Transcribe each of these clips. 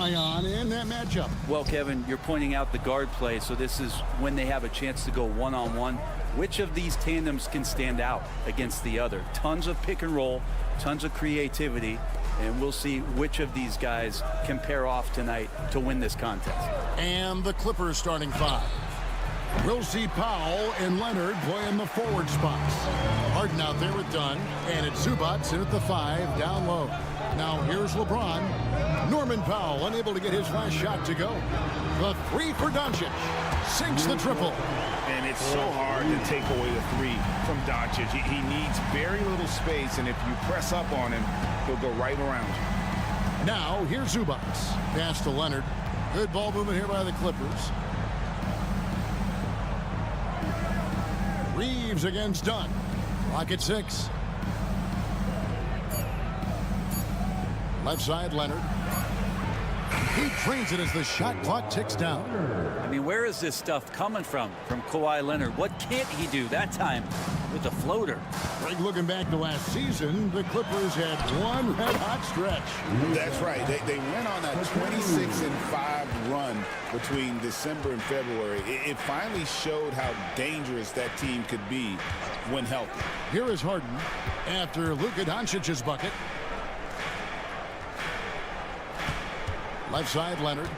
On in that matchup. Well, Kevin, you're pointing out the guard play, so this is when they have a chance to go one-on-one. Which of these tandems can stand out against the other? Tons of pick and roll, tons of creativity, and we'll see which of these guys can pair off tonight to win this contest. And the Clippers starting five. We'll see Powell and Leonard play in the forward spots. Harden out there with Dunn, and it's Zubac in at the 5 down low. Now here's LeBron. Norman Powell unable to get his last shot to go. The 3 for Doncic. Sinks the triple. And it's so hard to take away the 3 from Doncic. He needs very little space, and if you press up on him, he'll go right around you. Now here's Zubac. Pass to Leonard. Good ball movement here by the Clippers. Reeves against Dunn. Clock at 6. Left side, Leonard. He trains it as the shot clock ticks down. I mean, where is this stuff coming from Kawhi Leonard? What can't he do that time with a floater? Greg, looking back to last season, the Clippers had one red-hot stretch. That's right. They went on a 26-5 run between December and February. It finally showed how dangerous that team could be when healthy. Here is Harden after Luka Doncic's bucket. Left side, Leonard.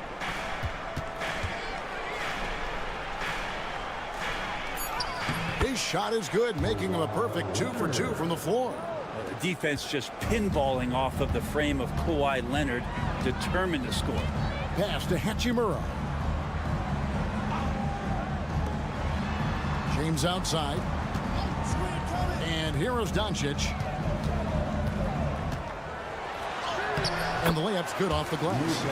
His shot is good, making him a perfect 2 for 2 from the floor. The defense just pinballing off of the frame of Kawhi Leonard, determined to score. Pass to Hachimura. James outside. And here is Doncic. And the layup's good off the glass.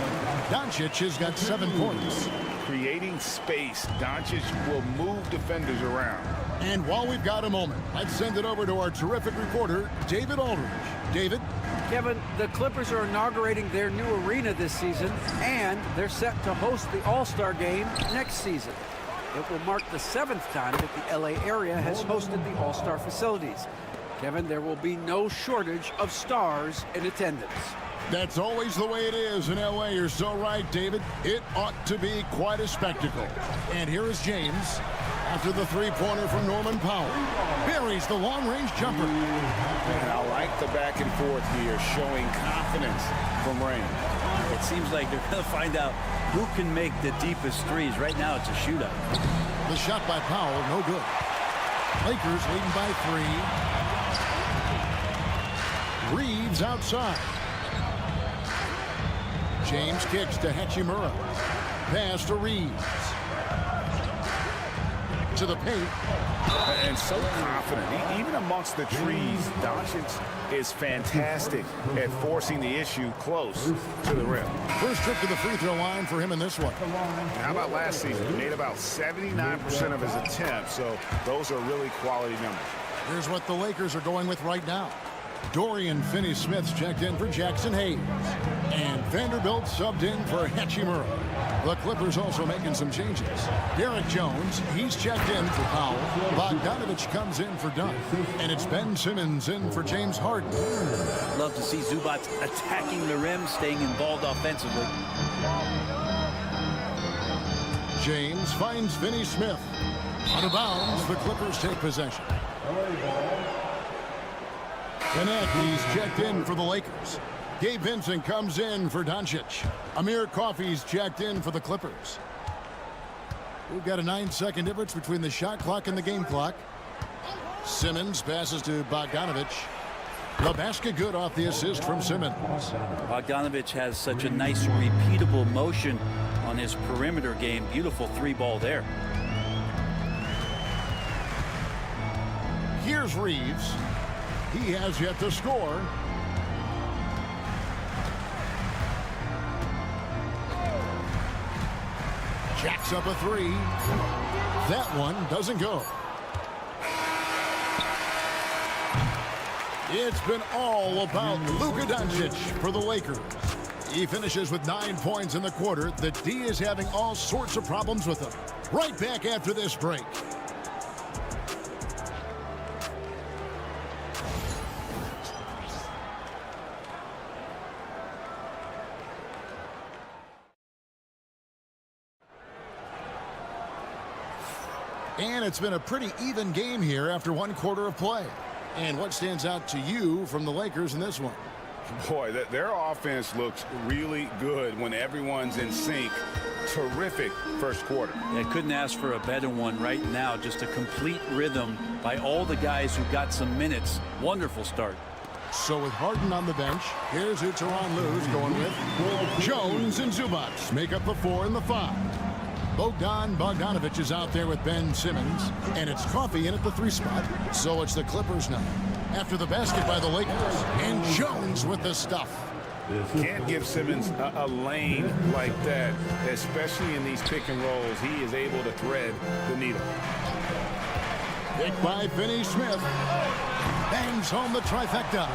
Doncic has got 7 points. Creating space, Doncic will move defenders around. And while we've got a moment, let's send it over to our terrific reporter, David Aldridge. David? Kevin, the Clippers are inaugurating their new arena this season, and they're set to host the All-Star Game next season. It will mark the 7th time that the LA area has hosted the All-Star facilities. Kevin, there will be no shortage of stars in attendance. That's always the way it is in LA. You're so right, David. It ought to be quite a spectacle. And here is James after the 3-pointer from Norman Powell. Buries the long-range jumper. And I like the back and forth here, showing confidence from Rain. It seems like they're going to find out who can make the deepest threes. Right now, it's a shootout. The shot by Powell, no good. Lakers leading by 3. Reeves outside. James kicks to Hachimura. Pass to Reeves. To the paint. And so confident. Even amongst the trees, Doncic is fantastic at forcing the issue close to the rim. First trip to the free throw line for him in this one. How about last season? He made about 79% of his attempts, so those are really quality numbers. Here's what the Lakers are going with right now. Dorian Finney-Smith's checked in for Jackson Hayes. And Vanderbilt subbed in for Hachimura. The Clippers also making some changes. Derek Jones, he's checked in for Powell. Bogdanovich comes in for Dunn. And it's Ben Simmons in for James Harden. Love to see Zubac attacking the rim, staying involved offensively. James finds Finney-Smith. Out of bounds, the Clippers take possession. Kenneth, he's checked in for the Lakers. Gabe Vincent comes in for Doncic. Amir Coffey's checked in for the Clippers. We've got a 9-second difference between the shot clock and the game clock. Simmons passes to Bogdanovich. The basket good off the assist from Simmons. Bogdanovich has such a nice repeatable motion on his perimeter game. Beautiful three ball there. Here's Reeves. He has yet to score. Jacks up a three. That one doesn't go. It's been all about Luka Doncic for the Lakers. He finishes with 9 points in the quarter. The D is having all sorts of problems with him. Right back after this break. And it's been a pretty even game here after one quarter of play. And what stands out to you from the Lakers in this one? Boy, their offense looks really good when everyone's in sync. Terrific first quarter. Yeah, couldn't ask for a better one right now. Just a complete rhythm by all the guys who got some minutes. Wonderful start. So with Harden on the bench, here's who Tyronn Lue's going with. Jones and Zubac make up the 4 and the 5. Bogdanovich is out there with Ben Simmons, and it's Coffey in at the 3 spot. So it's the Clippers now. After the basket by the Lakers, and Jones with the stuff. Can't give Simmons a lane like that, especially in these pick and rolls. He is able to thread the needle. Picked by Finney-Smith. Bangs home the trifecta.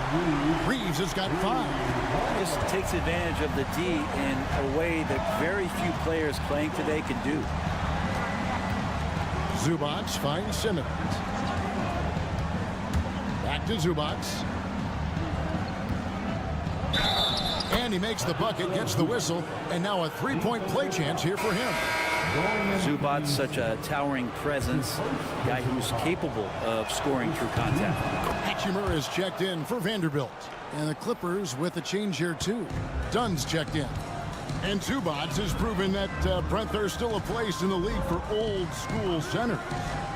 Reeves has got 5. Just takes advantage of the D in a way that very few players playing today can do. Zubac finds Simmons. Back to Zubac. And he makes the bucket, gets the whistle, and now a 3-point play chance here for him. Zubac, such a towering presence, guy who's capable of scoring through contact. Hachimura is checked in for Vanderbilt. And the Clippers with a change here, too. Dunn's checked in. And Zubac has proven that, Brent, there's still a place in the league for old-school centers.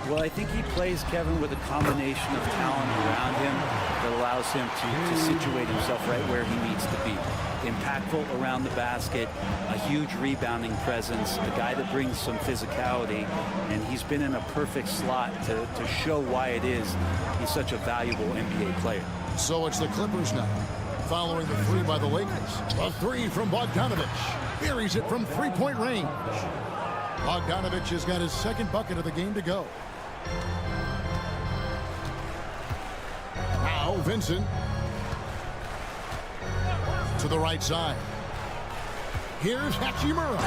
Well, I think he plays, Kevin, with a combination of talent around him that allows him to situate himself right where he needs to be. Impactful around the basket, a huge rebounding presence, a guy that brings some physicality, and he's been in a perfect slot to show why it is he's such a valuable NBA player. So it's the Clippers now, following the 3 by the Lakers. A 3 from Bogdanovich. Buries it from 3-point range. Bogdanovich has got his 2nd bucket of the game to go. Now Vincent. To the right side. Here's Hachimura.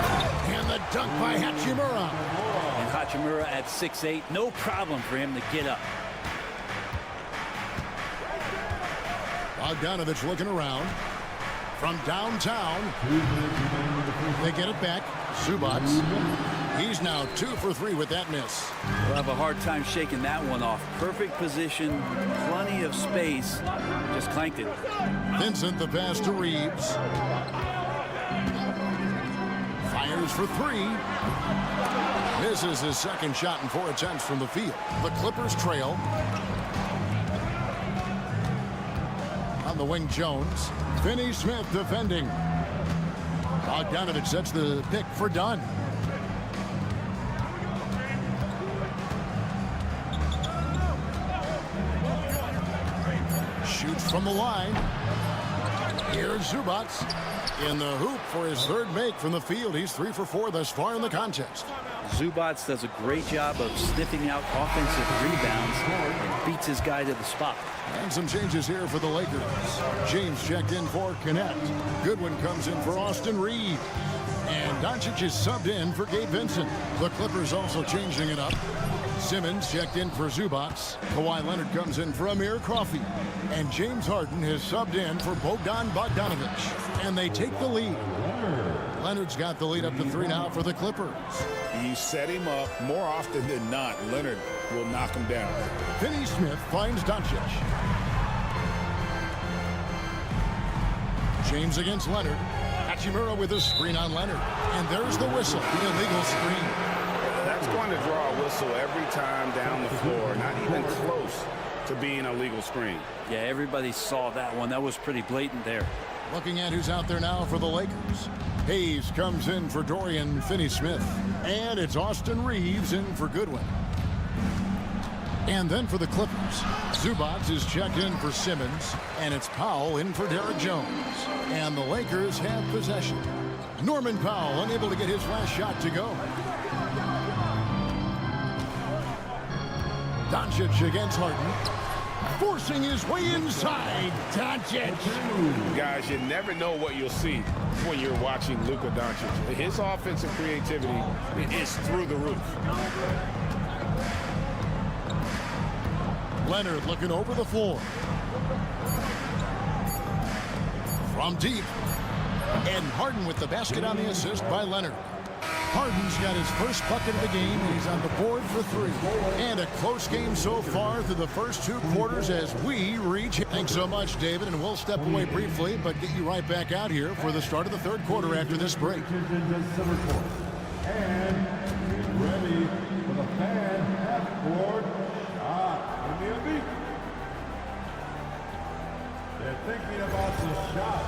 And the dunk by Hachimura. And Hachimura at 6'8", no problem for him to get up. Bogdanovich looking around. From downtown. They get it back. Zubac. He's now 2 for 3 with that miss. We'll have a hard time shaking that one off. Perfect position, plenty of space. Just clanked it. Vincent, the pass to Reeves. Fires for 3. Misses his 2nd shot in 4 attempts from the field. The Clippers trail. On the wing, Jones. Finney-Smith defending. Bogdanovich sets the pick for Dunn. Shoots from the line. Here's Zubac in the hoop for his 3rd make from the field. He's 3 for 4 thus far in the contest. Zubac does a great job of sniffing out offensive rebounds and beats his guy to the spot. And some changes here for the Lakers. James checked in for Connect. Goodwin comes in for Austin Reed. And Doncic is subbed in for Gabe Vincent. The Clippers also changing it up. Simmons checked in for Zubac. Kawhi Leonard comes in for Amir Coffey. And James Harden has subbed in for Bogdanovich. And they take the lead. Leonard's got the lead up to 3 now for the Clippers. You set him up more often than not. Leonard will knock him down. Finney-Smith finds Doncic. James against Leonard. Hachimura with a screen on Leonard. And there's the whistle, the illegal screen. That's going to draw a whistle every time down the floor. Not even close to being a legal screen. Yeah, everybody saw that one. That was pretty blatant there. Looking at who's out there now for the Lakers. Hayes comes in for Dorian Finney-Smith. And it's Austin Reeves in for Goodwin. And then for the Clippers, Zubac is checked in for Simmons. And it's Powell in for Derek Jones. And the Lakers have possession. Norman Powell unable to get his last shot to go. Doncic against Harden. Forcing his way inside. Doncic. Guys, you never know what you'll see when you're watching Luka Doncic. His offensive creativity is through the roof. Leonard looking over the floor. From deep. And Harden with the basket on the assist by Leonard. Harden's got his first bucket of the game. He's on the board for 3. And a close game so far through the first 2 quarters as we reach. Thanks so much, David. And we'll step away briefly, but get you right back out here for the start of the 3rd quarter after this break. And ready for the fan half-court shot. In the elite. They're thinking about the shot.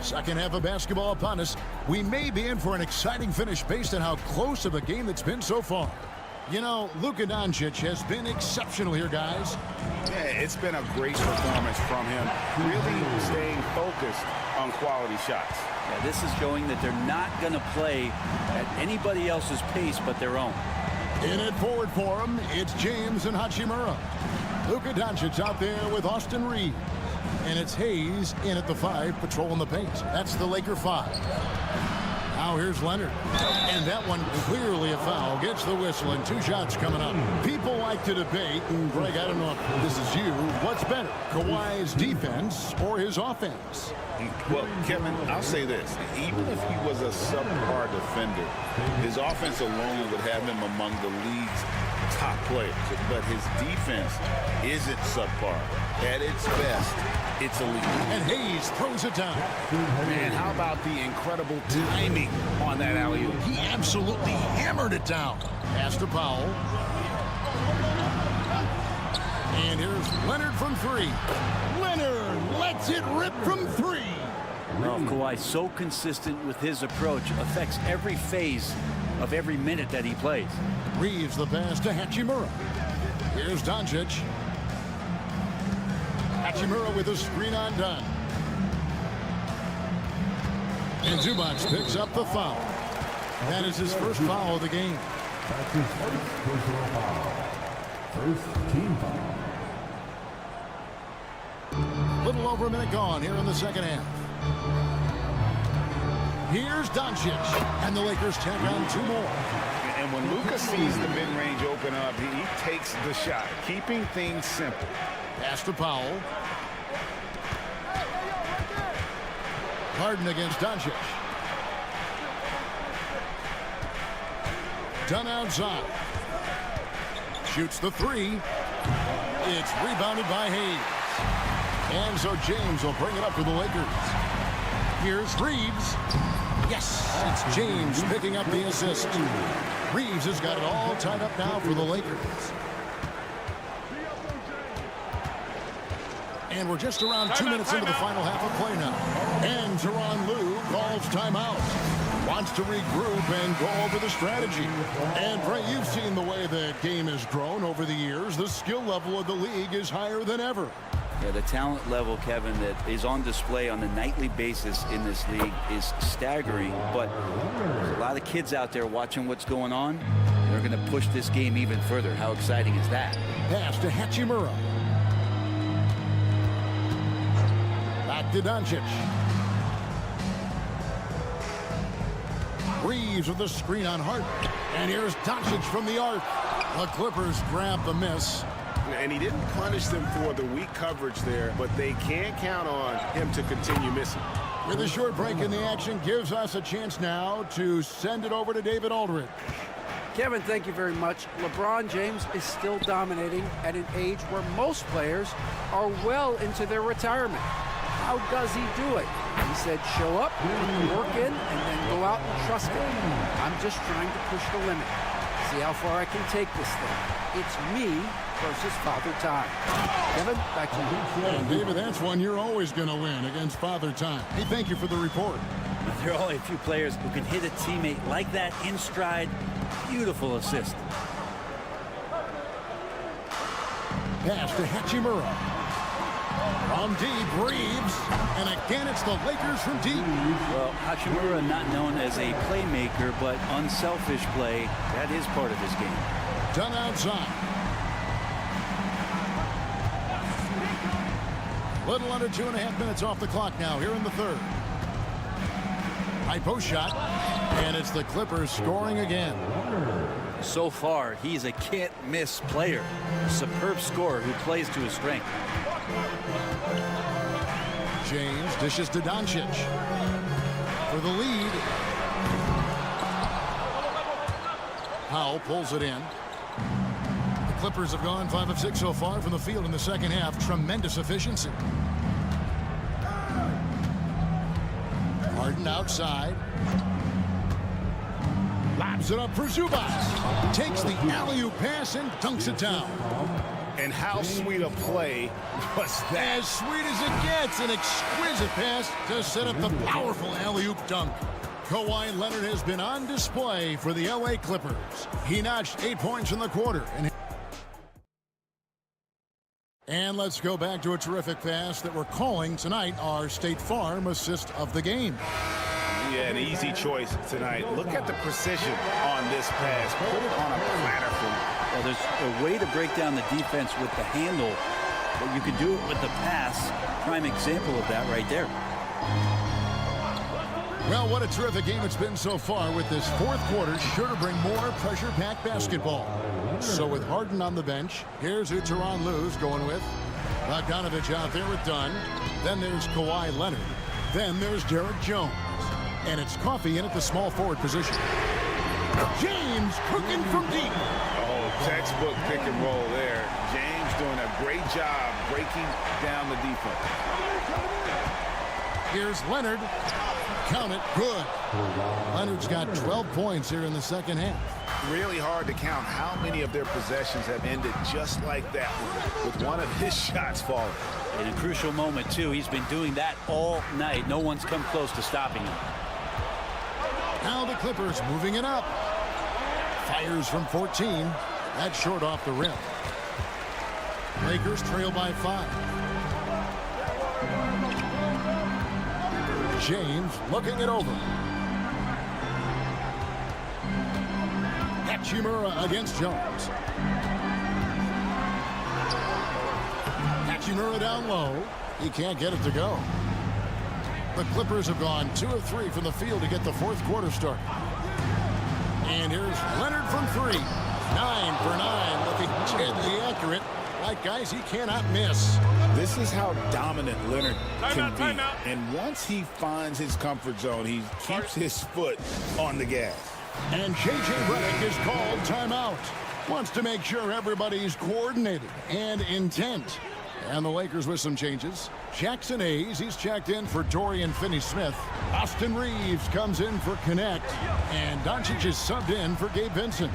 Second half of basketball upon us. We may be in for an exciting finish based on how close of a game that's been so far. You know, Luka Doncic has been exceptional here, guys. Yeah, it's been a great performance from him. Really staying focused on quality shots. Yeah, this is showing that they're not going to play at anybody else's pace but their own. In it forward for him, it's James and Hachimura. Luka Doncic out there with Austin Reeves. And it's Hayes in at the 5, patrolling the paint. That's the Laker 5. Now here's Leonard. And that one clearly a foul. Gets the whistle and 2 shots coming up. People like to debate, and Greg, I don't know if this is you, what's better, Kawhi's defense or his offense? Well, Kevin, I'll say this. Even if he was a subpar defender, his offense alone would have him among the league's top players. But his defense isn't subpar. At its best, it's elite. And Hayes throws it down. Man, how about the incredible timing on that alley-oop? He absolutely hammered it down. Pass to Powell. And here's Leonard from 3. Leonard lets it rip from 3. Well, Kawhi so consistent with his approach, affects every phase of every minute that he plays. Reeves the pass to Hachimura. Here's Doncic. Hachimura with a screen on Dunn. And Zubac picks up the foul. That is his first foul of the game. That's his first personal foul. First team foul. Little over a minute gone here in the second half. Here's Doncic. And the Lakers tack on 2 more. And when Luka sees the mid-range open up, he takes the shot, keeping things simple. Pass to Powell. Harden against Doncic. Dunn outside. Shoots the 3. It's rebounded by Hayes. And so James will bring it up for the Lakers. Here's Reeves. Yes, it's James picking up the assist. Reeves has got it all tied up now for the Lakers. And we're just around 2 minutes into the final half of play now. And Tyronn Lue calls timeout. Wants to regroup and go over the strategy. And, Frank, you've seen the way the game has grown over the years. The skill level of the league is higher than ever. Yeah, the talent level, Kevin, that is on display on a nightly basis in this league is staggering. But there's a lot of kids out there watching what's going on. They're going to push this game even further. How exciting is that? Pass to Hachimura. Back to Doncic. Reeves with the screen on Hart. And here's Doncic from the arc. The Clippers grab the miss. And he didn't punish them for the weak coverage there, but they can't count on him to continue missing. With a short break in the action, gives us a chance now to send it over to David Aldridge. Kevin, thank you very much. LeBron James is still dominating at an age where most players are well into their retirement. How does he do it? He said, show up, put the work in, and then go out and trust it. I'm just trying to push the limit. See how far I can take this thing. It's me versus Father Time. Kevin, back to you. And David, that's one you're always going to win against Father Time. Hey, thank you for the report. There are only a few players who can hit a teammate like that in stride. Beautiful assist. Pass to Hachimura. From deep, Reeves. And again, it's the Lakers from deep. Well, Hachimura not known as a playmaker, but unselfish play. That is part of his game. Done outside. Little under 2.5 minutes off the clock now here in the third. High post shot. And it's the Clippers scoring again. So far, he's a can't-miss player. Superb scorer who plays to his strength. James dishes to Doncic for the lead. Powell pulls it in. The Clippers have gone 5 of 6 so far from the field in the second half. Tremendous efficiency. Harden outside. Lobs it up for Zubac. Takes the alley-oop pass and dunks it down. And how sweet a play was that? As sweet as it gets, an exquisite pass to set up the powerful alley-oop dunk. Kawhi Leonard has been on display for the LA Clippers. He notched 8 points in the quarter. And let's go back to a terrific pass that we're calling tonight our State Farm assist of the game. Yeah, an easy choice tonight. Look at the precision on this pass. Put it on a platter for me. Well, there's a way to break down the defense with the handle, but you can do it with the pass. Prime example of that right there. Well, what a terrific game it's been so far, with this fourth quarter sure to bring more pressure-packed basketball. So with Harden on the bench, here's who Tyronn Lue's going with. Bogdanovich out there with Dunn. Then there's Kawhi Leonard. Then there's Derek Jones. And it's Coffey in at the small forward position. James cooking from deep. Oh, textbook pick and roll there. James doing a great job breaking down the defense. Here's Leonard. Count it. Good. Leonard's got 12 points here in the second half. Really hard to count how many of their possessions have ended just like that one, with one of his shots falling. In a crucial moment, too. He's been doing that all night. No one's come close to stopping him. Now the Clippers moving it up. Fires from 14. That's short off the rim. Lakers trail by 5. James looking it over. Hachimura against Jones. Hachimura down low. He can't get it to go. The Clippers have gone 2 of 3 from the field to get the fourth quarter started. And here's Leonard from 3. 9 for 9, looking deadly accurate. Like guys he cannot miss. This is how dominant Leonard can be. And once he finds his comfort zone, he keeps his foot on the gas. And J.J. Redick is called timeout. Wants to make sure everybody's coordinated and intent. And the Lakers with some changes. Jackson Hayes, he's checked in for Dorian Finney-Smith. Austin Reeves comes in for Connect. And Doncic is subbed in for Gabe Vincent.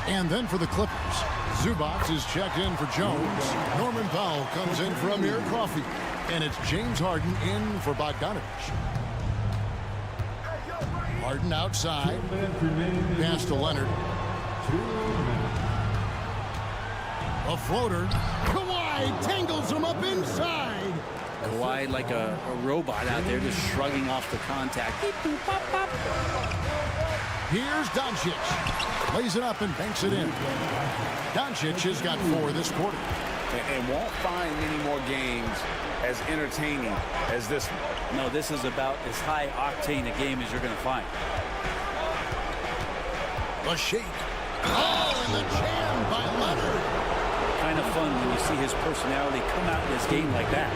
And then for the Clippers, Zubac is checked in for Jones. Norman Powell comes in for Amir Coffey. And it's James Harden in for Bogdanovich. Harden outside. Pass to Leonard. A floater. Kawhi tangles him up inside. Kawhi like a robot out there just shrugging off the contact. Beep, boop, pop, pop. Here's Doncic. Lays it up and banks it in. Doncic has got 4 this quarter. And won't find many more games as entertaining as this one. No, this is about as high octane a game as you're going to find. A shake. Oh, and the jam by Leonard. Kind of fun when you see his personality come out in this game like that.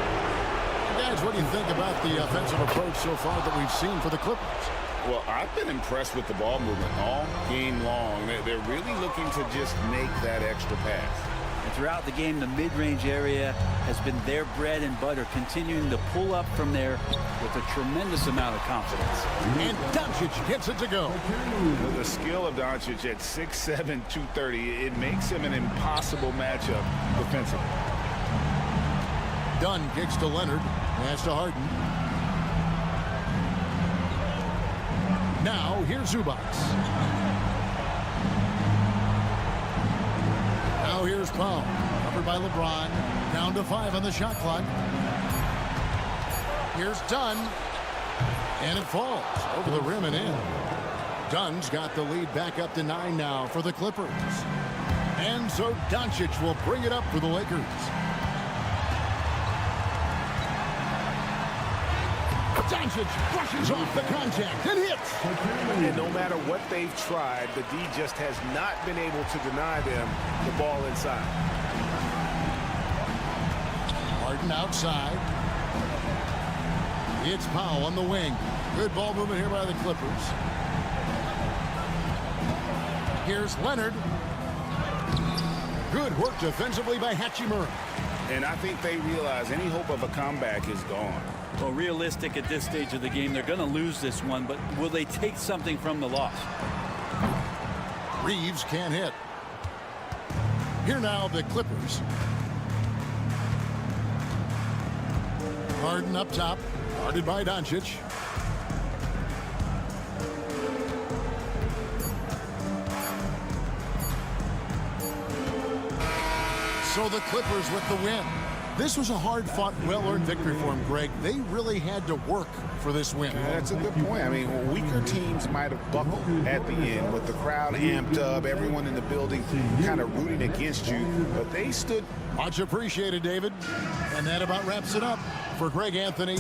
Guys, what do you think about the offensive approach so far that we've seen for the Clippers? Well, I've been impressed with the ball movement all game long. They're really looking to just make that extra pass. And throughout the game, the mid-range area has been their bread and butter, continuing to pull up from there with a tremendous amount of confidence. And Doncic gets it to go. With the skill of Doncic at 6'7", 230, it makes him an impossible matchup defensively. Dunn kicks to Leonard. Pass to Harden. Now here's Zubac. Now here's Powell. Covered by LeBron. Down to 5 on the shot clock. Here's Dunn. And it falls over the rim and in. Dunn's got the lead back up to 9 now for the Clippers. And so Doncic will bring it up for the Lakers. Doncic brushes off the contact and hits. And no matter what they've tried, the D just has not been able to deny them the ball inside. Harden outside. It's Powell on the wing. Good ball movement here by the Clippers. Here's Leonard. Good work defensively by Hachimura. And I think they realize any hope of a comeback is gone. Well, realistic at this stage of the game, they're going to lose this one, but will they take something from the loss? Reeves can't hit. Here now the Clippers. Harden up top, guarded by Doncic. So the Clippers with the win. This was a hard-fought, well-earned victory for them, Greg. They really had to work for this win. That's a good point. I mean, weaker teams might have buckled at the end with the crowd amped up, everyone in the building kind of rooting against you, but they stood. Much appreciated, David. And that about wraps it up for Greg Anthony.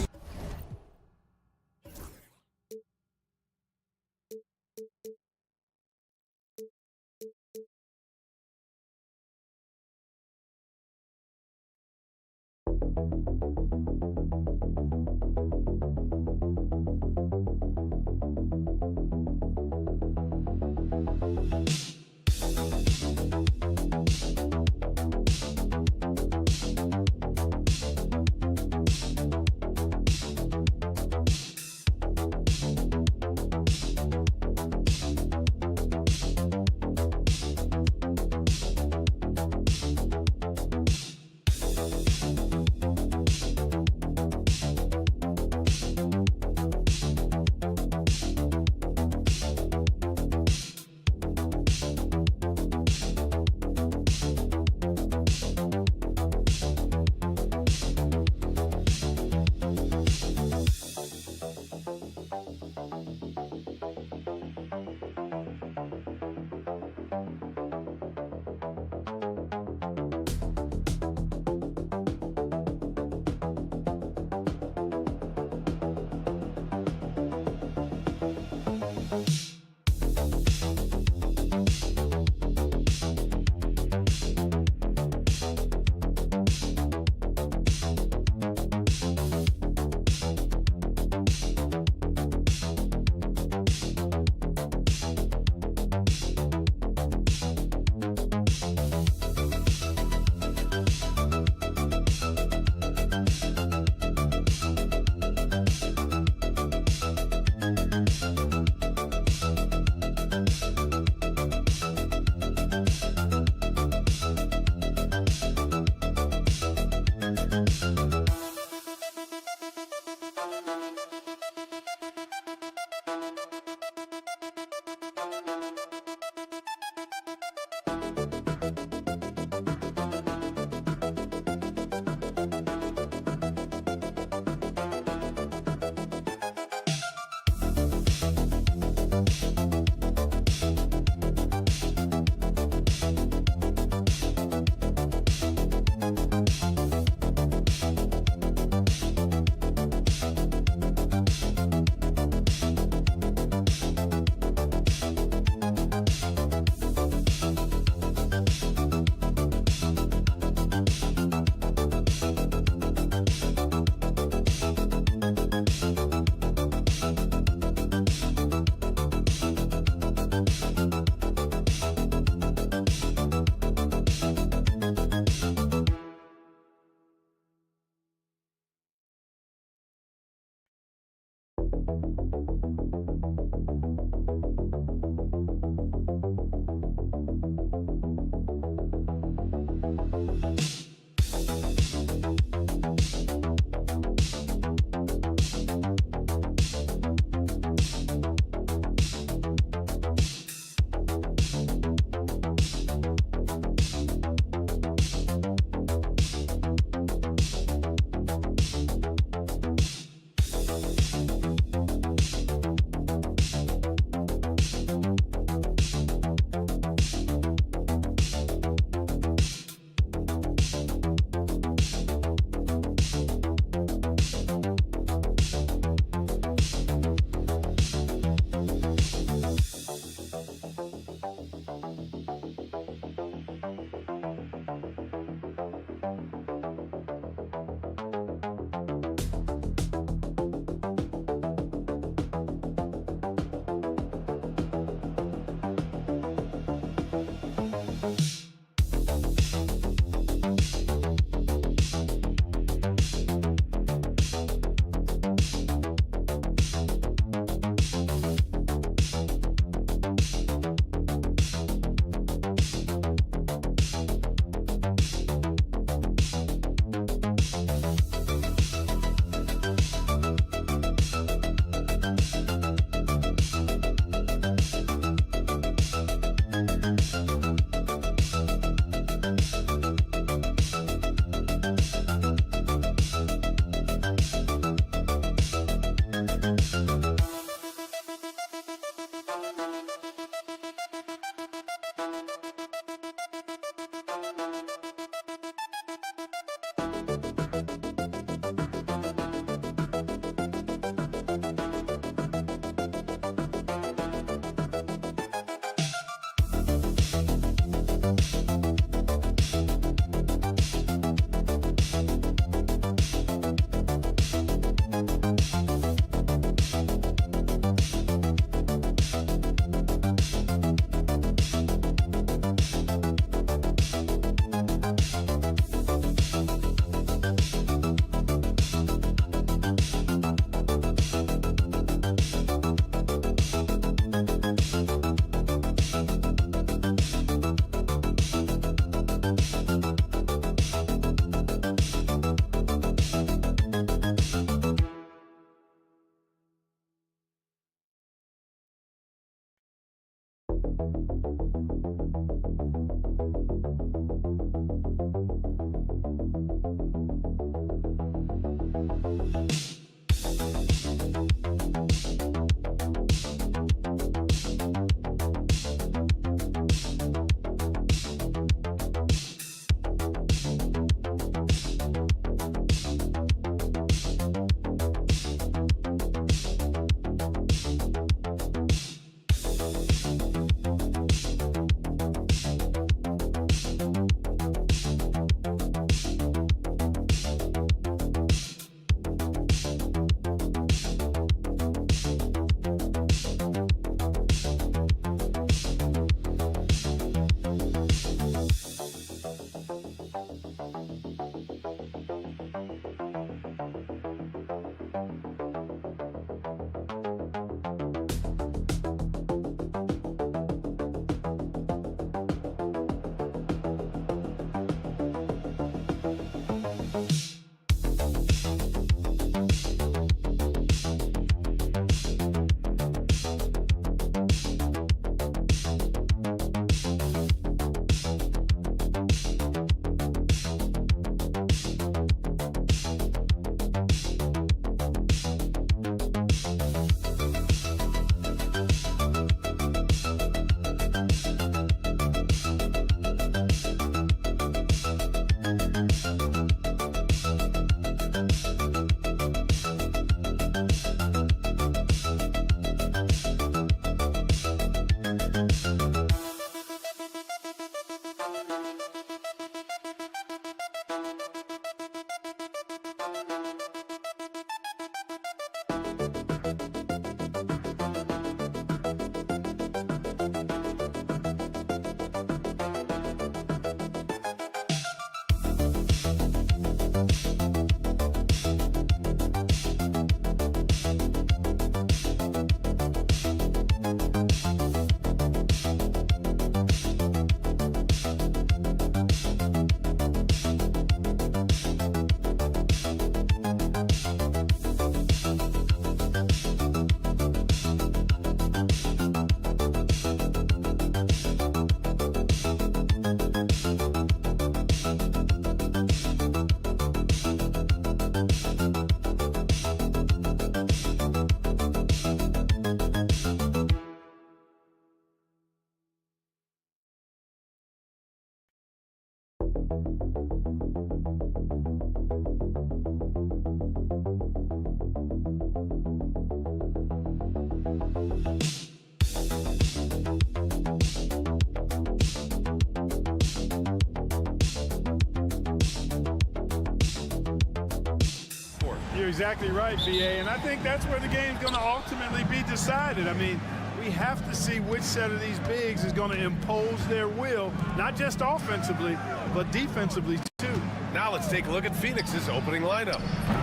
You're exactly right, BA, and I think that's where the game's going to ultimately be decided. I mean, we have to see which set of these bigs is going to impose their will, not just offensively, but defensively too. Now let's take a look at Phoenix's opening lineup.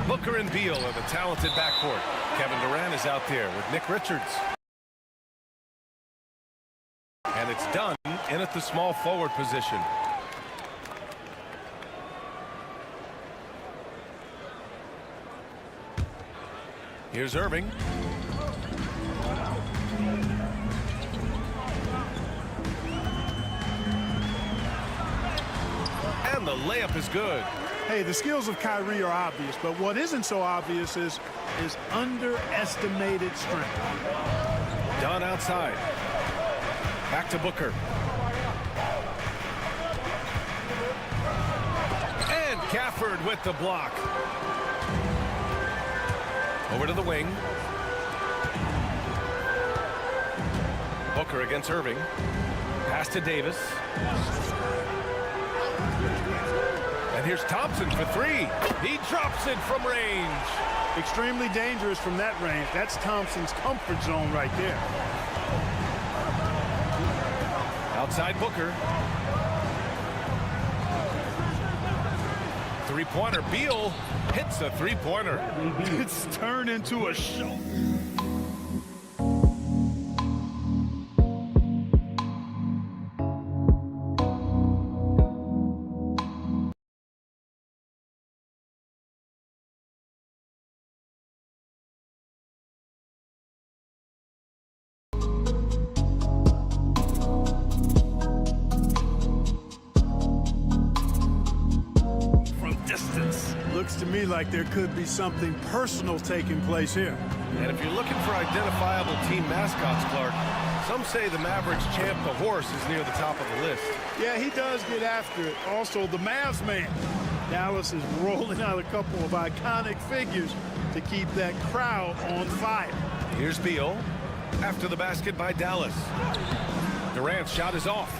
Booker and Beal are the talented backcourt. Kevin Durant is out there with Nick Richards. And it's Dunn in at the small forward position. Here's Irving. And the layup is good. Hey, the skills of Kyrie are obvious, but what isn't so obvious is underestimated strength. Dunn outside. Back to Booker. And Gafford with the block. Over to the wing. Booker against Irving. Pass to Davis. And here's Thompson for three. He drops it from range. Extremely dangerous from that range. That's Thompson's comfort zone right there. Outside Booker. Three-pointer. Beal hits a three-pointer. It's turned into a show. Looks to me like there could be something personal taking place here. And if you're looking for identifiable team mascots, Clark, some say the Mavericks champ, the horse, is near the top of the list. Yeah, he does get after it. Also, the Mavs man. Dallas is rolling out a couple of iconic figures to keep that crowd on fire. Here's Beal. After the basket by Dallas. Durant's shot is off.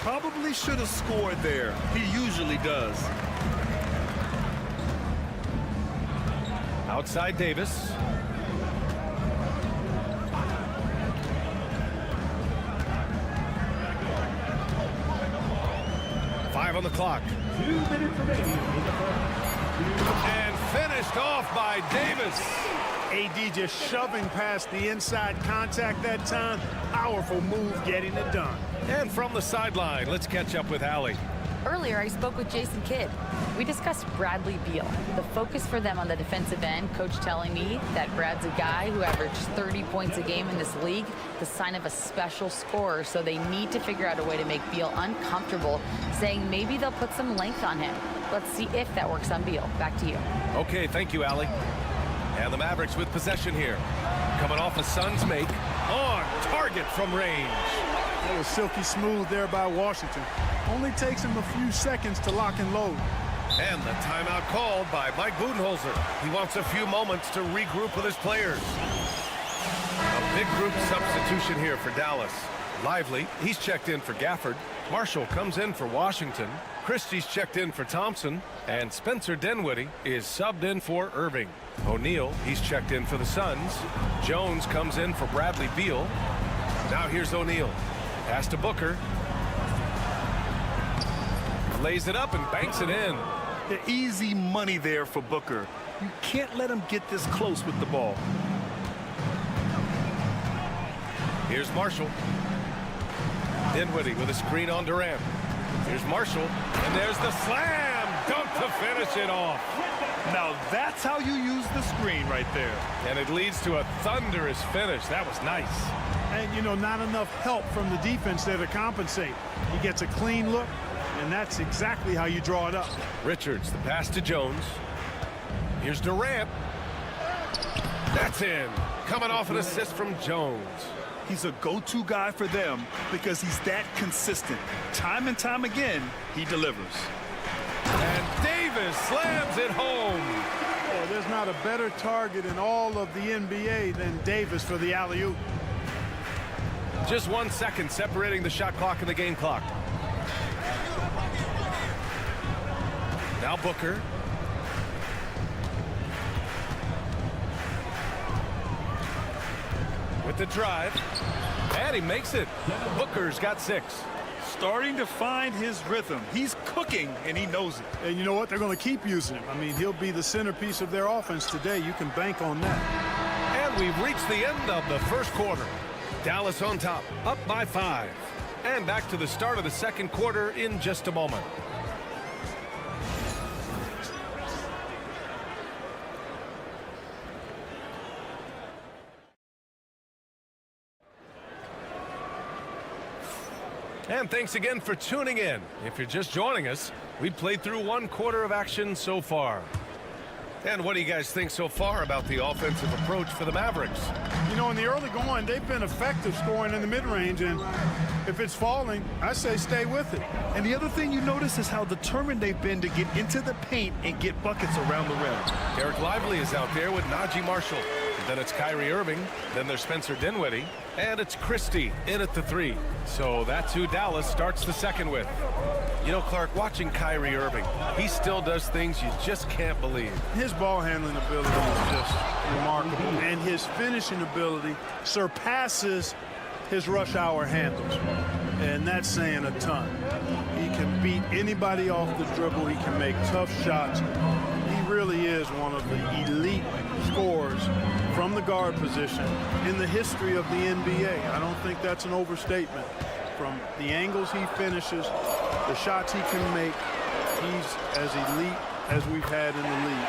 Probably should have scored there. He usually does. Outside Davis. Five on the clock. 2 minutes remaining. And finished off by Davis. AD just shoving past the inside contact that time. Powerful move getting it done. And from the sideline, let's catch up with Allie. Earlier, I spoke with Jason Kidd. We discussed Bradley Beal. The focus for them on the defensive end, coach telling me that Brad's a guy who averaged 30 points a game in this league, the sign of a special scorer, so they need to figure out a way to make Beal uncomfortable, saying maybe they'll put some length on him. Let's see if that works on Beal. Back to you. Okay, thank you, Allie. And the Mavericks with possession here. Coming off a Suns make. On target from range. That was silky smooth there by Washington. Only takes him a few seconds to lock and load. And the timeout called by Mike Budenholzer. He wants a few moments to regroup with his players. A big group substitution here for Dallas. Lively, he's checked in for Gafford. Marshall comes in for Washington. Christie's checked in for Thompson. And Spencer Dinwiddie is subbed in for Irving. O'Neal, he's checked in for the Suns. Jones comes in for Bradley Beal. Now here's O'Neal. Pass to Booker. Lays it up and banks it in. The easy money there for Booker. You can't let him get this close with the ball. Here's Marshall. Dinwiddie with a screen on Durant. Here's Marshall. And there's the slam dunk to finish it off. Now that's how you use the screen right there. And it leads to a thunderous finish. That was nice. And, you know, not enough help from the defense there to compensate. He gets a clean look, and that's exactly how you draw it up. Richards, the pass to Jones. Here's Durant. That's in. Coming off an assist from Jones. He's a go-to guy for them because he's that consistent. Time and time again, he delivers. And Davis slams it home. Oh, there's not a better target in all of the NBA than Davis for the alley-oop. Just 1 second separating the shot clock and the game clock. Now Booker. With the drive. And he makes it. Booker's got 6. Starting to find his rhythm. He's cooking, and he knows it. And you know what? They're going to keep using him. I mean, he'll be the centerpiece of their offense today. You can bank on that. And we've reached the end of the first quarter. Dallas on top, up by 5. And back to the start of the second quarter in just a moment. And thanks again for tuning in. If you're just joining us, we've played through 1 quarter of action so far. And what do you guys think so far about the offensive approach for the Mavericks? You know, in the early going, they've been effective scoring in the mid-range, and if it's falling, I say stay with it. And the other thing you notice is how determined they've been to get into the paint and get buckets around the rim. Derek Lively is out there with Najee Marshall. Then it's Kyrie Irving. Then there's Spencer Dinwiddie. And it's Christie in at the 3. So that's who Dallas starts the second with. You know, Clark, watching Kyrie Irving, he still does things you just can't believe. His ball handling ability is just remarkable, and his finishing ability surpasses his rush hour handles, and that's saying a ton. He can beat anybody off the dribble. He can make tough shots. He really is one of the elite scorers from the guard position in the history of the NBA. I don't think that's an overstatement. From the angles he finishes, the shots he can make, he's as elite as we've had in the league.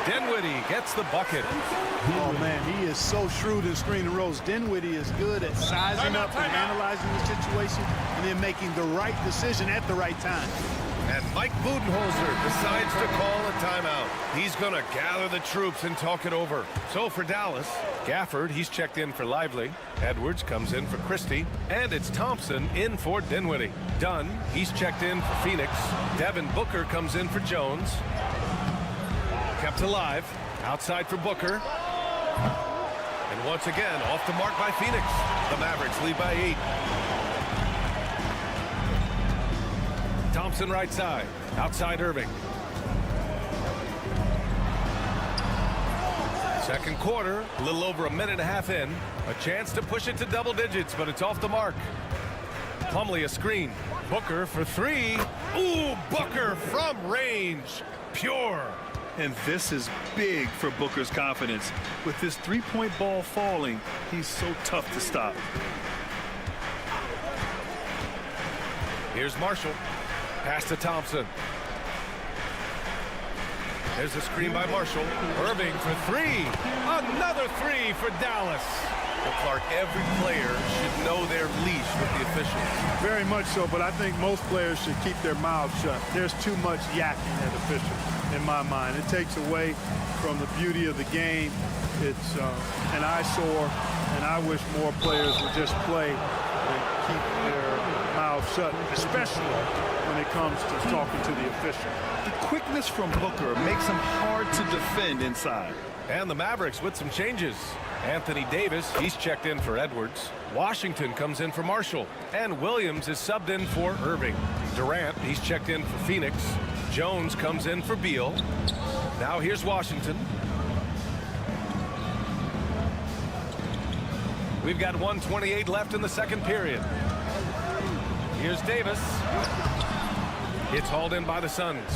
Dinwiddie gets the bucket. Oh, man, he is so shrewd in screen and rolls. Dinwiddie is good at sizing up and analyzing the situation and then making the right decision at the right time. And Mike Budenholzer decides to call a timeout. He's going to gather the troops and talk it over. So for Dallas, Gafford, he's checked in for Lively. Edwards comes in for Christie. And it's Thompson in for Dinwiddie. Dunn, he's checked in for Phoenix. Devin Booker comes in for Jones. Kept alive. Outside for Booker. And once again, off the mark by Phoenix. The Mavericks lead by 8. Thompson right side. Outside Irving. Second quarter, a little over a minute and a half in. A chance to push it to double digits, but it's off the mark. Plumlee a screen. Booker for 3. Ooh, Booker from range. Pure. And this is big for Booker's confidence. With his three-point ball falling, he's so tough to stop. Here's Marshall. Pass to Thompson. There's a screen by Marshall. Irving for 3. Another 3 for Dallas. Well, Clark, every player should know their leash with the officials. Very much so, but I think most players should keep their mouths shut. There's too much yakking at officials, in my mind. It takes away from the beauty of the game. It's an eyesore, and I wish more players would just play and keep their mouths shut, especially when it comes to talking to the official. The quickness from Booker makes him hard to defend inside. And the Mavericks with some changes. Anthony Davis, he's checked in for Edwards. Washington comes in for Marshall. And Williams is subbed in for Irving. Durant, he's checked in for Phoenix. Jones comes in for Beal. Now here's Washington. We've got 1:28 left in the second period. Here's Davis. It's hauled in by the Suns.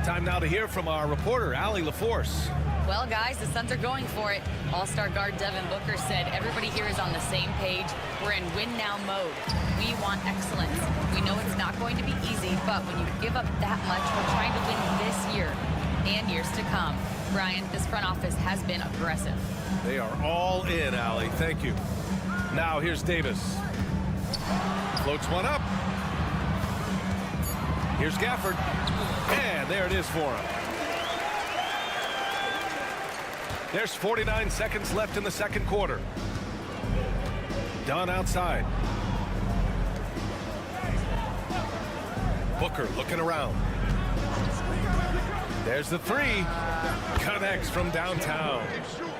Time now to hear from our reporter, Allie LaForce. Well, guys, the Suns are going for it. All-star guard Devin Booker said everybody here is on the same page. We're in win-now mode. We want excellence. We know it's not going to be easy, but when you give up that much, we're trying to win this year and years to come. Brian, this front office has been aggressive. They are all in, Allie. Thank you. Now here's Davis. Floats one up. Here's Gafford. And there it is for him. There's 49 seconds left in the second quarter. Dunn outside. Booker looking around. There's the three. Connects from downtown.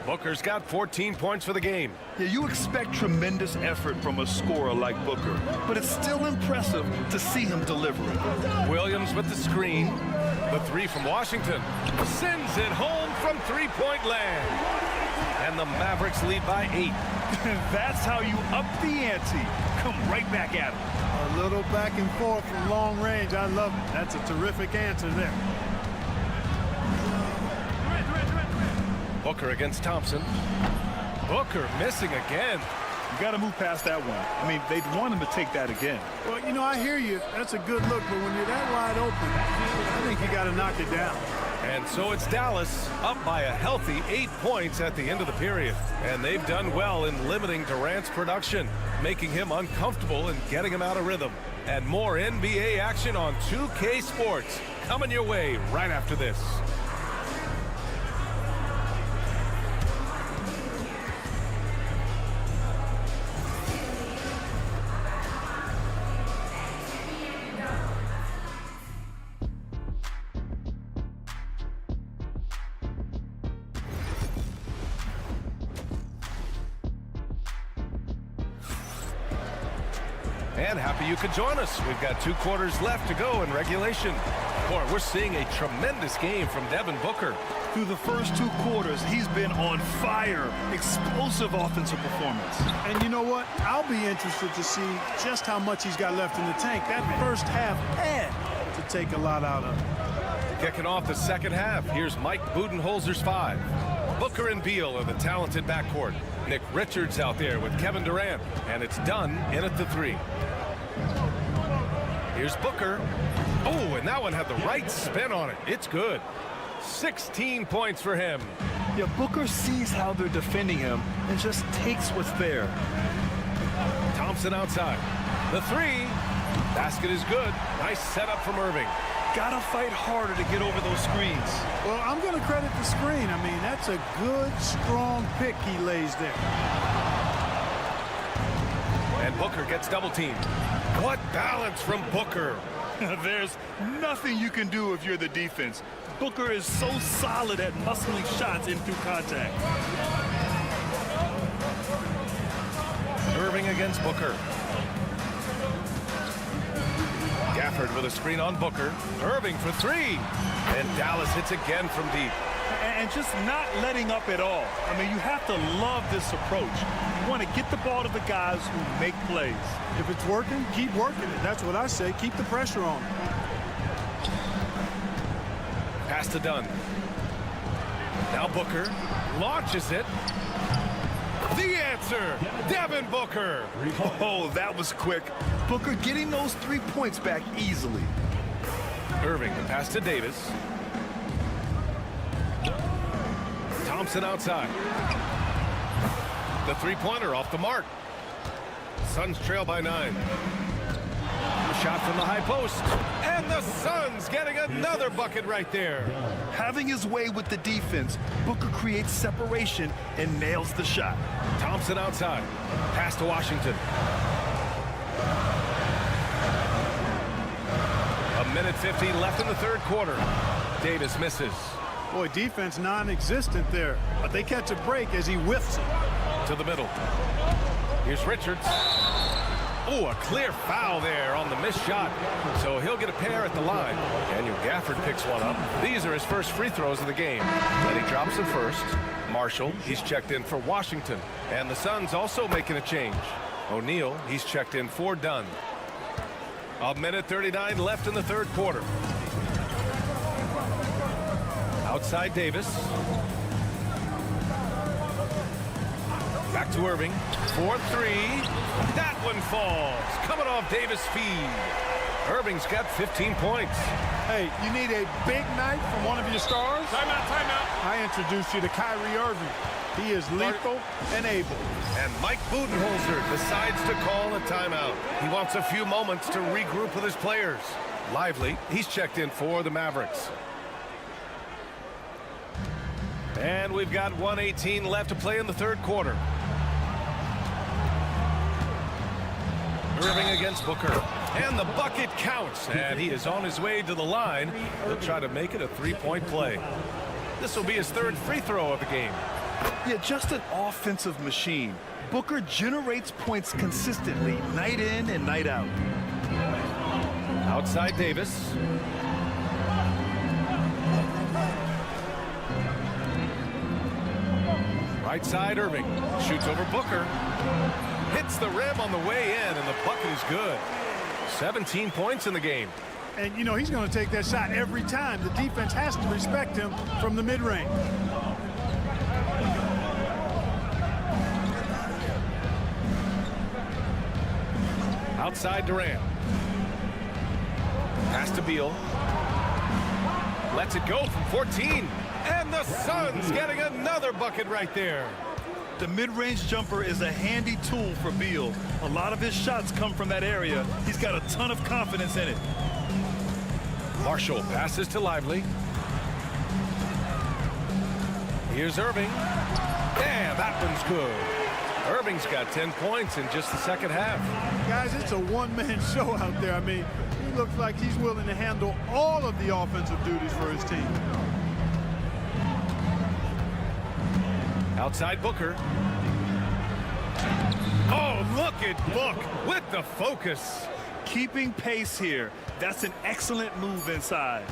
Booker's got 14 points for the game. Yeah, you expect tremendous effort from a scorer like Booker, but it's still impressive to see him deliver it. Williams with the screen. The three from Washington. Sends it home from three-point land. And the Mavericks lead by 8. That's how you up the ante. Come right back at him. A little back and forth from long range. I love it. That's a terrific answer there. Booker against Thompson. Booker missing again. You got to move past that one. I mean, they'd want him to take that again. Well, you know, I hear you. That's a good look, but when you're that wide open, I think you got to knock it down. And so it's Dallas up by a healthy 8 points at the end of the period. And they've done well in limiting Durant's production, making him uncomfortable and getting him out of rhythm. And more NBA action on 2K Sports coming your way right after this. And happy you could join us. We've got 2 quarters left to go in regulation. Boy, we're seeing a tremendous game from Devin Booker. Through the first 2 quarters, he's been on fire. Explosive offensive performance. And you know what? I'll be interested to see just how much he's got left in the tank. That first half had to take a lot out of him. Kicking off the second half, here's Mike Budenholzer's 5. Booker and Beal are the talented backcourt. Nick Richards out there with Kevin Durant. And it's done in at the 3. Here's Booker. Oh, and that one had the right spin on it. It's good. 16 points for him. Yeah, Booker sees how they're defending him and just takes what's there. Thompson outside. The 3. Basket is good. Nice setup from Irving. Gotta fight harder to get over those screens. Well, I'm going to credit the screen. I mean, that's a good, strong pick he lays there. And Booker gets double teamed. What balance from Booker. There's nothing you can do if you're the defense. Booker is so solid at muscling shots in through contact. Irving against Booker. Gafford with a screen on Booker. Irving for 3. And Dallas hits again from deep. And just not letting up at all. I mean, you have to love this approach. You want to get the ball to the guys who make plays. If it's working, keep working it. That's what I say. Keep the pressure on. Pass to Dunn. Now Booker launches it. The answer, Devin Booker. Oh, that was quick. Booker getting those 3 points back easily. Irving, the pass to Davis. Thompson outside. The 3-pointer off the mark. Suns trail by 9. A shot from the high post. And the Suns getting another bucket right there. Having his way with the defense, Booker creates separation and nails the shot. Thompson outside. Pass to Washington. A minute 50 left in the third quarter. Davis misses. Boy, defense non-existent there. But they catch a break as he whiffs it. To the middle. Here's Richards. Oh, a clear foul there on the missed shot. So he'll get a pair at the line. Daniel Gafford picks one up. These are his first free throws of the game. Then he drops it first. Marshall, he's checked in for Washington. And the Suns also making a change. O'Neal, he's checked in for Dunn. A minute 39 left in the third quarter. Outside Davis. Back to Irving. 4-3. That one falls. Coming off Davis' feed. Irving's got 15 points. Hey, you need a big night from one of your stars? Timeout, timeout. I introduced you to Kyrie Irving. He is lethal and able. And Mike Budenholzer decides to call a timeout. He wants a few moments to regroup with his players. Lively, he's checked in for the Mavericks. And we've got 1:18 left to play in the third quarter. Irving against Booker. And the bucket counts, and he is on his way to the line. He'll try to make it a three-point play. This will be his third free throw of the game. Yeah, just an offensive machine. Booker generates points consistently, night in and night out. Outside Davis. Right side Irving. Shoots over Booker. Hits the rim on the way in, and the bucket is good. 17 points in the game. And, you know, he's going to take that shot every time. The defense has to respect him from the mid-range. Outside Durant. Pass to Beal. Lets it go from 14. And the Suns getting another bucket right there. The mid-range jumper is a handy tool for Beal. A lot of his shots come from that area. He's got a ton of confidence in it. Marshall passes to Lively. Here's Irving. Damn, that one's good. Irving's got 10 points in just the second half. Guys, it's a one-man show out there. I mean, he looks like he's willing to handle all of the offensive duties for his team. Outside Booker. Oh, look at Book with the focus. Keeping pace here. That's an excellent move inside.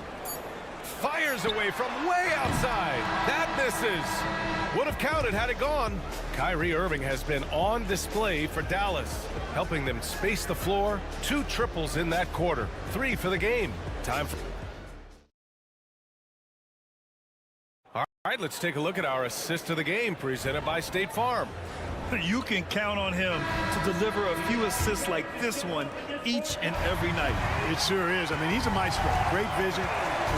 Fires away from way outside. That misses. Would have counted had it gone. Kyrie Irving has been on display for Dallas, helping them space the floor. 2 triples in that quarter. 3 for the game. Time for... All right, let's take a look at our assist of the game presented by State Farm. You can count on him to deliver a few assists like this one each and every night. It sure is. I mean, he's a maestro. Great vision,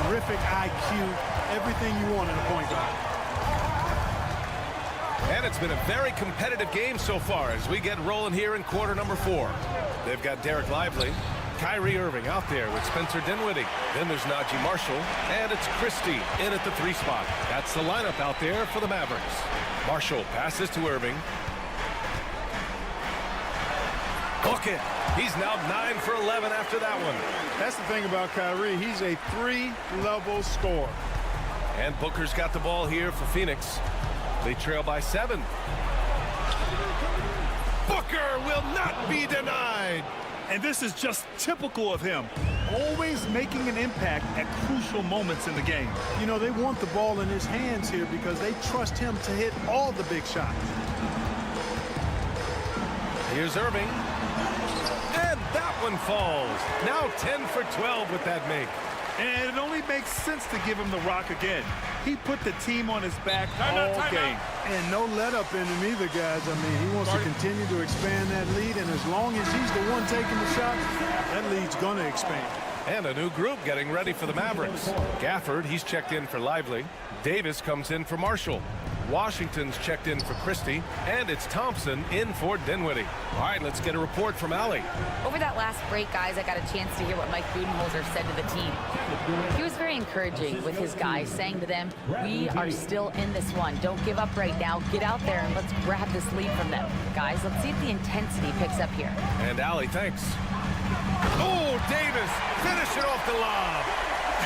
terrific IQ, everything you want in a point guard. And it's been a very competitive game so far as we get rolling here in quarter number 4. They've got Derek Lively, Kyrie Irving out there with Spencer Dinwiddie. Then there's Najee Marshall, and it's Christie in at the 3 spot. That's the lineup out there for the Mavericks. Marshall passes to Irving. Bucket. He's now 9 for 11 after that one. That's the thing about Kyrie. He's a 3-level scorer. And Booker's got the ball here for Phoenix. They trail by 7. Booker will not be denied. And this is just typical of him. Always making an impact at crucial moments in the game. You know, they want the ball in his hands here because they trust him to hit all the big shots. Here's Irving. And that one falls. Now 10 for 12 with that make. And it only makes sense to give him the rock again. He put the team on his back all game. And no let up in him either, guys. I mean, he wants to continue to expand that lead, and as long as he's the one taking the shot, that lead's going to expand. And a new group getting ready for the Mavericks. Gafford, he's checked in for Lively. Davis comes in for Marshall. Washington's checked in for Christie, and it's Thompson in for Dinwiddie. All right, let's get a report from Allie. Over that last break, guys, I got a chance to hear what Mike Budenholzer said to the team. He was very encouraging with his guys, saying to them, we are still in this one. Don't give up right now. Get out there and let's grab this lead from them. Guys, let's see if the intensity picks up here. And Allie, thanks. Oh, Davis, finish it off the lob.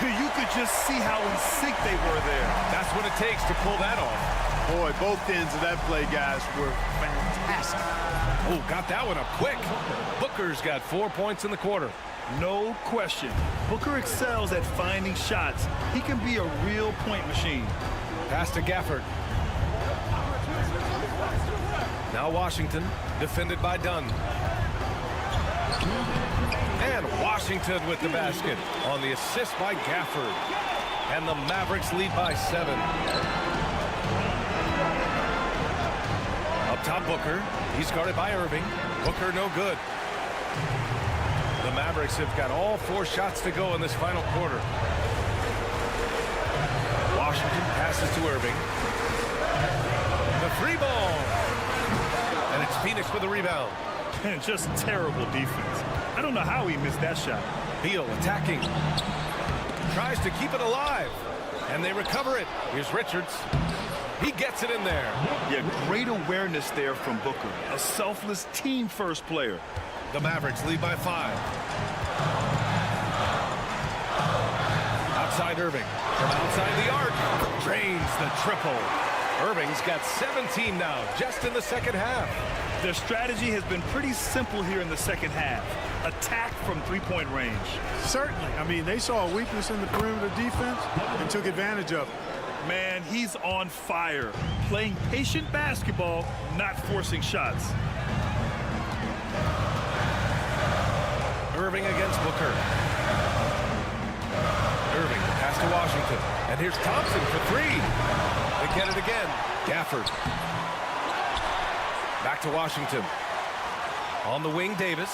You could just see how in sync they were there. That's what it takes to pull that off. Boy, both ends of that play, guys, were fantastic. Oh, got that one up quick. Booker's got 4 points in the quarter. No question. Booker excels at finding shots. He can be a real point machine. Pass to Gafford. Now Washington, defended by Dunn. And Washington with the basket on the assist by Gafford. And the Mavericks lead by 7. Up top, Booker. He's guarded by Irving. Booker no good. The Mavericks have got all 4 shots to go in this final quarter. Washington passes to Irving. The 3 ball. And it's Phoenix with the rebound. And just terrible defense. I don't know how he missed that shot. Beal attacking. Tries to keep it alive. And they recover it. Here's Richards. He gets it in there. Yeah, great awareness there from Booker. A selfless team-first player. The Mavericks lead by 5. find Irving. From outside the arc, drains the triple. Irving's got 17 now, just in the second half. Their strategy has been pretty simple here in the second half. Attack from three-point range. Certainly. I mean, they saw a weakness in the perimeter defense and took advantage of it. Man, he's on fire. Playing patient basketball, not forcing shots. Irving against Booker. Irving, pass to Washington. And here's Thompson for three. They get it again. Gafford. Back to Washington. On the wing, Davis.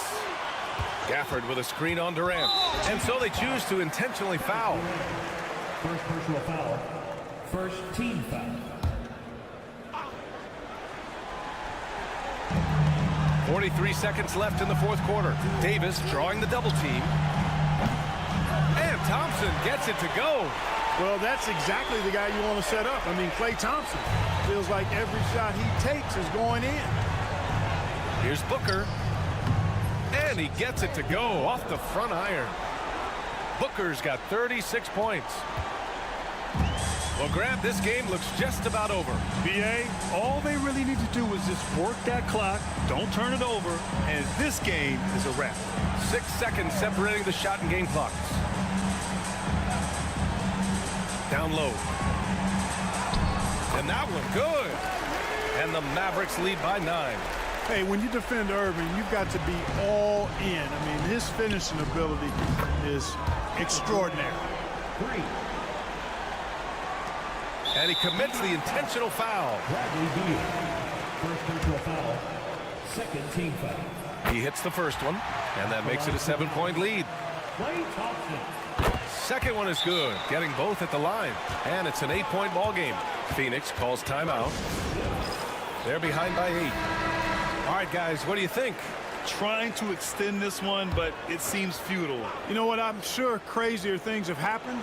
Gafford with a screen on Durant. And so they choose to intentionally foul. First personal foul. First team foul. 43 seconds left in the fourth quarter. Davis drawing the double team. And Thompson gets it to go. Well, that's exactly the guy you want to set up. I mean, Klay Thompson feels like every shot he takes is going in. Here's Booker. And he gets it to go off the front iron. Booker's got 36 points. Well, Grant, this game looks just about over. BA, all they really need to do is just work that clock, don't turn it over, and this game is a wrap. 6 seconds separating the shot and game clocks. Down low. And that one good. And the Mavericks lead by 9. Hey, when you defend Irving, you've got to be all in. I mean, his finishing ability is extraordinary. 3. And he commits the intentional foul. Bradley Beal. First personal foul. Second team foul. He hits the first one, and that makes it a 7-point lead. Klay Thompson. Second one is good, getting both at the line. And it's an 8-point ball game. Phoenix calls timeout. They're behind by 8. All right, guys, what do you think? Trying to extend this one, but it seems futile. You know what? I'm sure crazier things have happened,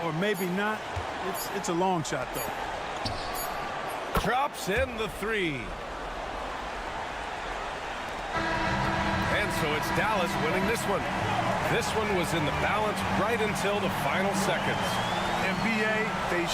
or maybe not. It's a long shot, though. Drops in the 3. And so it's Dallas winning this one. This one was in the balance right until the final seconds. NBA, they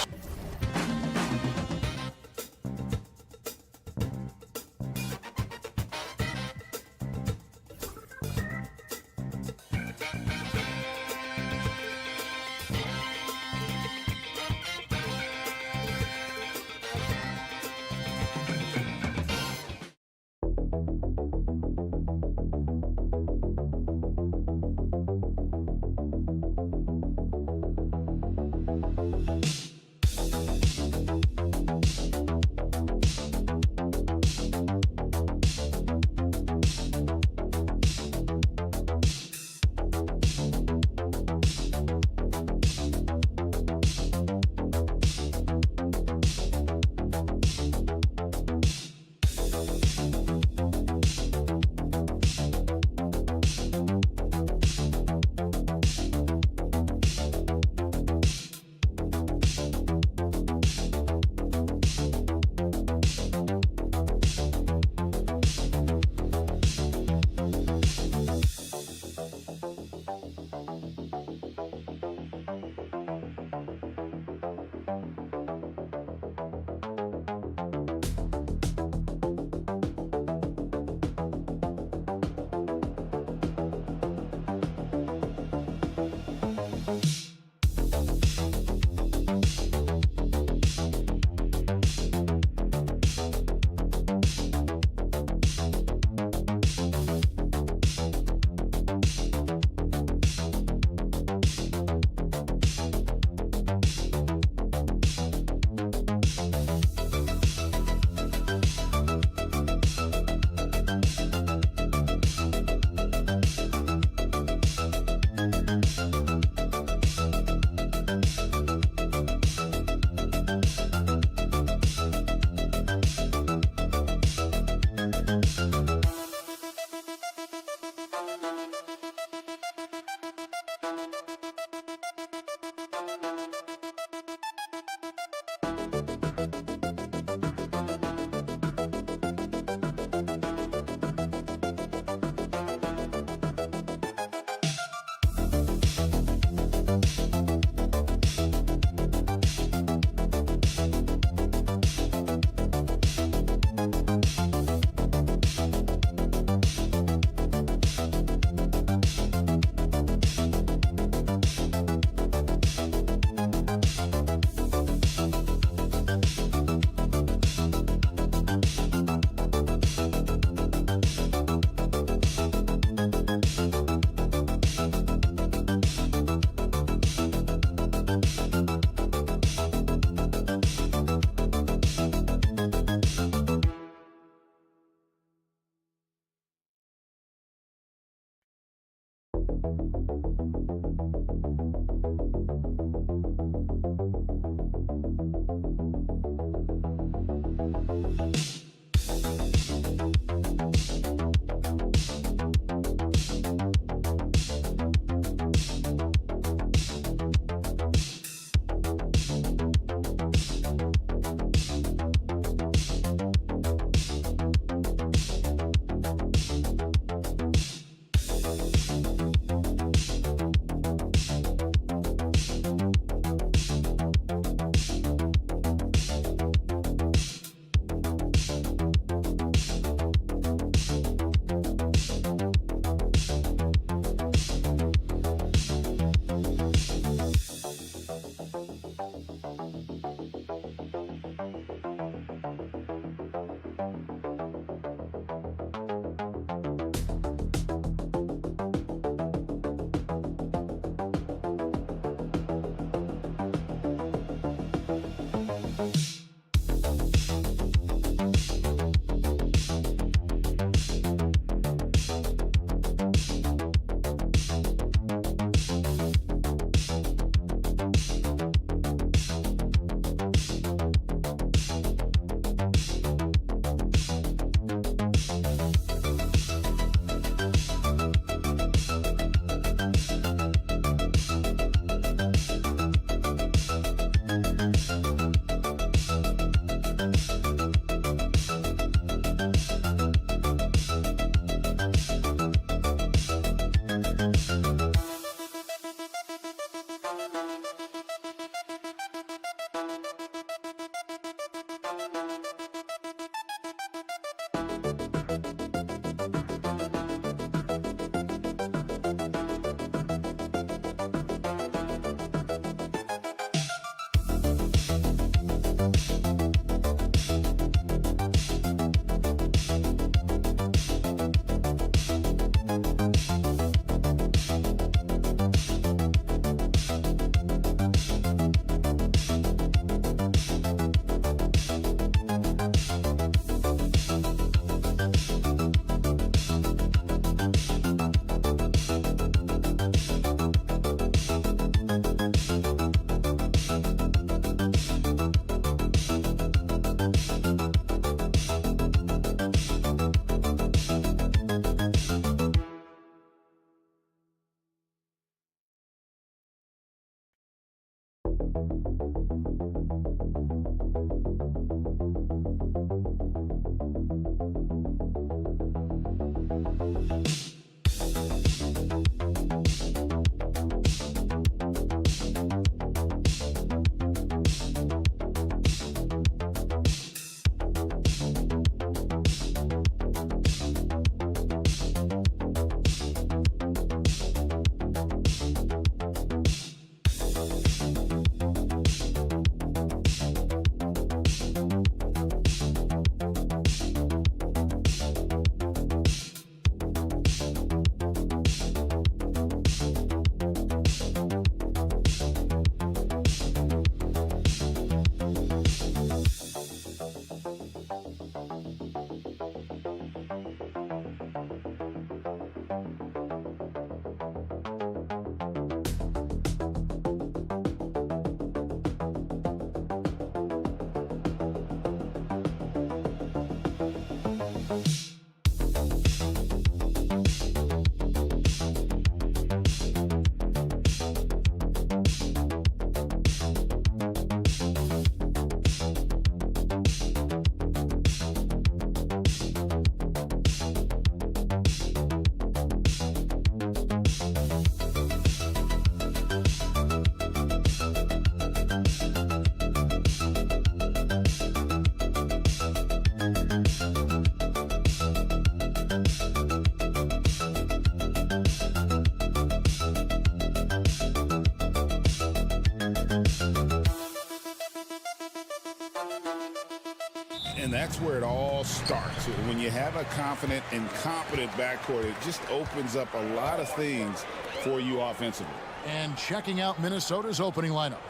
And that's where it all starts. When you have a confident and competent backcourt, it just opens up a lot of things for you offensively. And checking out Minnesota's opening lineup.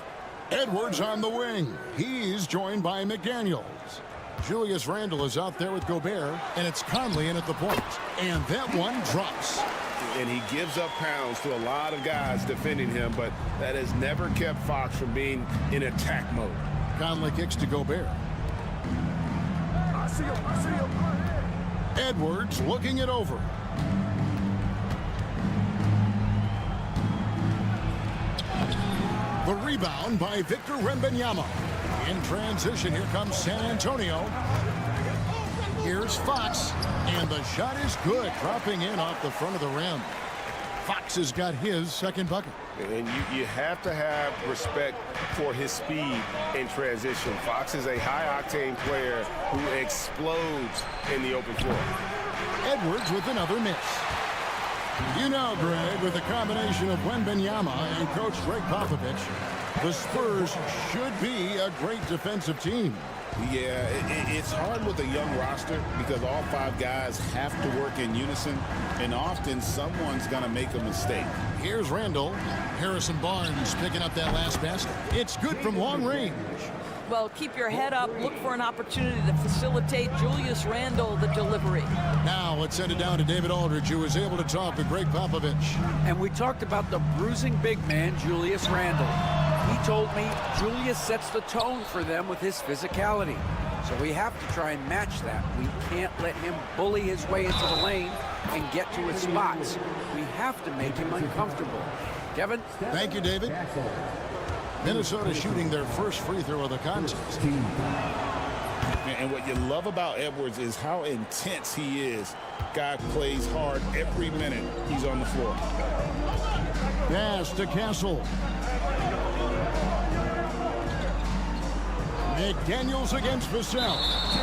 Edwards on the wing. He's joined by McDaniels. Julius Randle is out there with Gobert, and it's Conley in at the point. And that one drops. and he gives up pounds to a lot of guys defending him, but that has never kept Fox from being in attack mode. Conley kicks to Gobert. I see him. Edwards looking it over. The rebound by Victor Wembanyama. In transition, here comes San Antonio. Here's Fox, and the shot is good, dropping in off the front of the rim. Fox has got his second bucket. And you have to have respect for his speed in transition. Fox is a high-octane player who explodes in the open floor. Edwards with another miss. You know, Greg, with the combination of Wembanyama and Coach Greg Popovich, the Spurs should be a great defensive team. Yeah, it's hard with a young roster because all 5 guys have to work in unison, and often someone's going to make a mistake. Here's Randall. Harrison Barnes picking up that last basket. It's good from long range. Well, keep your head up. Look for an opportunity to facilitate Julius Randle the delivery. Now let's send it down to David Aldridge, who was able to talk to Greg Popovich. And we talked about the bruising big man, Julius Randle. He told me Julius sets the tone for them with his physicality. So we have to try and match that. We can't let him bully his way into the lane and get to his spots. We have to make him uncomfortable. Kevin? Thank you, David. Minnesota shooting their first free throw of the contest. And what you love about Edwards is how intense he is. Guy plays hard every minute he's on the floor. Pass to Castle. McDaniels against Vassell.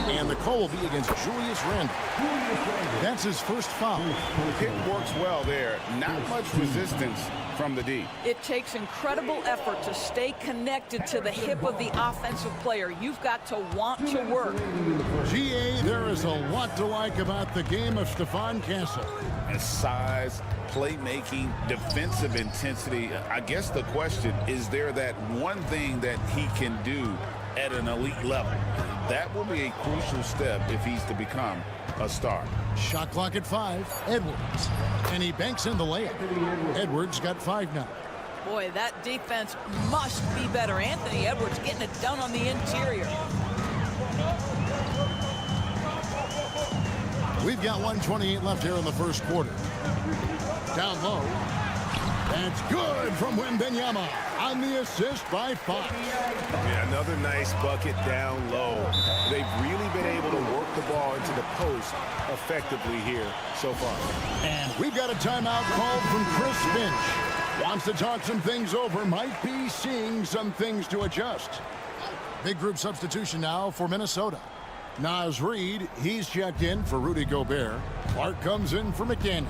And the call will be against Julius Randle. That's his first foul. The pick works well there. Not much resistance from the D. It takes incredible effort to stay connected to the hip of the offensive player. You've got to want to work. GA, there is a lot to like about the game of Stephon Castle. His size, playmaking, defensive intensity. I guess the question is there that one thing that he can do at an elite level. That will be a crucial step if he's to become a star. Shot clock at 5. Edwards. And he banks in the layup. Edwards got 5 now. Boy, that defense must be better. Anthony Edwards getting it done on the interior. We've got 1:28 left here in the first quarter. Down low. That's good from Wembanyama on the assist by Fox. Yeah, another nice bucket down low. They've really been able to work the ball into the post effectively here so far. And we've got a timeout called from Chris Finch. Wants to talk some things over. Might be seeing some things to adjust. Big group substitution now for Minnesota. Naz Reid, he's checked in for Rudy Gobert. Clark comes in for McDaniels.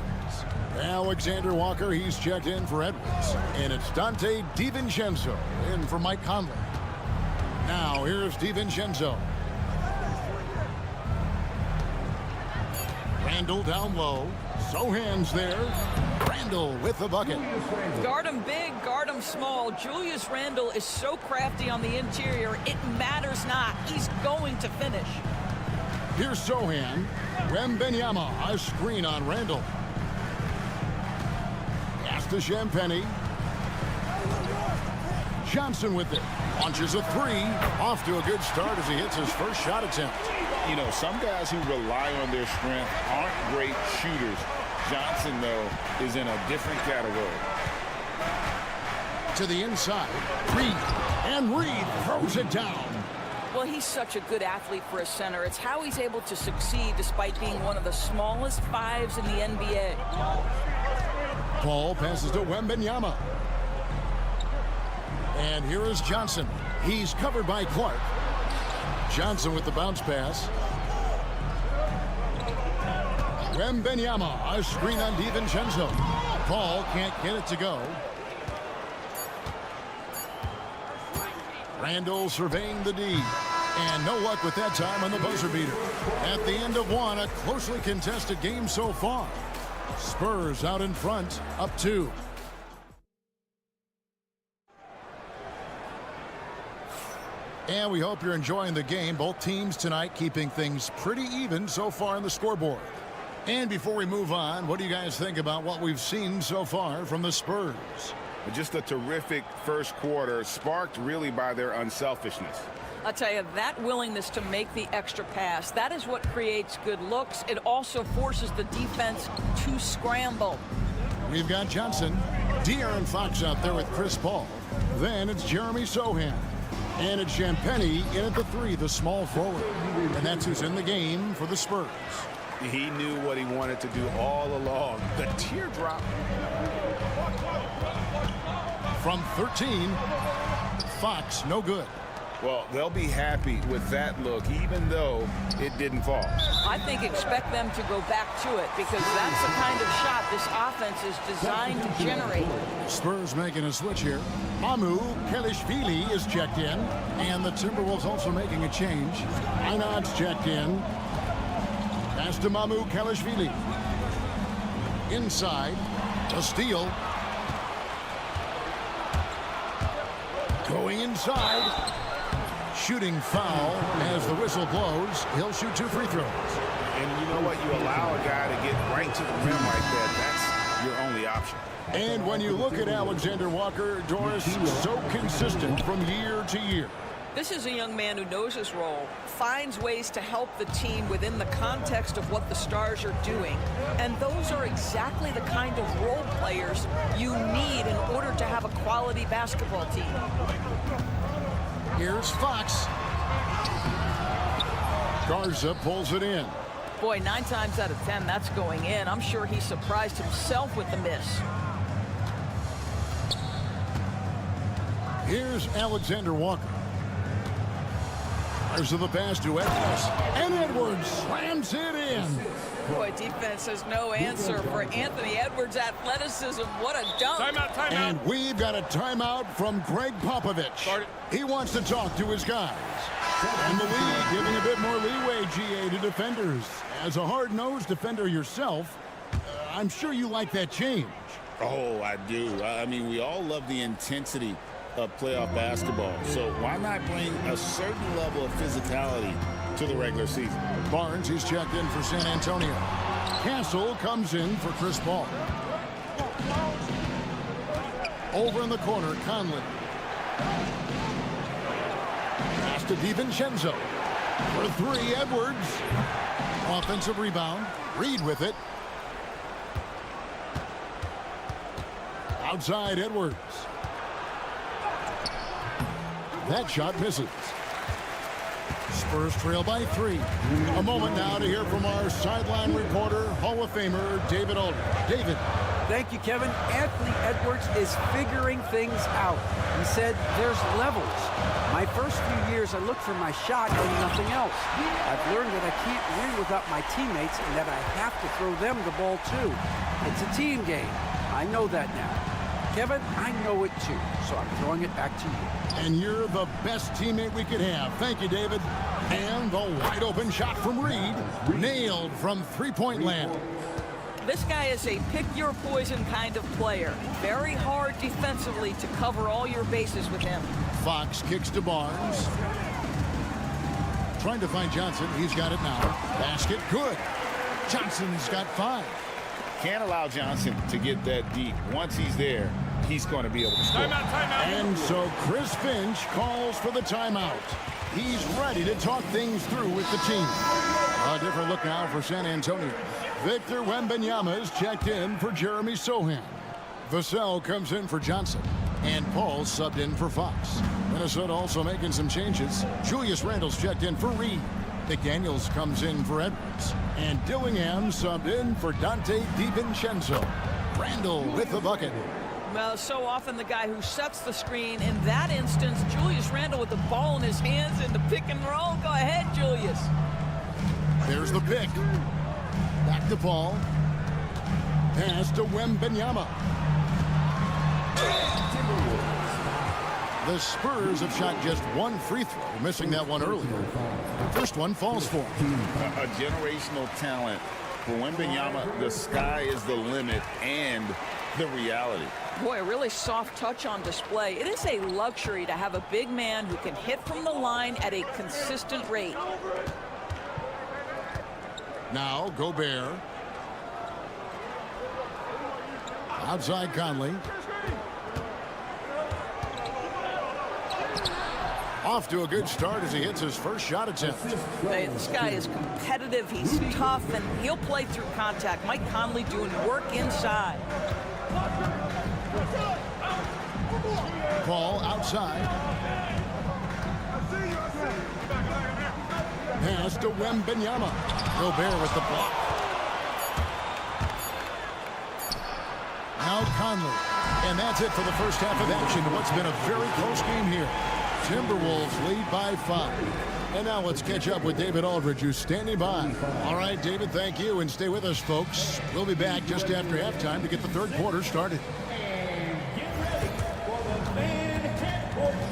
Alexander Walker, he's checked in for Edwards. And it's Dante DiVincenzo in for Mike Conley. Now here's DiVincenzo. Randall down low. Sohan's there. Randall with the bucket. Guard him big, guard him small. Julius Randle is so crafty on the interior, it matters not. He's going to finish. Here's Sohan. Wembanyama, a screen on Randall. Pass to Champagny. Johnson with it. Launches a 3. Off to a good start as he hits his first shot attempt. You know, some guys who rely on their strength aren't great shooters. Johnson, though, is in a different category. To the inside. Reid. And Reid throws it down. Well, he's such a good athlete for a center. It's how he's able to succeed despite being one of the smallest 5s in the NBA. Ball passes to Wembanyama. And here is Johnson. He's covered by Clark. Johnson with the bounce pass. Wembanyama, a screen on DiVincenzo. Paul can't get it to go. Randall surveying the D. And no luck with that time on the buzzer beater. At the end of one, a closely contested game so far. Spurs out in front, up 2. And we hope you're enjoying the game. Both teams tonight keeping things pretty even so far on the scoreboard. And before we move on, what do you guys think about what we've seen so far from the Spurs? Just a terrific first quarter, sparked really by their unselfishness. I'll tell you, that willingness to make the extra pass, that is what creates good looks. It also forces the defense to scramble. We've got Johnson, De'Aaron Fox out there with Chris Paul. Then it's Jeremy Sohan. And it's Champagnie in at the 3, the small forward. And that's who's in the game for the Spurs. He knew what he wanted to do all along. The teardrop. From 13, Fox, no good. Well, they'll be happy with that look, even though it didn't fall. I think expect them to go back to it because that's the kind of shot this offense is designed to generate. Spurs making a switch here. Mamu Kelishvili is checked in, and the Timberwolves also making a change. Einad's checked in. Pass to Mamu Kelishvili. Inside, a steal. Going inside. Shooting foul as the whistle blows. He'll shoot 2 free throws. And you know what? You allow a guy to get right to the rim like that. That's your only option. And when you look at Alexander Walker, Doris, so consistent from year to year. This is a young man who knows his role, finds ways to help the team within the context of what the Stars are doing. And those are exactly the kind of role players you need in order to have a quality basketball team. Here's Fox. Garza pulls it in. Boy, 9 times out of 10, that's going in. I'm sure he surprised himself with the miss. Here's Alexander Walker. There's the pass to Edwards. And Edwards slams it in. Boy, defense has no answer for Anthony Edwards' athleticism. What a dunk. Timeout, timeout. And we've got a timeout from Greg Popovich. He wants to talk to his guys. And the league giving a bit more leeway, GA, to defenders. As a hard-nosed defender yourself, I'm sure you like that change. Oh, I do. I mean, we all love the intensity of playoff basketball. So why not bring a certain level of physicality to the regular season? Barnes, he's checked in for San Antonio. Castle comes in for Chris Paul. Over in the corner, Conley. Pass to DiVincenzo. For 3, Edwards. Offensive rebound. Reed with it. Outside, Edwards. That shot misses. Spurs trail by 3. A moment now to hear from our sideline reporter, Hall of Famer David Aldridge. David. Thank you, Kevin. Anthony Edwards is figuring things out. He said there's levels. My first few years, I looked for my shot and nothing else. I've learned that I can't win without my teammates and that I have to throw them the ball too. It's a team game. I know that now. Kevin, I know it too, so I'm throwing it back to you. And you're the best teammate we could have. Thank you, David. And the wide open shot from Reed. Nailed from three-point land. This guy is a pick-your-poison kind of player. Very hard defensively to cover all your bases with him. Fox kicks to Barnes. Trying to find Johnson. He's got it now. Basket, good. Johnson's got 5. Can't allow Johnson to get that deep. Once he's there, he's going to be able to score. Timeout, timeout. And so Chris Finch calls for the timeout. He's ready to talk things through with the team. A different look now for San Antonio. Victor Wembanyama is checked in for Jeremy Sohan. Vassell comes in for Johnson. And Paul subbed in for Fox. Minnesota also making some changes. Julius Randle's checked in for Reed. McDaniels comes in for Edwards. And Dillingham subbed in for Dante DiVincenzo. Randle with the bucket. Well, so often the guy who sets the screen. In that instance, Julius Randle with the ball in his hands in the pick and roll. Go ahead, Julius. There's the pick. Back to Paul. Pass to Wembanyama. The Spurs have shot just 1 free throw, missing that one earlier. First one falls for him. A generational talent. For Wembanyama, the sky is the limit and the reality. Boy, a really soft touch on display. It is a luxury to have a big man who can hit from the line at a consistent rate. Now Gobert. Outside Conley. Off to a good start as he hits his first shot attempt. Hey, this guy is competitive. He's tough, and he'll play through contact. Mike Conley doing work inside. Ball outside. Pass to Wembanyama. Gobert with the block. Now Conley. And that's it for the first half of action. What's been a very close game here. Timberwolves lead by 5. And now let's catch up with David Aldridge, who's standing by. All right, David, thank you. And stay with us, folks. We'll be back just after halftime to get the third quarter started. And get ready for the man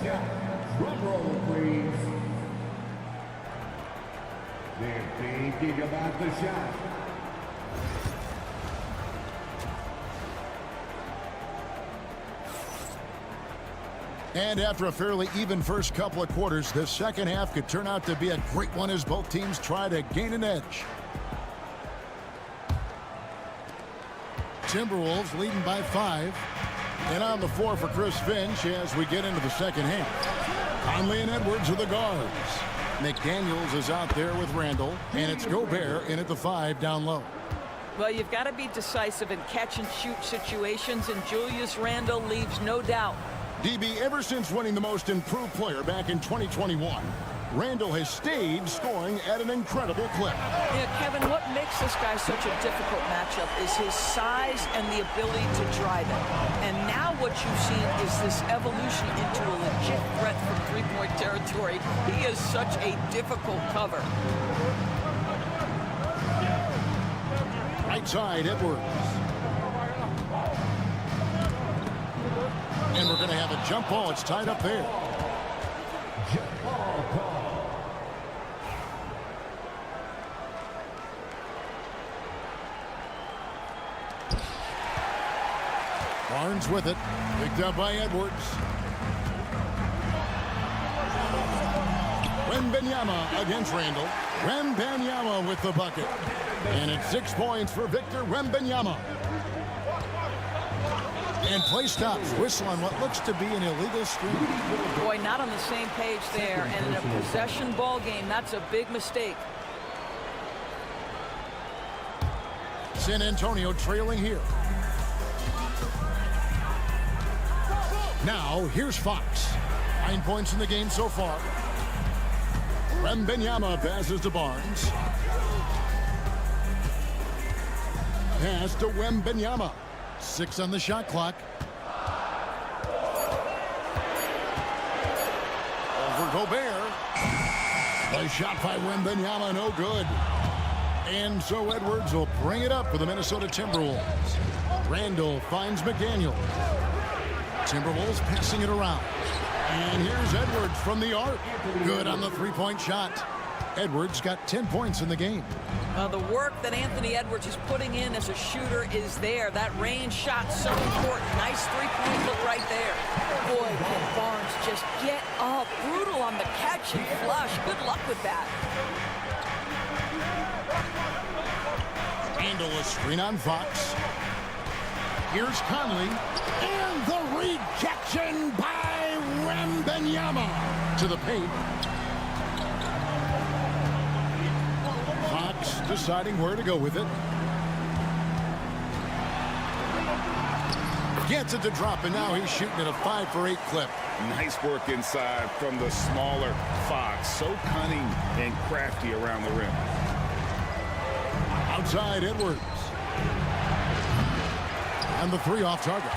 shot. Drum roll, please. They're thinking about the shot. And after a fairly even first couple of quarters, the second half could turn out to be a great one as both teams try to gain an edge. Timberwolves leading by 5. And on the floor for Chris Finch as we get into the second half. Conley and Edwards are the guards. McDaniels is out there with Randall, and it's Gobert in at the 5 down low. Well, you've got to be decisive in catch-and-shoot situations, and Julius Randle leaves no doubt. DB, ever since winning the most improved player back in 2021, Randall has stayed scoring at an incredible clip. Yeah, Kevin, what makes this guy such a difficult matchup is his size and the ability to drive it. And now what you've seen is this evolution into a legit threat from three-point territory. He is such a difficult cover. Right side, Edwards. And we're going to have a jump ball. It's tied up there. Jump ball call. Barnes with it. Picked up by Edwards. Wembanyama against Randall. Wembanyama with the bucket. And it's 6 points for Victor Wembanyama. And play stops. Whistle on what looks to be an illegal screen. Boy, not on the same page there. And in a possession ball game, that's a big mistake. San Antonio trailing here. Now, here's Fox. 9 points in the game so far. Wembanyama passes to Barnes. Pass to Wembanyama. 6 on the shot clock. Over Gobert. The shot by Wembanyama, no good. And so Edwards will bring it up for the Minnesota Timberwolves. Randall finds McDaniels. Timberwolves passing it around. And here's Edwards from the arc. Good on the three-point shot. Edwards got 10 points in the game. The work that Anthony Edwards is putting in as a shooter is there. That range shot so important. Nice three-point look right there. Boy, can Barnes just get up. Brutal on the catch and flush. Good luck with that. Randall a screen on Fox. Here's Conley. And the rejection by Wembanyama to the paint. Fox deciding where to go with it. Gets it to drop, and now he's shooting at a 5 for 8 clip. Nice work inside from the smaller Fox. So cunning and crafty around the rim. Outside Edwards. And the 3 off target.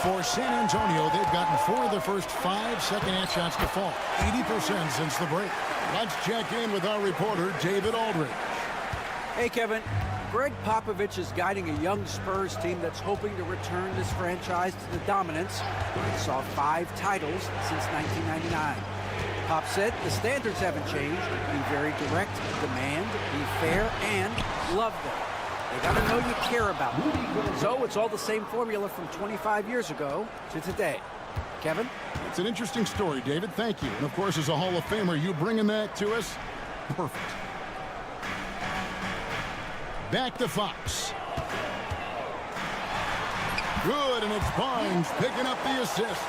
For San Antonio, they've gotten 4 of their first 5 second-half shots to fall. 80% since the break. Let's check in with our reporter, David Aldridge. Hey, Kevin. Greg Popovich is guiding a young Spurs team that's hoping to return this franchise to the dominance it saw 5 titles since 1999. Pop said the standards haven't changed. Be very direct, demand, be fair, and love them. They got to know you care about them. So it's all the same formula from 25 years ago to today. Kevin? It's an interesting story, David. Thank you. And, of course, as a Hall of Famer, you bringing that to us? Perfect. Back to Fox. Good, and it's Barnes picking up the assist.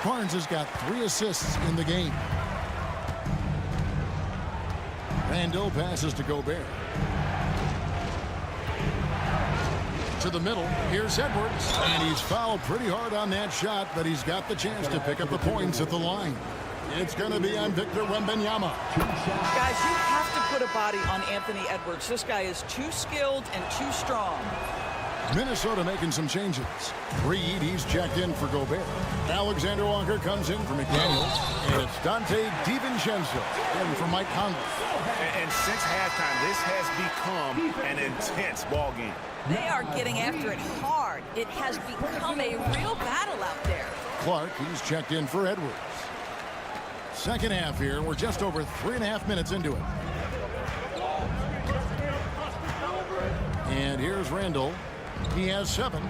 Barnes has got 3 assists in the game. Randall passes to Gobert. To the middle. Here's Edwards. And he's fouled pretty hard on that shot, but he's got the chance to pick up the points at the line. It's going to be on Victor Wembanyama. Guys, you have to put a body on Anthony Edwards. This guy is too skilled and too strong. Minnesota making some changes. Reed, he's checked in for Gobert. Alexander Walker comes in for McDaniels. And it's Dante DiVincenzo in for Mike Conley. And since halftime, this has become an intense ball game. They are getting after it hard. It has become a real battle out there. Clark, he's checked in for Edwards. Second half here. We're just over 3.5 minutes into it. And here's Randall. He has 7.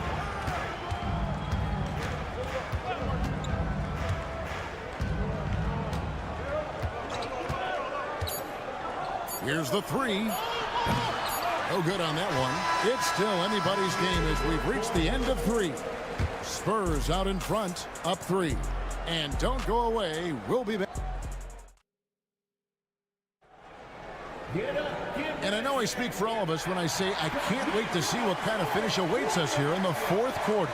Here's the 3. No good on that one. It's still anybody's game as we've reached the end of 3. Spurs out in front, up 3. And don't go away. We'll be back. And I know I speak for all of us when I say I can't wait to see what kind of finish awaits us here in the 4th quarter.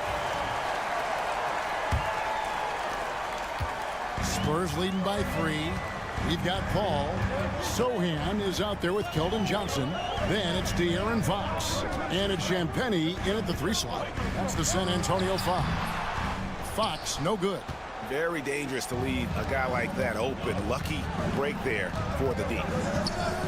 Spurs leading by 3. We've got Paul. Sohan is out there with Keldon Johnson. Then it's De'Aaron Fox. And it's Champagnie in at the 3 slot. That's the San Antonio 5. Fox, no good. Very dangerous to leave a guy like that open. Lucky break there for the D.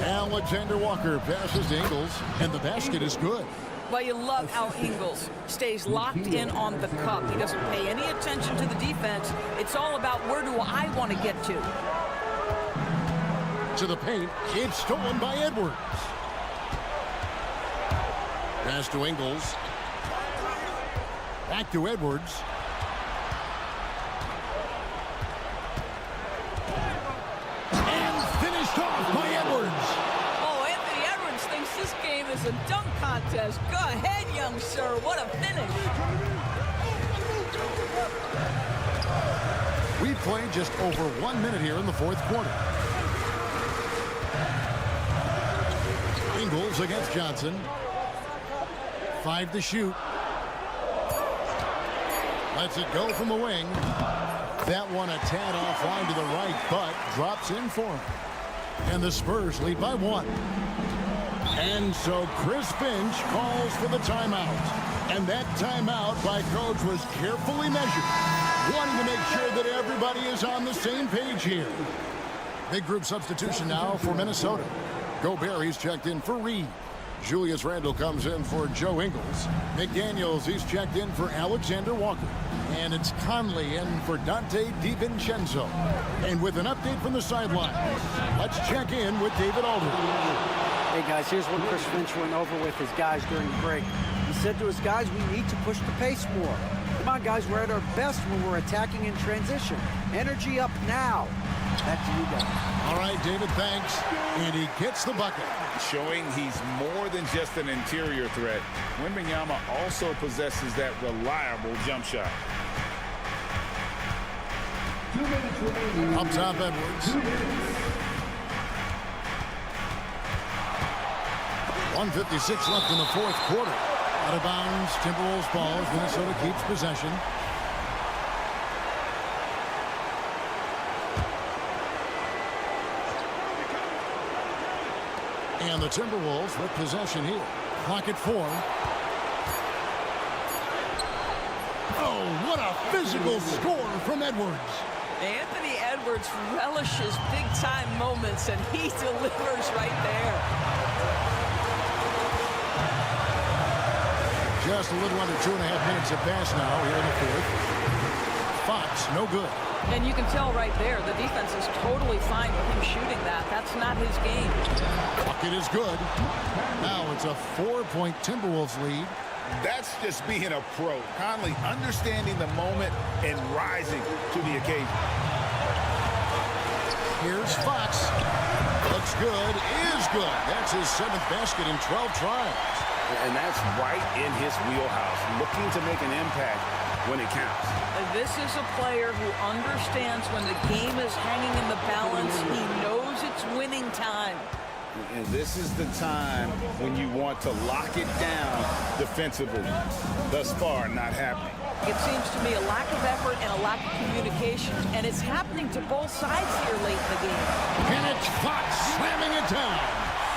Alexander Walker passes to Ingles, and the basket is good. Well, you love how Ingles stays locked in on the cup. He doesn't pay any attention to the defense. It's all about where do I want to get to. To the paint, it's stolen by Edwards. Pass to Ingles. Back to Edwards. A dunk contest. Go ahead, young sir. What a finish. We played just over 1 minute here in the 4th quarter. Ingles against Johnson. 5 to shoot. Lets it go from the wing. That one a tad offline to the right, but drops in for him. And the Spurs lead by 1. And so Chris Finch calls for the timeout. And that timeout by coach was carefully measured, wanting to make sure that everybody is on the same page here. Big group substitution now for Minnesota. Gobert, he's checked in for Reed. Julius Randle comes in for Joe Ingles. McDaniels, he's checked in for Alexander Walker. And it's Conley in for Dante DiVincenzo. And with an update from the sideline, let's check in with David Aldridge. Hey, guys, here's what Chris Finch went over with his guys during the break. He said to his guys, we need to push the pace more. Come on, guys, we're at our best when we're attacking in transition. Energy up now. Back to you guys. All right, David, thanks. And he gets the bucket. Showing he's more than just an interior threat. Wembanyama also possesses that reliable jump shot. Up top, Edwards. 1:56 left in the 4th quarter. Out of bounds, Timberwolves ball as Minnesota keeps possession. And the Timberwolves with possession here. Clock at 4. Oh, what a physical score from Edwards. Anthony Edwards relishes big-time moments, and he delivers right there. Just a little under 2.5 minutes have passed now here in the 4th. Fox, no good. And you can tell right there, the defense is totally fine with him shooting that. That's not his game. Bucket is good. Now it's a 4-point Timberwolves lead. That's just being a pro. Conley understanding the moment and rising to the occasion. Here's Fox. Looks good, is good. That's his 7th basket in 12 tries. And that's right in his wheelhouse, looking to make an impact when it counts. And this is a player who understands when the game is hanging in the balance. He knows it's winning time. And this is the time when you want to lock it down defensively. Thus far, not happening. It seems to me a lack of effort and a lack of communication, and it's happening to both sides here late in the game. And it's Fox slamming it down.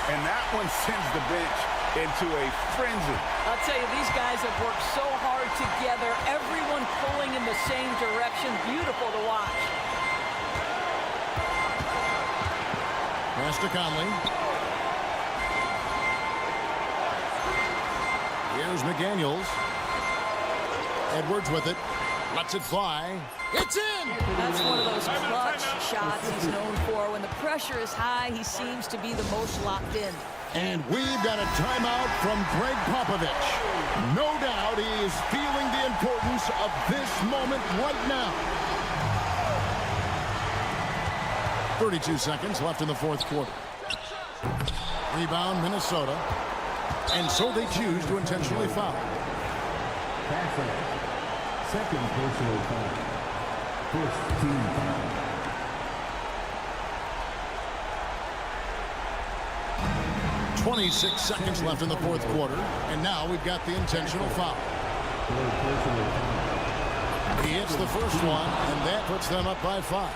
And that one sends the bench into a frenzy. I'll tell you, these guys have worked so hard together, everyone pulling in the same direction. Beautiful to watch. Pass to Conley. Here's McDaniels. Edwards with it. Lets it fly. It's in! That's one of those clutch shots he's known for. When the pressure is high, he seems to be the most locked in. And we've got a timeout from Greg Popovich. No doubt he is feeling the importance of this moment right now. 32 seconds left in the fourth quarter. Rebound, Minnesota. And so they choose to intentionally foul. Second personal foul. First team foul. 26 seconds left in the fourth quarter. And now we've got the intentional foul. He hits the first one, and that puts them up by 5.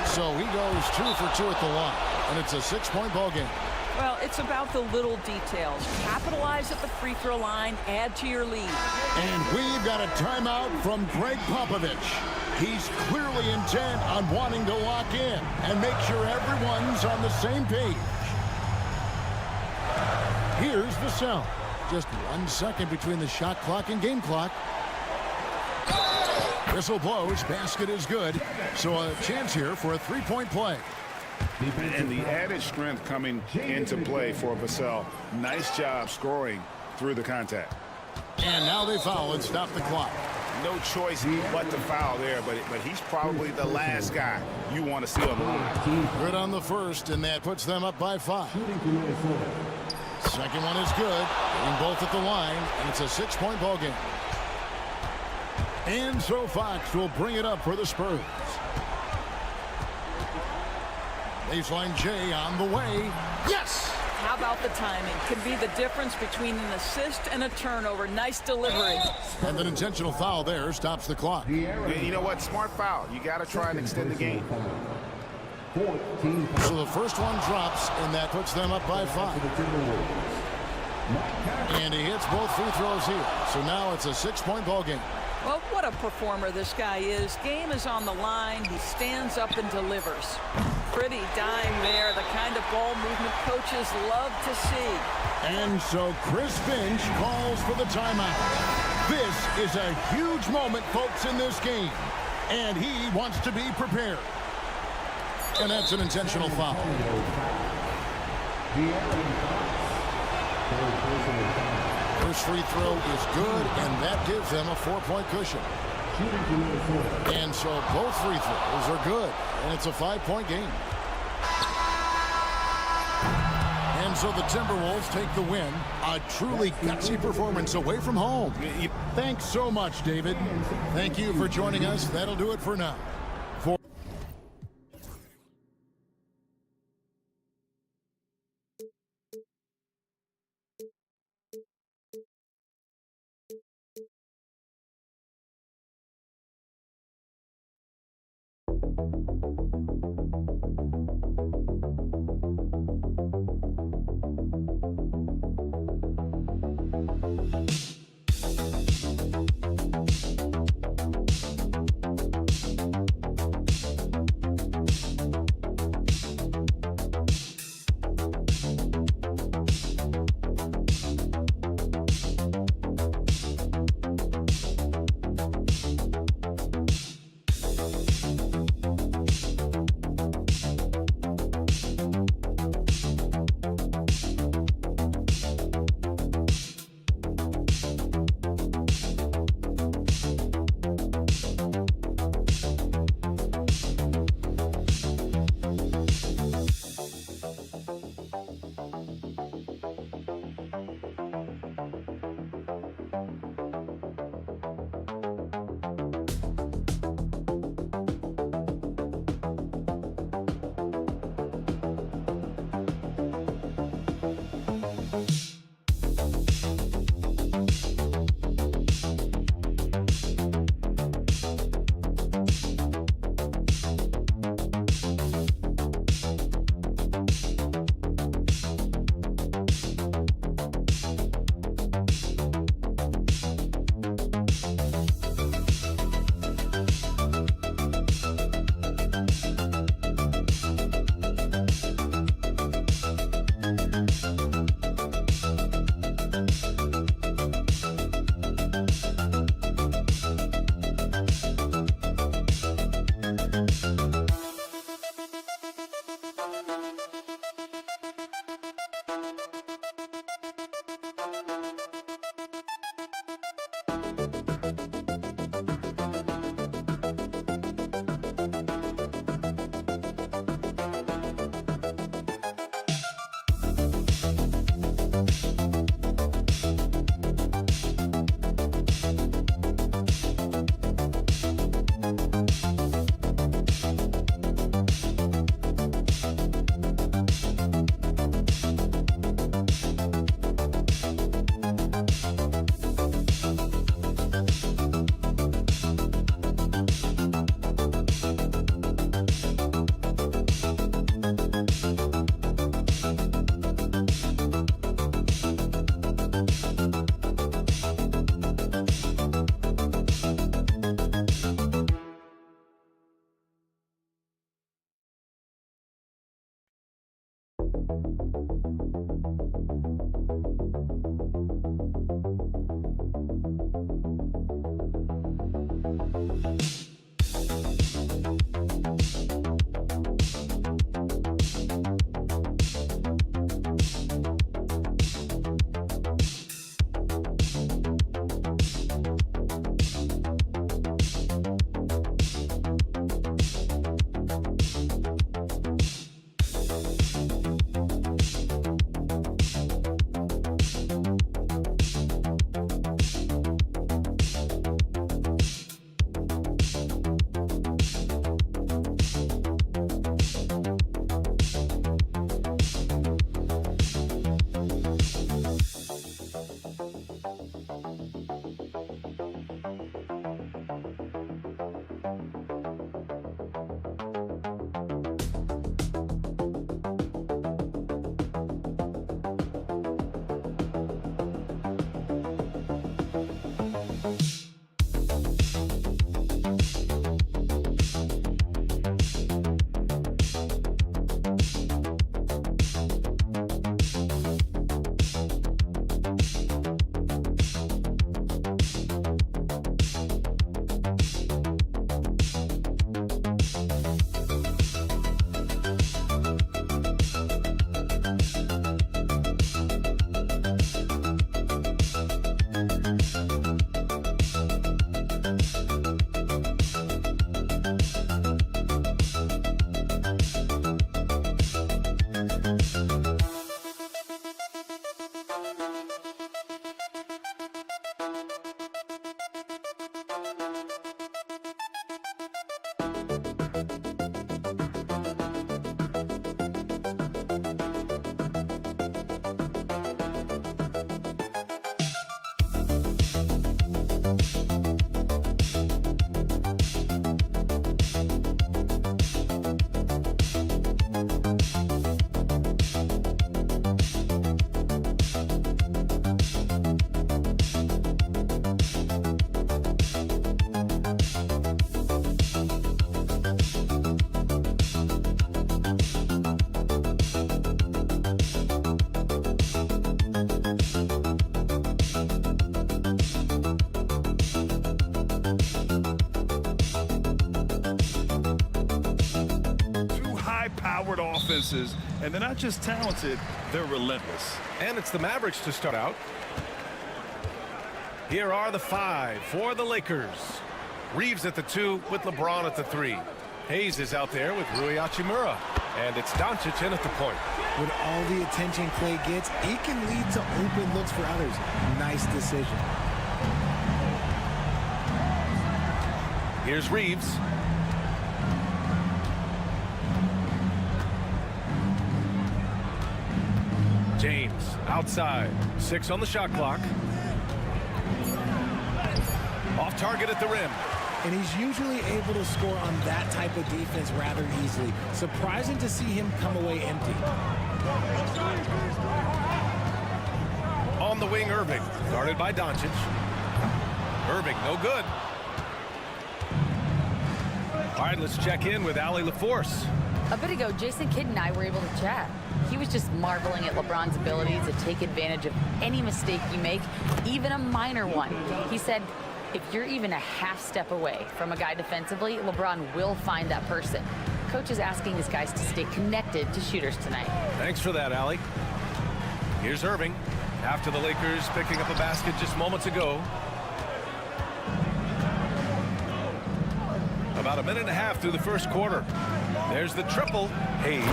So he goes 2 for 2 at the line, and it's a 6-point ball game. Well, it's about the little details. Capitalize at the free throw line, add to your lead. And we've got a timeout from Greg Popovich. He's clearly intent on wanting to lock in and make sure everyone's on the same page. Here's Vassell. Just 1 second between the shot clock and game clock. Whistle blows, basket is good. So a chance here for a 3-point play. And the added strength coming into play for Vassell. Nice job scoring through the contact. And now they foul and stop the clock. No choice but to foul there, but he's probably the last guy you want to see on the line. Good on the first, and that puts them up by 5. Second one is good. Getting both at the line, and it's a 6-point ball game. And so Fox will bring it up for the Spurs. Baseline J on the way. Yes! How about the timing? Can be the difference between an assist and a turnover. Nice delivery. And an intentional foul there stops the clock. And you know what? Smart foul. You got to try and extend the game. So the first one drops, and that puts them up by 5. And he hits both free throws here. So now it's a 6-point ball game. Well, what a performer this guy is. Game is on the line. He stands up and delivers. Pretty dime there, the kind of ball movement coaches love to see. And so Chris Finch calls for the timeout. This is a huge moment, folks, in this game. And he wants to be prepared. And that's an intentional foul. First free throw is good, and that gives them a 4-point cushion. And so both free throws are good, and it's a 5-point game. And so the Timberwolves take the win. A truly gutsy performance away from home. Thanks so much, David. Thank you for joining us. That'll do it for now. offenses, and they're not just talented, they're relentless. And it's the Mavericks to start out. Here are the 5 for the Lakers. Reeves at the 2 with LeBron at the 3. Hayes is out there with Rui Hachimura. And it's Doncic in at the point. With all the attention Clay gets, it can lead to open looks for others. Nice decision. Here's Reeves. James outside. 6 on the shot clock. Off target at the rim. And he's usually able to score on that type of defense rather easily. Surprising to see him come away empty. On the wing, Irving. Guarded by Doncic. Irving, no good. All right, let's check in with Allie LaForce. A bit ago, Jason Kidd and I were able to chat. He was just marveling at LeBron's ability to take advantage of any mistake you make, even a minor one. He said, if you're even a half step away from a guy defensively, LeBron will find that person. Coach is asking his guys to stay connected to shooters tonight. Thanks for that, Allie. Here's Irving. After the Lakers picking up a basket just moments ago. About a minute and a half through the first quarter. There's the triple. Hayes.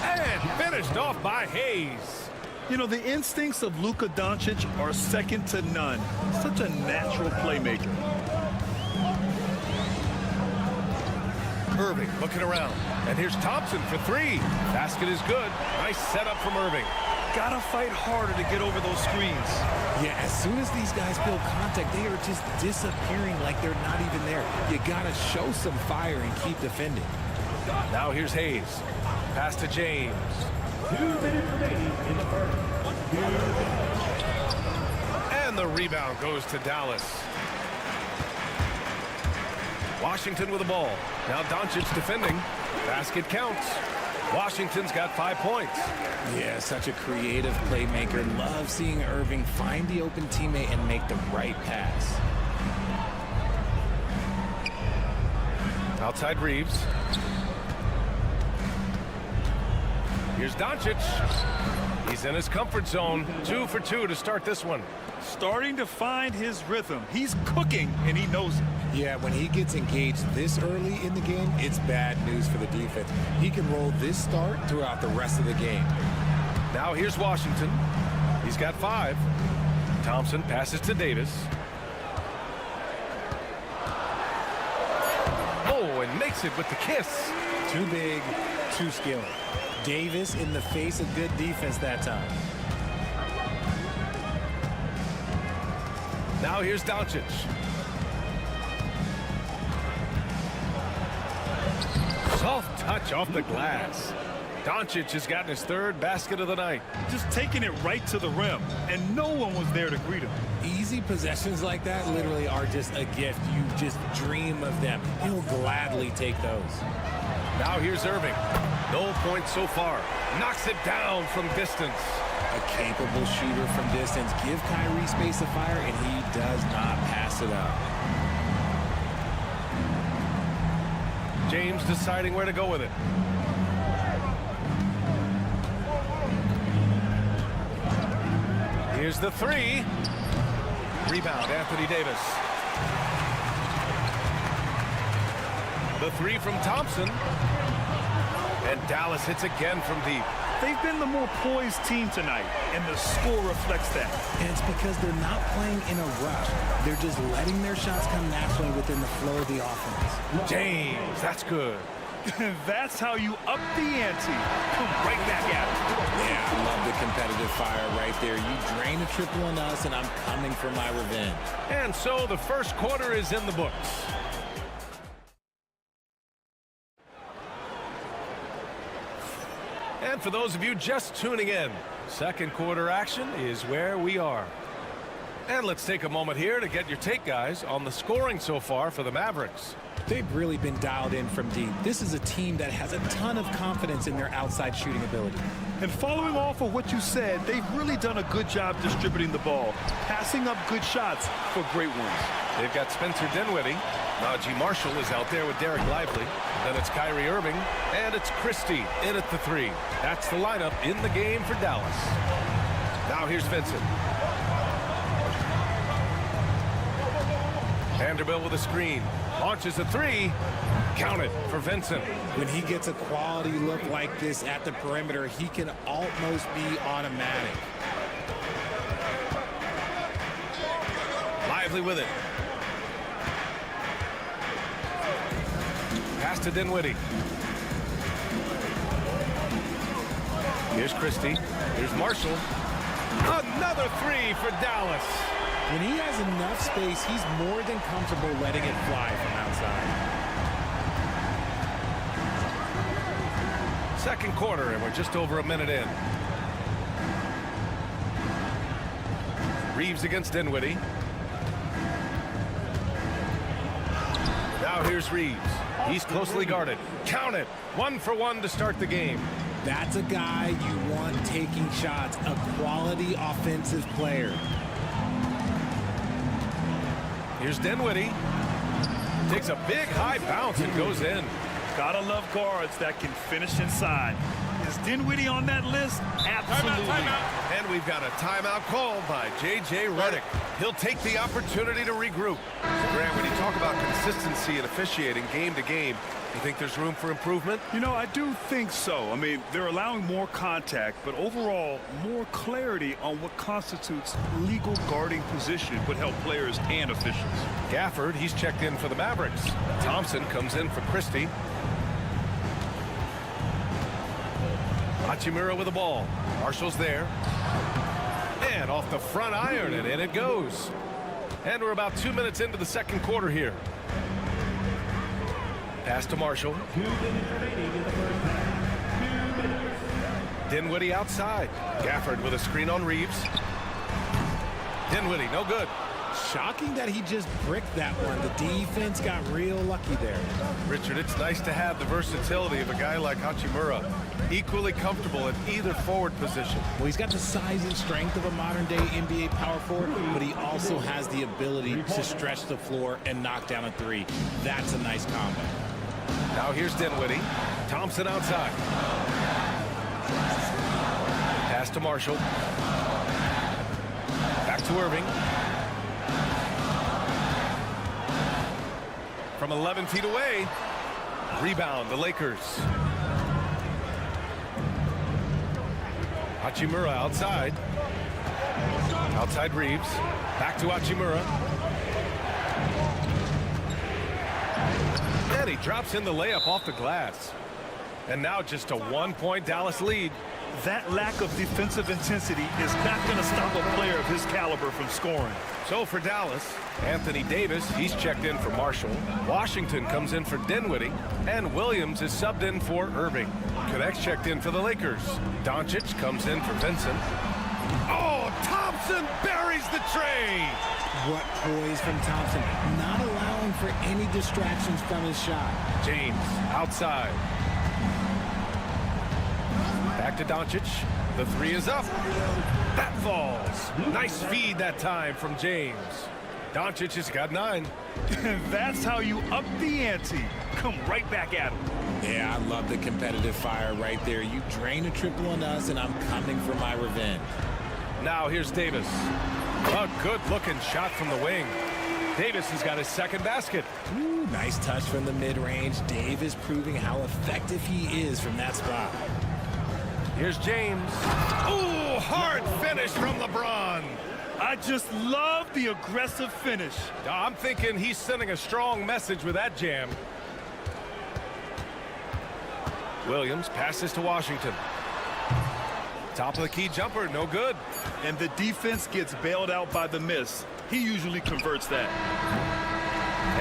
And finished off by Hayes. You know, the instincts of Luka Doncic are second to none. Such a natural playmaker. Irving looking around. And here's Thompson for 3. Basket is good. Nice setup from Irving. Gotta fight harder to get over those screens. Yeah, as soon as these guys feel contact, they are just disappearing like they're not even there. You gotta show some fire and keep defending. Now here's Hayes. Pass to James. 2 minutes remaining in the first. And the rebound goes to Dallas. Washington with the ball. Now Doncic defending. Basket counts. Washington's got 5 points. Yeah, such a creative playmaker. Love seeing Irving find the open teammate and make the right pass. Outside Reeves. Here's Doncic. He's in his comfort zone. 2 for 2 to start this one. Starting to find his rhythm. He's cooking, and he knows it. Yeah, when he gets engaged this early in the game, it's bad news for the defense. He can roll this start throughout the rest of the game. Now here's Washington. He's got 5. Thompson passes to Davis. Oh, and makes it with the kiss. Too big, too skilled. Davis in the face of good defense that time. Now here's Doncic. Soft touch off the glass. Doncic has gotten his 3rd basket of the night. Just taking it right to the rim, and no one was there to greet him. Easy possessions like that literally are just a gift. You just dream of them. He'll gladly take those. Now here's Irving. No points so far. Knocks it down from distance. A capable shooter from distance. Give Kyrie space to fire, and he does not pass it up. James deciding where to go with it. Here's the 3. Rebound, Anthony Davis. The 3 from Thompson. And Dallas hits again from deep. They've been the more poised team tonight, and the score reflects that. And it's because they're not playing in a rush. They're just letting their shots come naturally within the flow of the offense. James, that's good. That's how you up the ante. Come right back at it. Yeah, I love the competitive fire right there. You drain a triple on us, and I'm coming for my revenge. And so the first quarter is in the books. And for those of you just tuning in, second quarter action is where we are. And let's take a moment here to get your take, guys, on the scoring so far for the Mavericks. They've really been dialed in from deep. This is a team that has a ton of confidence in their outside shooting ability. And following off of what you said, they've really done a good job distributing the ball, passing up good shots for great ones. They've got Spencer Dinwiddie. Najee Marshall is out there with Derek Lively. Then it's Kyrie Irving, and it's Christie in at the 3. That's the lineup in the game for Dallas. Now here's Vincent. Vanderbilt with a screen. Launches a 3. Count it for Vincent. When he gets a quality look like this at the perimeter, he can almost be automatic. Lively with it. Pass to Dinwiddie. Here's Christie. Here's Marshall. Another 3 for Dallas. When he has enough space, he's more than comfortable letting it fly from outside. Second quarter, and we're just over a minute in. Reeves against Dinwiddie. Now here's Reeves. He's closely guarded. Count it. 1 for 1 to start the game. That's a guy you want taking shots, a quality offensive player. Here's Dinwiddie. Takes a big high bounce and goes in. Gotta love guards that can finish inside. Is Dinwiddie on that list? Absolutely. Timeout. And we've got a timeout called by J.J. Redick. He'll take the opportunity to regroup. So Grant, when you talk about consistency and officiating game to game, you think there's room for improvement? You know, I do think so. I mean, they're allowing more contact, but overall, more clarity on what constitutes legal guarding position would help players and officials. Gafford, he's checked in for the Mavericks. Thompson comes in for Christie. Hachimura with the ball. Marshall's there. And off the front iron, and in it goes. And we're about 2 minutes into the second quarter here. Pass to Marshall. Dinwiddie outside. Gafford with a screen on Reeves. Dinwiddie, no good. Shocking that he just bricked that one. The defense got real lucky there. Richard, it's nice to have the versatility of a guy like Hachimura. Equally comfortable at either forward position. Well, he's got the size and strength of a modern-day NBA power forward, but he also has the ability to stretch the floor and knock down a 3. That's a nice combo. Now here's Dinwiddie. Thompson outside. Pass to Marshall. Back to Irving. From 11 feet away. Rebound, the Lakers. Hachimura outside. Outside Reeves. Back to Hachimura. And he drops in the layup off the glass. And now just a 1-point Dallas lead. That lack of defensive intensity is not going to stop a player of his caliber from scoring. So for Dallas, Anthony Davis, he's checked in for Marshall. Washington comes in for Dinwiddie. And Williams is subbed in for Irving. Connects checked in for the Lakers. Doncic comes in for Vincent. Oh, Thompson buries the tray. What poise from Thompson. Not allowing for any distractions from his shot. James outside. Back to Doncic. The 3 is up. That falls. Nice feed that time from James. Doncic has got 9. That's how you up the ante. Come right back at him. Yeah, I love the competitive fire right there. You drain a triple on us, and I'm coming for my revenge. Now here's Davis. A good-looking shot from the wing. Davis has got his second basket. Ooh, nice touch from the mid-range. Davis proving how effective he is from that spot. Here's James. Ooh, hard finish from LeBron. I just love the aggressive finish. I'm thinking he's sending a strong message with that jam. Williams passes to Washington. Top of the key jumper, no good. And the defense gets bailed out by the miss. He usually converts that.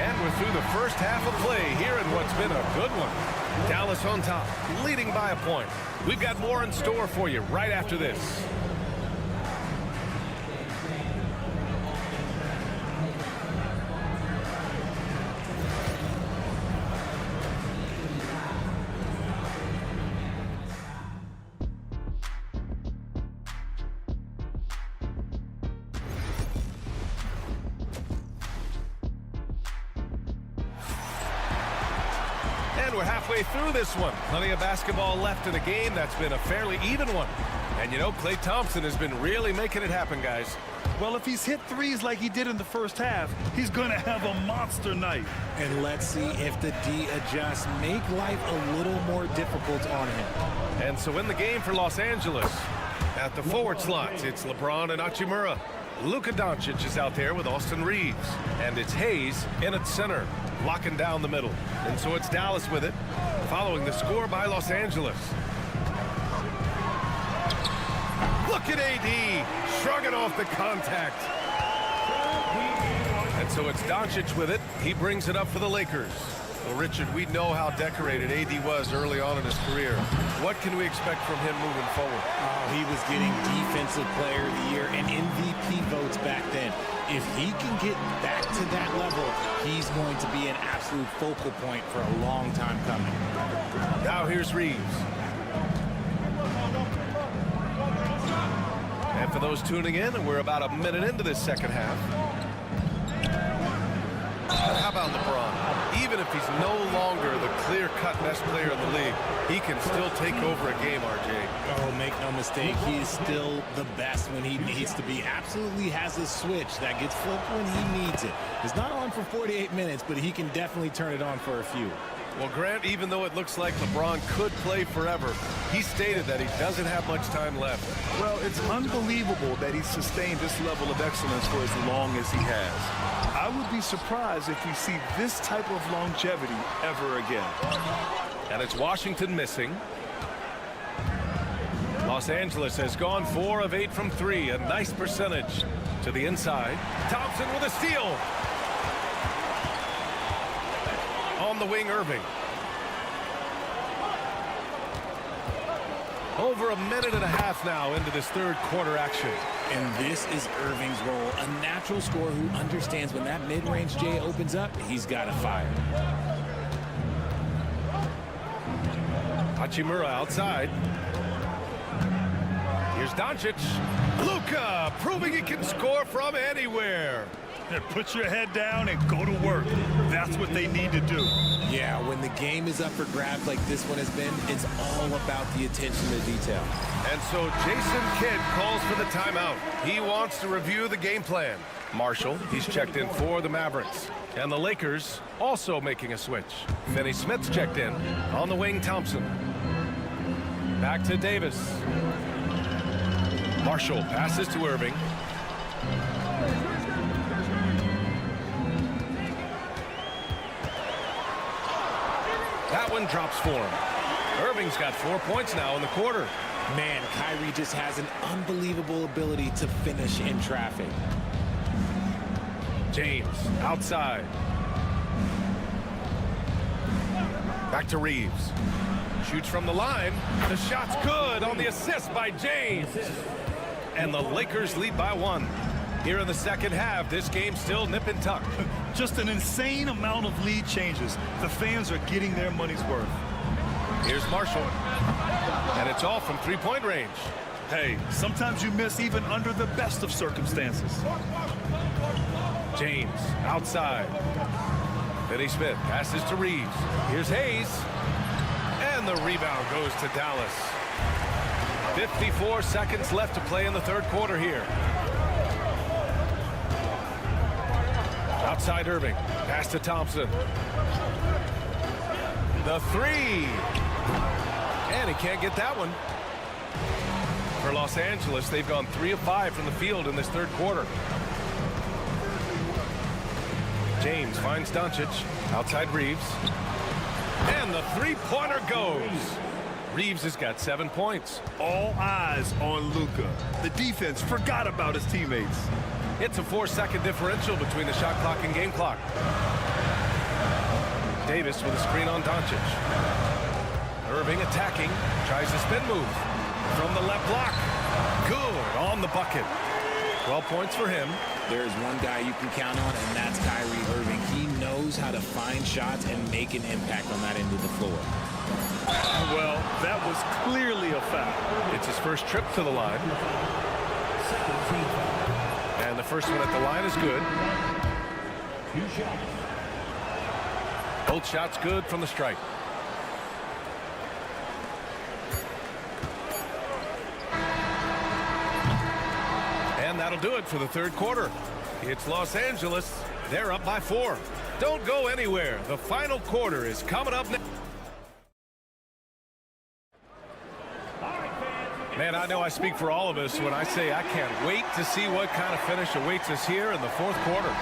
And we're through the first half of play here in what's been a good one. Dallas on top, leading by a point. We've got more in store for you right after this. And we're halfway through this one. Plenty of basketball left in a game that's been a fairly even one. And you know, Klay Thompson has been really making it happen, guys. Well, if he's hit threes like he did in the first half, he's going to have a monster night. And let's see if the D adjusts, make life a little more difficult on him. And so in the game for Los Angeles, at the forward slots, it's LeBron and Hachimura. Luka Doncic is out there with Austin Reeves. And it's Hayes in at center, locking down the middle. And so it's Dallas with it, following the score by Los Angeles. Look at AD, shrugging off the contact. And so it's Doncic with it. He brings it up for the Lakers. Well, Richard, we know how decorated AD was early on in his career. What can we expect from him moving forward? Oh, he was getting Defensive Player of the Year and MVP votes back then. If he can get back to that level, he's going to be an absolute focal point for a long time coming. Now here's Reeves. And for those tuning in, we're about a minute into this second half. How about LeBron? Even if he's no longer the clear-cut best player in the league, he can still take over a game, RJ. Oh, make no mistake, he is still the best when he needs to be. Absolutely has a switch that gets flipped when he needs it. It's not on for 48 minutes, but he can definitely turn it on for a few. Well, Grant, even though it looks like LeBron could play forever, he stated that he doesn't have much time left. Well, it's unbelievable that he's sustained this level of excellence for as long as he has. I would be surprised if we see this type of longevity ever again. And it's Washington missing. Los Angeles has gone 4 of 8 from 3, a nice percentage to the inside. Thompson with a steal. On the wing, Irving. Over a minute and a half now into this third quarter action. And this is Irving's role, a natural scorer who understands when that mid-range J opens up, he's got to fire. Hachimura outside. Here's Doncic. Luka proving he can score from anywhere. Put your head down and go to work. That's what they need to do. Yeah, when the game is up for grabs like this one has been, it's all about the attention to detail. And so Jason Kidd calls for the timeout. He wants to review the game plan. Marshall, he's checked in for the Mavericks. And the Lakers also making a switch. Finney Smith's checked in. On the wing, Thompson. Back to Davis. Marshall passes to Irving. That one drops for him. Irving's got 4 points now in the quarter. Man, Kyrie just has an unbelievable ability to finish in traffic. James outside. Back to Reeves. Shoots from the line. The shot's good on the assist by James. And the Lakers lead by 1. Here in the second half, this game's still nip and tuck. Just an insane amount of lead changes. The fans are getting their money's worth. Here's Marshall. And it's all from three-point range. Hey, sometimes you miss even under the best of circumstances. James outside. Finney Smith passes to Reeves. Here's Hayes. And the rebound goes to Dallas. 54 seconds left to play in the third quarter here. Outside Irving. Pass to Thompson. The three. And he can't get that one. For Los Angeles, they've gone 3 of 5 from the field in this third quarter. James finds Doncic. Outside Reeves. And the three-pointer goes. Reeves has got 7 points. All eyes on Luka. The defense forgot about his teammates. It's a 4-second differential between the shot clock and game clock. Davis with a screen on Doncic. Irving attacking. Tries the spin move. From the left block. Good on the bucket. 12 points for him. There's one guy you can count on, and that's Kyrie Irving. He knows how to find shots and make an impact on that end of the floor. Well, that was clearly a foul. It's his first trip to the line. And the first one at the line is good. Both shots good from the strike. That'll do it for the third quarter. It's Los Angeles. They're up by 4. Don't go anywhere. The final quarter is coming up next. Man, I know I speak for all of us when I say I can't wait to see what kind of finish awaits us here in the fourth quarter.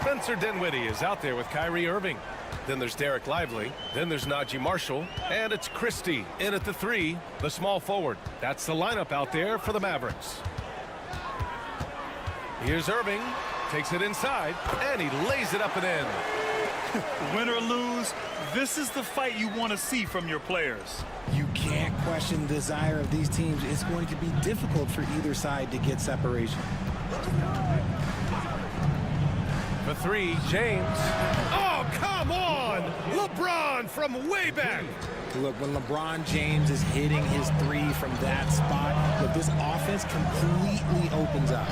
Spencer Dinwiddie is out there with Kyrie Irving. Then there's Derek Lively. Then there's Najee Marshall. And it's Christie in at the 3, the small forward. That's the lineup out there for the Mavericks. Here's Irving. Takes it inside. And he lays it up and in. Win or lose, this is the fight you want to see from your players. You can't question the desire of these teams. It's going to be difficult for either side to get separation. The 3, James. Oh, come on! LeBron from way back. Look, when LeBron James is hitting his 3 from that spot, look, this offense completely opens up.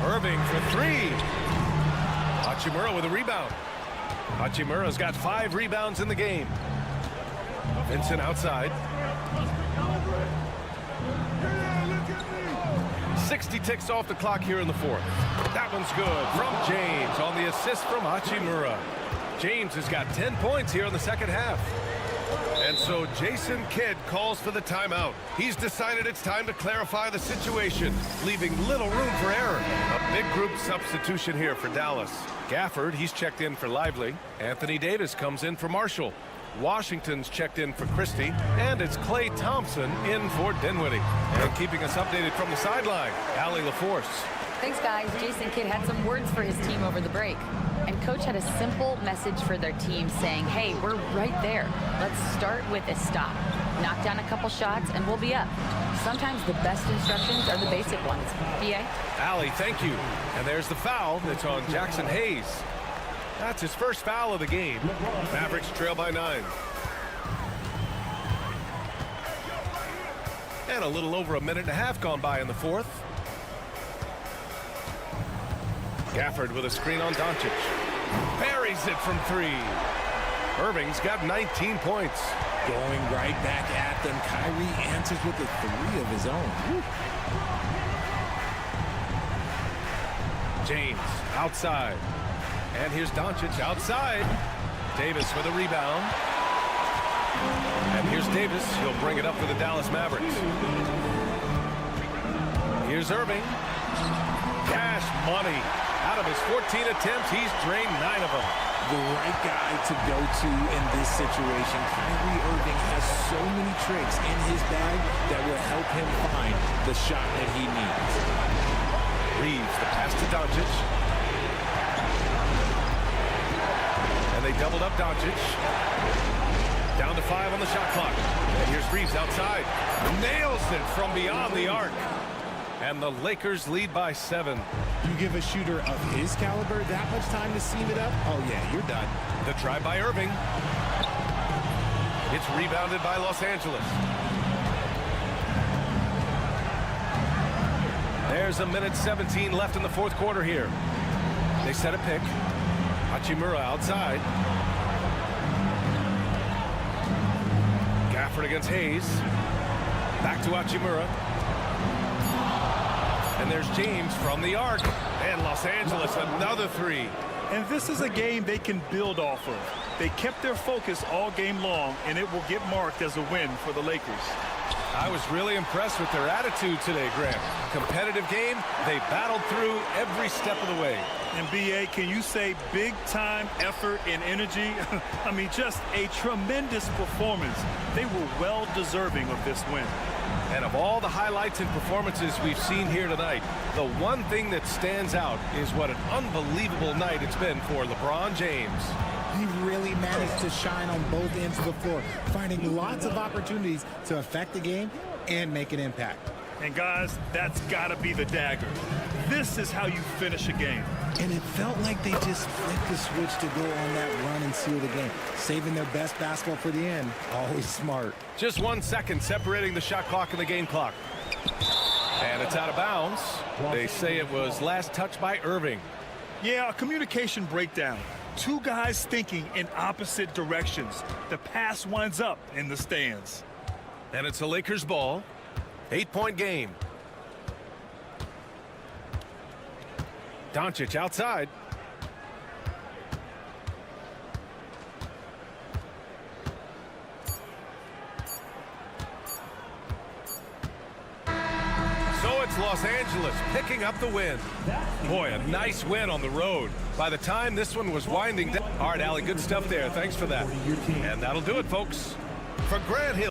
Irving for 3. Hachimura with a rebound. Hachimura's got 5 rebounds in the game. Vincent outside. 60 ticks off the clock here in the fourth. That one's good from James on the assist from Hachimura. James has got 10 points here in the second half. And so Jason Kidd calls for the timeout. He's decided it's time to clarify the situation, leaving little room for error. A big group substitution here for Dallas. Gafford, he's checked in for Lively. Anthony Davis comes in for Marshall. Washington's checked in for Christie. And it's Klay Thompson in for Dinwiddie. And keeping us updated from the sideline, Allie LaForce. Thanks, guys. Jason Kidd had some words for his team over the break. And coach had a simple message for their team saying, hey, we're right there. Let's start with a stop. Knock down a couple shots and we'll be up. Sometimes the best instructions are the basic ones. B.A.? Allie, thank you. And there's the foul that's on Jackson Hayes. That's his first foul of the game. Mavericks trail by 9. And a little over a minute and a half gone by in the fourth. Gafford with a screen on Doncic. Buries it from 3. Irving's got 19 points. Going right back at them. Kyrie answers with a 3 of his own. Woo. James outside. And here's Doncic outside. Davis with a rebound. And here's Davis. He'll bring it up for the Dallas Mavericks. Here's Irving. Cash money. Out of his 14 attempts, he's drained 9 of them. The right guy to go to in this situation. Kyrie Irving has so many tricks in his bag that will help him find the shot that he needs. Reeves, the pass to Doncic. And they doubled up Doncic. Down to 5 on the shot clock. And here's Reeves outside. Nails it from beyond the arc. And the Lakers lead by 7. You give a shooter of his caliber that much time to seam it up? Oh, yeah, you're done. The drive by Irving. It's rebounded by Los Angeles. There's a minute 17 left in the fourth quarter here. They set a pick. Hachimura outside. Gafford against Hayes. Back to Hachimura. And there's James from the arc. And Los Angeles, another 3. And this is a game they can build off of. They kept their focus all game long, and it will get marked as a win for the Lakers. I was really impressed with their attitude today, Grant. Competitive game. They battled through every step of the way. And B.A., can you say big-time effort and energy? I mean, just a tremendous performance. They were well deserving of this win. And of all the highlights and performances we've seen here tonight, the one thing that stands out is what an unbelievable night it's been for LeBron James. He really managed to shine on both ends of the floor, finding lots of opportunities to affect the game and make an impact. And guys, that's got to be the dagger. This is how you finish a game. And it felt like they just flipped the switch to go on that run and seal the game. Saving their best basketball for the end. Always smart. Just 1 second separating the shot clock and the game clock. And it's out of bounds. They say it was last touched by Irving. Yeah, a communication breakdown. 2 guys thinking in opposite directions. The pass winds up in the stands. And it's a Lakers ball. 8-point game. Doncic outside. So it's Los Angeles picking up the win. Boy, a nice win on the road. By the time this one was winding down. All right, Allie, good stuff there. Thanks for that. And that'll do it, folks. For Grant Hill.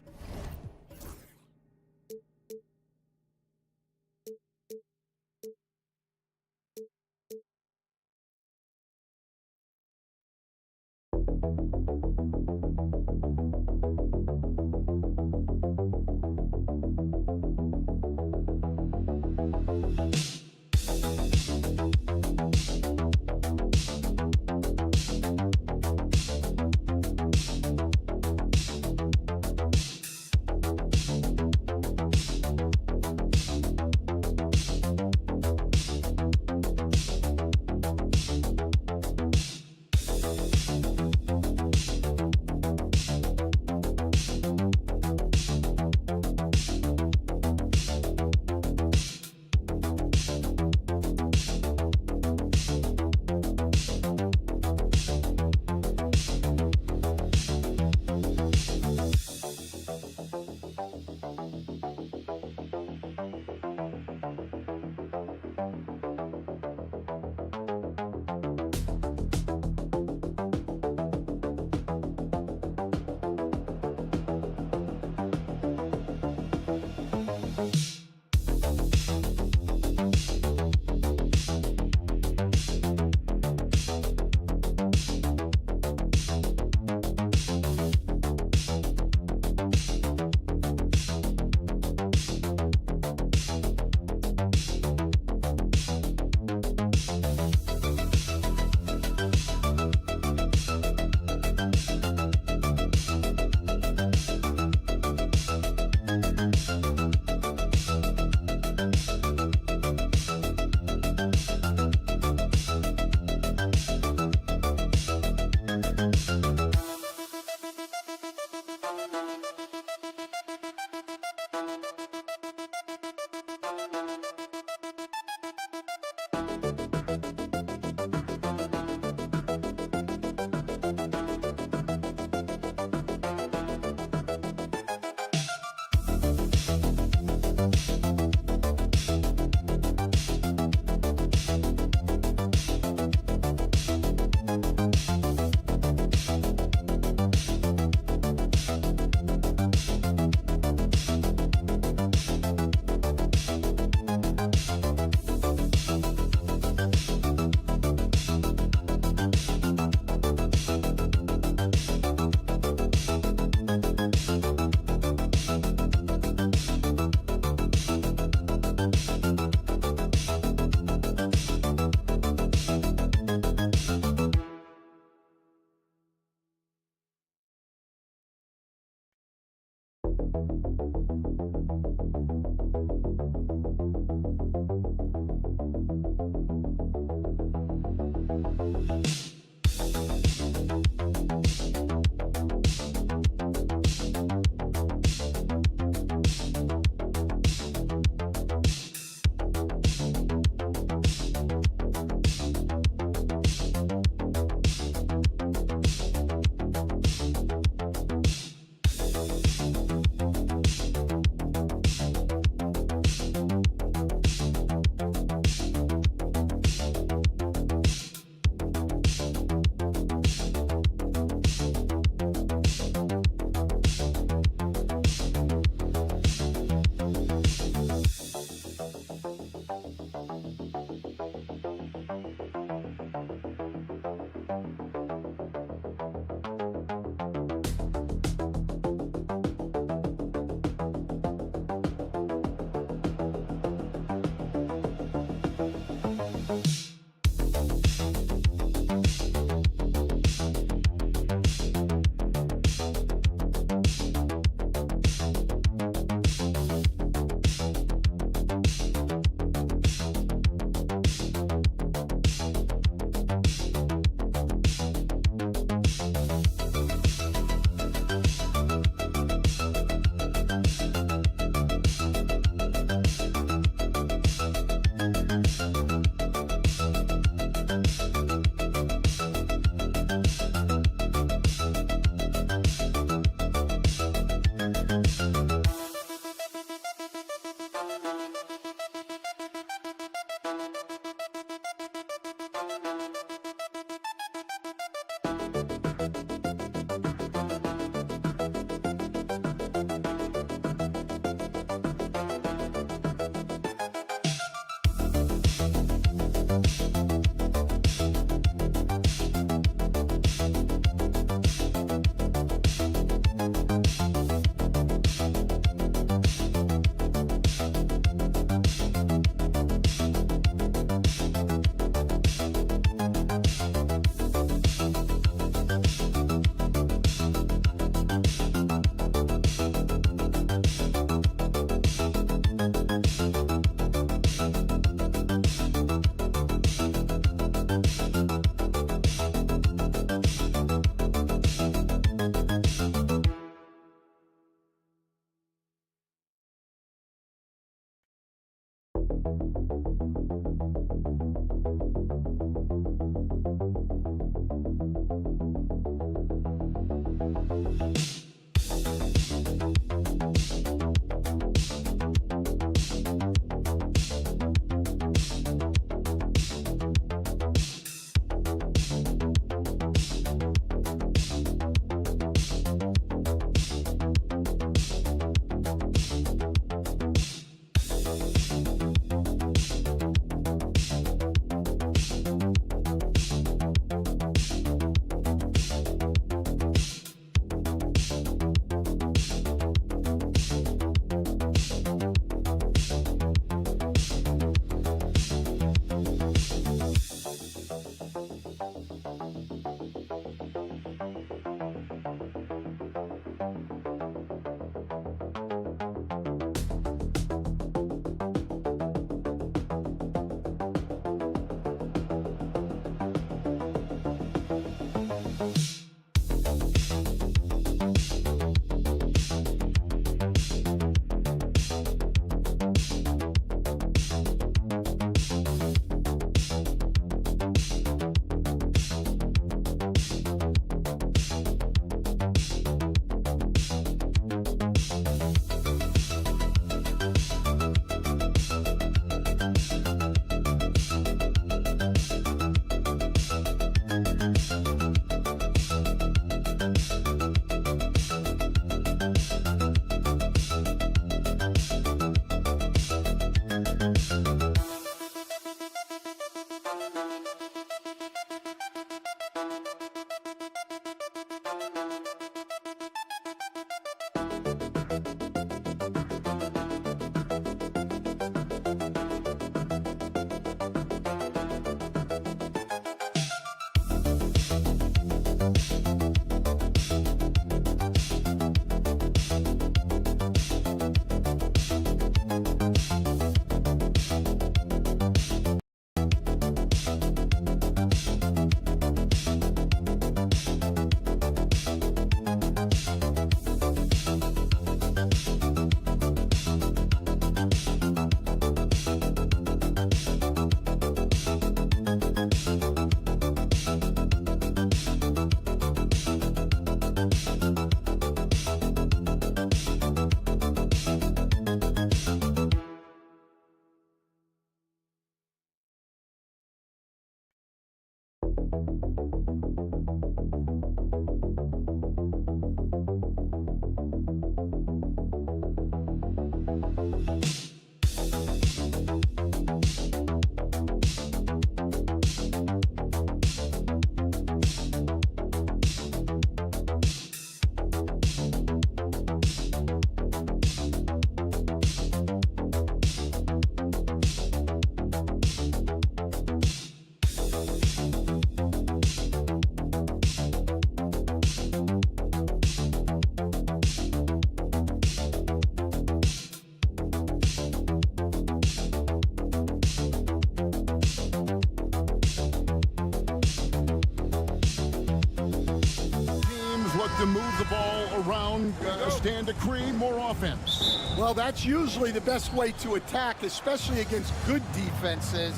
to move the ball around, stand to create more offense. Well, that's usually the best way to attack, especially against good defenses.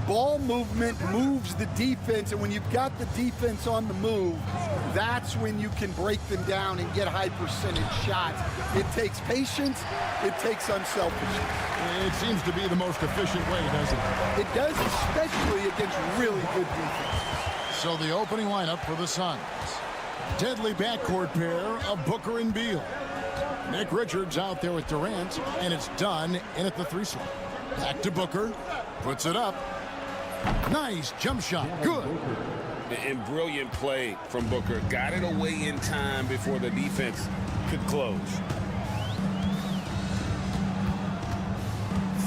Ball movement moves the defense, and when you've got the defense on the move, that's when you can break them down and get high percentage shots. It takes patience, it takes unselfishness. It seems to be the most efficient way, doesn't it? It does, especially against really good defense. So the opening lineup for the Suns. Deadly backcourt pair of Booker and Beal. Nick Richards out there with Durant, and it's done in at the 3 slot. Back to Booker. Puts it up. Nice jump shot. Good. And brilliant play from Booker. Got it away in time before the defense could close.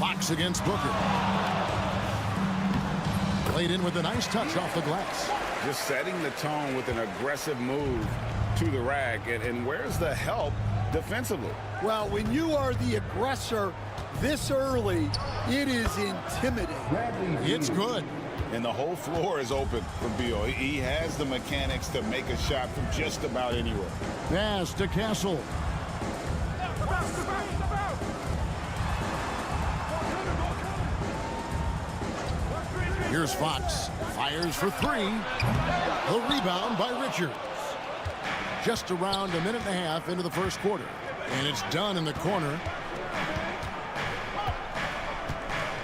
Fox against Booker. Played in with a nice touch off the glass. Just setting the tone with an aggressive move to the rack. And where's the help defensively? Well, when you are the aggressor this early, it is intimidating. It's good. And the whole floor is open for Beal. He has the mechanics to make a shot from just about anywhere. Pass to Castle. Here's Fox. Fires for 3. The rebound by Richards. Just around a minute and a half into the first quarter. And it's done in the corner.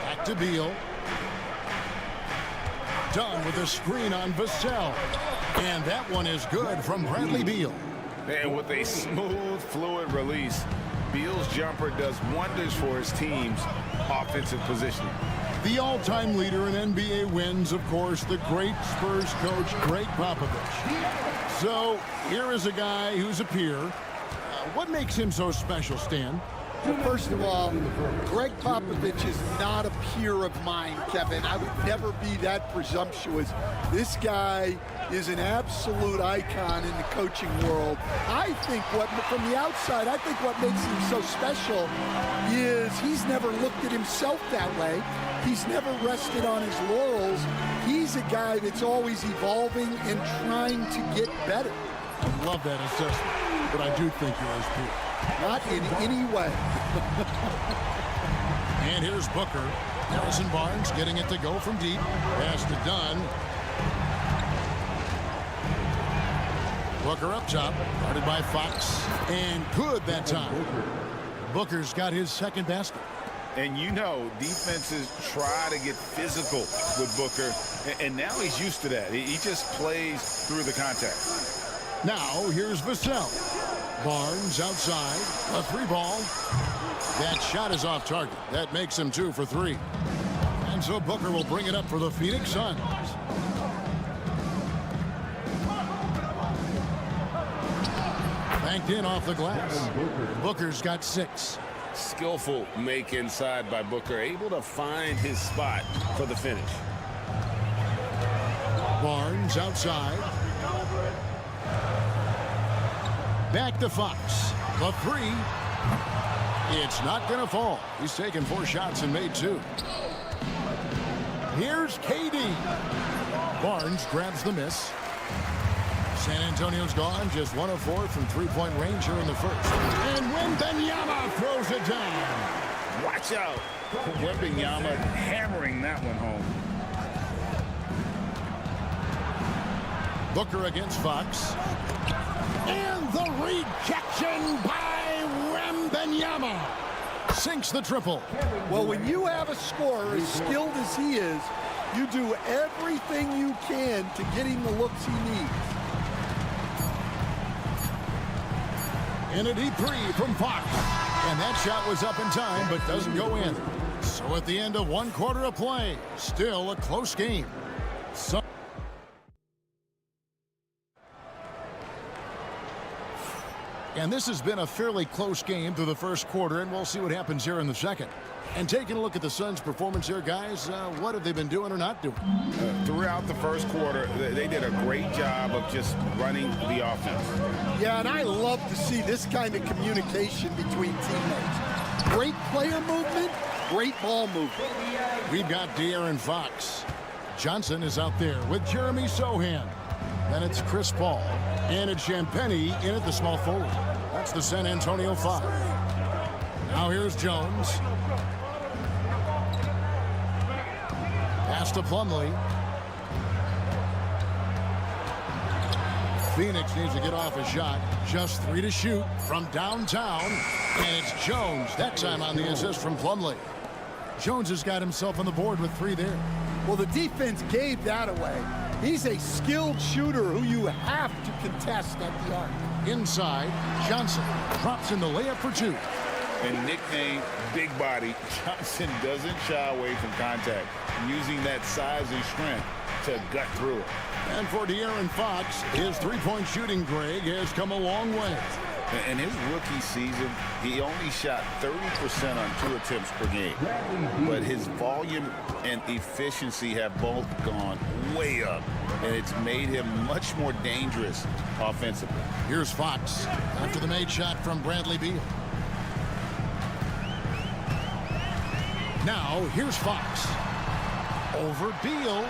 Back to Beal. Done with a screen on Vassell. And that one is good from Bradley Beal. And with a smooth, fluid release, Beal's jumper does wonders for his team's offensive positioning. The all-time leader in NBA wins, of course, the great Spurs coach, Greg Popovich. So here is a guy who's a peer. What makes him so special, Stan? Well, first of all, Greg Popovich is not a peer of mine, Kevin. I would never be that presumptuous. This guy is an absolute icon in the coaching world. I think from the outside, I think what makes him so special is he's never looked at himself that way. He's never rested on his laurels. He's a guy that's always evolving and trying to get better. I love that assessment, but I do think you're his peer. Not in any way. And here's Booker. Harrison Barnes getting it to go from deep. Pass to Dunn. Booker up top. Guarded by Fox. And good that time. Booker's got his second basket. And you know, defenses try to get physical with Booker. And now he's used to that. He just plays through the contact. Now here's Vassell. Barnes outside, a 3-ball. That shot is off target. That makes him 2 for 3. And so Booker will bring it up for the Phoenix Suns. Banked in off the glass. Booker's got 6. Skillful make inside by Booker, able to find his spot for the finish. Barnes outside. Back to Fox. The 3. It's not going to fall. He's taken 4 shots and made 2. Here's KD. Barnes grabs the miss. San Antonio's gone. Just 1 of 4 from 3-point range here in the first. And Wembanyama throws it down. Watch out. Wembanyama hammering that one home. Booker against Fox. And the rejection by Wembanyama. Sinks the triple. Well, when you have a scorer as skilled as he is, you do everything you can to get him the looks he needs. And a deep 3 from Fox. And that shot was up in time, but doesn't go in. So at the end of 1 quarter of play, still a close game. And this has been a fairly close game through the first quarter, and we'll see what happens here in the second. And taking a look at the Suns' performance here, guys, what have they been doing or not doing? Throughout the first quarter, they did a great job of just running the offense. Yeah, and I love to see this kind of communication between teammates. Great player movement, great ball movement. We've got De'Aaron Fox. Johnson is out there with Jeremy Sohan. Then it's Chris Paul. And it's Champagnie in at the small forward. That's the San Antonio 5. Now here's Jones. Pass to Plumlee. Phoenix needs to get off a shot. Just 3 to shoot from downtown. And it's Jones, that time on the assist from Plumlee. Jones has got himself on the board with 3 there. Well, the defense gave that away. He's a skilled shooter who you have to contest at the arc. Inside, Johnson drops in the layup for two. And nicknamed Big Body, Johnson doesn't shy away from contact, using that size and strength to gut through it. And for De'Aaron Fox, his three-point shooting, Greg, has come a long way. In his rookie season, he only shot 30% on 2 attempts per game. But his volume and efficiency have both gone way up, and it's made him much more dangerous offensively. Here's Fox after the made shot from Bradley Beal. Now, here's Fox. Over Beal.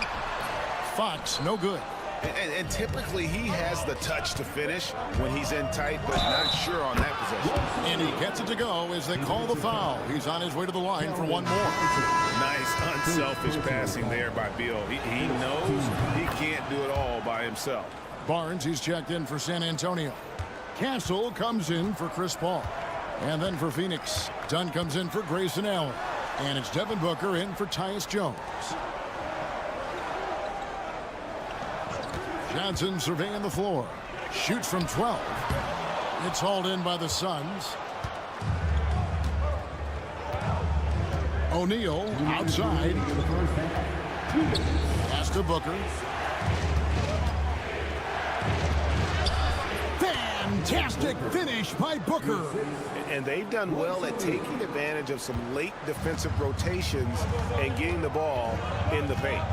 Fox, no good. And typically he has the touch to finish when he's in tight, but not sure on that possession. And he gets it to go as they call the foul. He's on his way to the line for one more. Nice, unselfish passing there by Beal. He knows he can't do it all by himself. Barnes, he's checked in for San Antonio. Castle comes in for Chris Paul. And then for Phoenix, Dunn comes in for Grayson Allen. And it's Devin Booker in for Tyus Jones. Johnson surveying the floor. Shoots from 12. It's hauled in by the Suns. O'Neal outside. Pass to Booker. Fantastic finish by Booker. And they've done well at taking advantage of some late defensive rotations and getting the ball in the paint.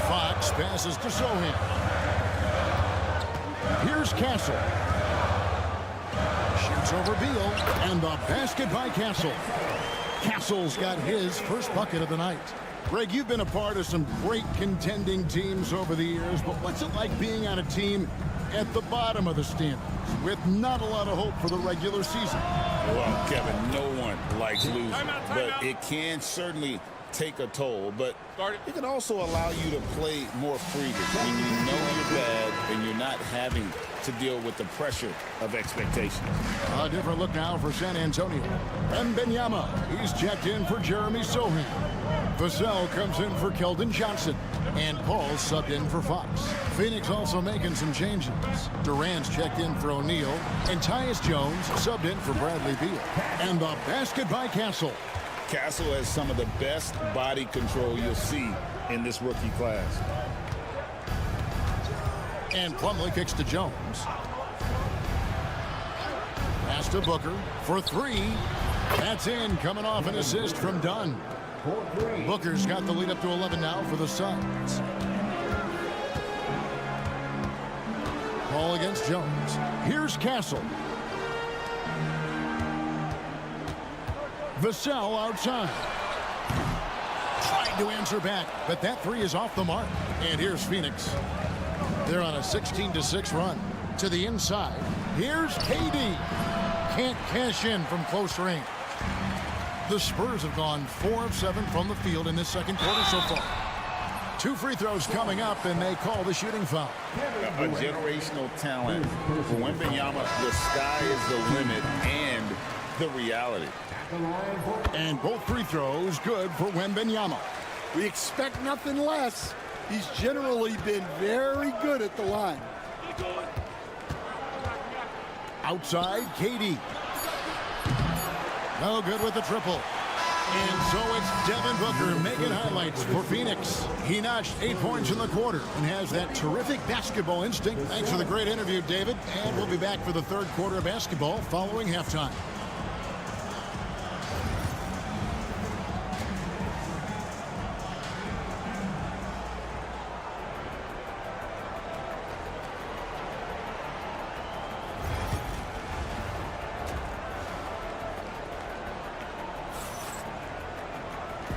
Fox passes to Sohan. Here's Castle. Shoots over Beal, and the basket by Castle. Castle's got his first bucket of the night. Greg, you've been a part of some great contending teams over the years, but what's it like being on a team at the bottom of the standings with not a lot of hope for the regular season? Well, Kevin, no one likes losing, but it can certainly take a toll, but it can also allow you to play more freely when you know you're bad and you're not having to deal with the pressure of expectations. A different look now for San Antonio. Wembanyama, he's checked in for Jeremy Sohan. Vassell comes in for Keldon Johnson. And Paul subbed in for Fox. Phoenix also making some changes. Durant's checked in for O'Neal. And Tyus Jones subbed in for Bradley Beal. And the basket by Castle. Castle has some of the best body control you'll see in this rookie class. And Plumlee kicks to Jones. Pass to Booker for three. That's in, coming off an assist from Dunn. Booker's got the lead up to 11 now for the Suns. Ball against Jones. Here's Castle. Vassell outside. Trying to answer back, but that three is off the mark. And here's Phoenix. They're on a 16-6 run. To the inside. Here's KD. Can't cash in from close range. The Spurs have gone 4 of 7 from the field in this second quarter so far. 2 free throws coming up, and they call the shooting foul. A generational talent. For Wembanyama, the sky is the limit and the reality. And both free throws good for Wembanyama. We expect nothing less. He's generally been very good at the line. Outside, KD. No good with the triple. And so it's Devin Booker making highlights for Phoenix. He notched 8 points in the quarter and has that terrific basketball instinct. Thanks for the great interview, David. And we'll be back for the third quarter of basketball following halftime.